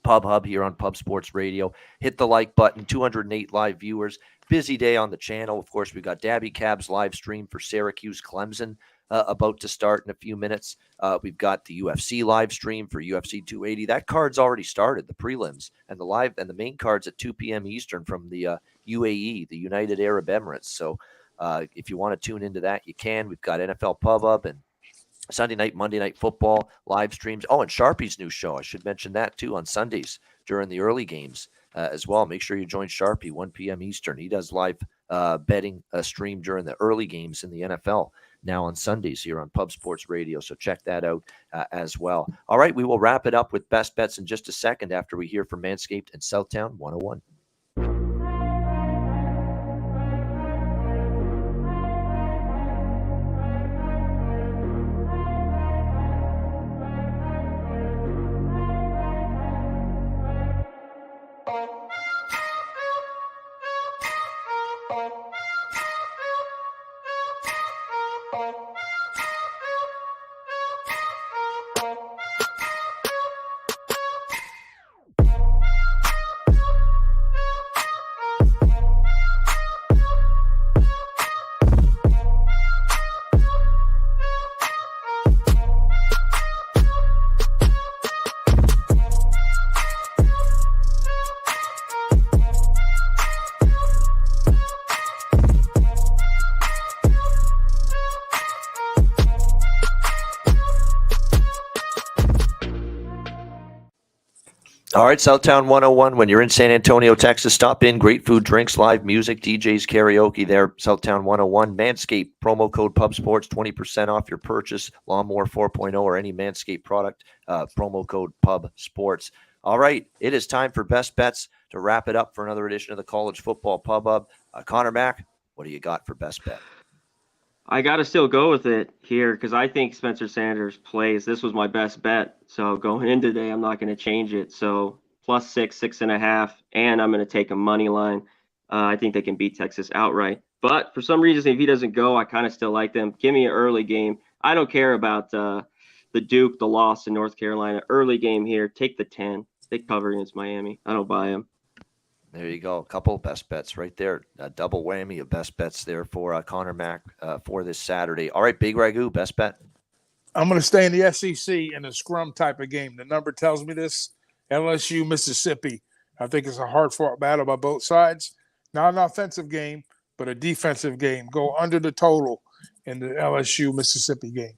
Pub Hub here on Pub Sports Radio. Hit the like button, 208 live viewers. Busy day on the channel. Of course, we've got Dabby Cab's live stream for Syracuse Clemson about to start in a few minutes. We've got the UFC live stream for UFC 280. That card's already started, the prelims, and the main card's at 2 p.m. Eastern from the UAE, the United Arab Emirates. So if you want to tune into that, you can. We've got NFL Pub Up and Sunday night, Monday night football live streams. Oh, and Sharpie's new show. I should mention that too on Sundays during the early games as well. Make sure you join Sharpie, 1 p.m. Eastern. He does live betting stream during the early games in the NFL now on Sundays here on Pub Sports Radio. So check that out as well. All right, we will wrap it up with best bets in just a second after we hear from Manscaped and Southtown 101. All right, Southtown 101. When you're in San Antonio, Texas, stop in. Great food, drinks, live music, DJs, karaoke there. Southtown 101. Manscaped, promo code PubSports, 20% off your purchase. Lawnmower 4.0 or any Manscaped product, promo code PubSports. All right, it is time for best bets to wrap it up for another edition of the College Football Pub Hub. Conor Mac, what do you got for best bet? I got to still go with it here because I think Spencer Sanders plays. This was my best bet. So going in today, I'm not going to change it. So +6, 6.5, and I'm going to take a money line. I think they can beat Texas outright. But for some reason, if he doesn't go, I kind of still like them. Give me an early game. I don't care about the Duke, the loss in North Carolina. Early game here. Take the 10. They cover against Miami. I don't buy them. There you go. A couple of best bets right there. A double whammy of best bets there for Conor Mac for this Saturday. All right, Big Ragoo, best bet. I'm going to stay in the SEC in a scrum type of game. The number tells me this. LSU, Mississippi. I think it's a hard-fought battle by both sides. Not an offensive game, but a defensive game. Go under the total in the LSU, Mississippi game.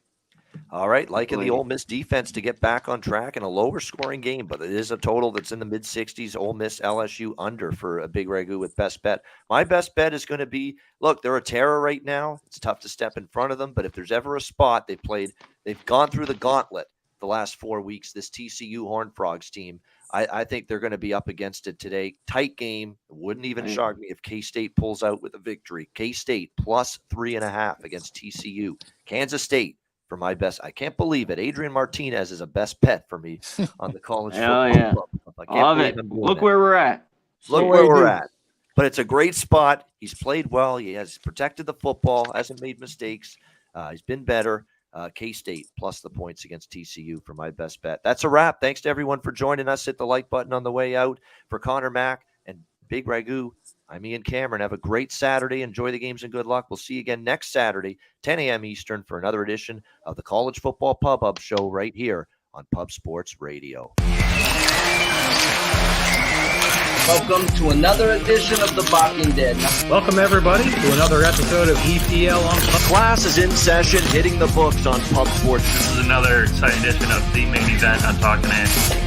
All right, liking the Hopefully. Ole Miss defense to get back on track in a lower scoring game, but it is a total that's in the mid 60s. Ole Miss LSU under for a big Ragoo with best bet. My best bet is going to be, look, they're a terror right now. It's tough to step in front of them, but if there's ever a spot they've gone through the gauntlet the last 4 weeks, this TCU Horned Frogs team. I think they're going to be up against it today. Tight game. It wouldn't even shock me if K-State pulls out with a victory. K-State plus 3.5 against TCU. Kansas State for my best. I can't believe it. Adrian Martinez is a best bet for me on the college Hell football yeah. club. I can't Love believe it. I'm doing Look that. where we're at. Look So where AD. we're at. But it's a great spot. He's played well. He has protected the football, hasn't made mistakes. He's been better. K-State plus the points against TCU for my best bet. That's a wrap. Thanks to everyone for joining us. Hit the like button on the way out. For Conor Mac and Big Ragoo, I'm Ian Cameron. Have a great Saturday. Enjoy the games and good luck. We'll see you again next Saturday, 10 a.m. Eastern, for another edition of the College Football Pub Hub Show right here on Pub Sports Radio. Welcome to another edition of the Barking Dead. Welcome, everybody, to another episode of EPL on Class is in session, hitting the books on Pub Sports. This is another exciting edition of the main event on Talking Ant.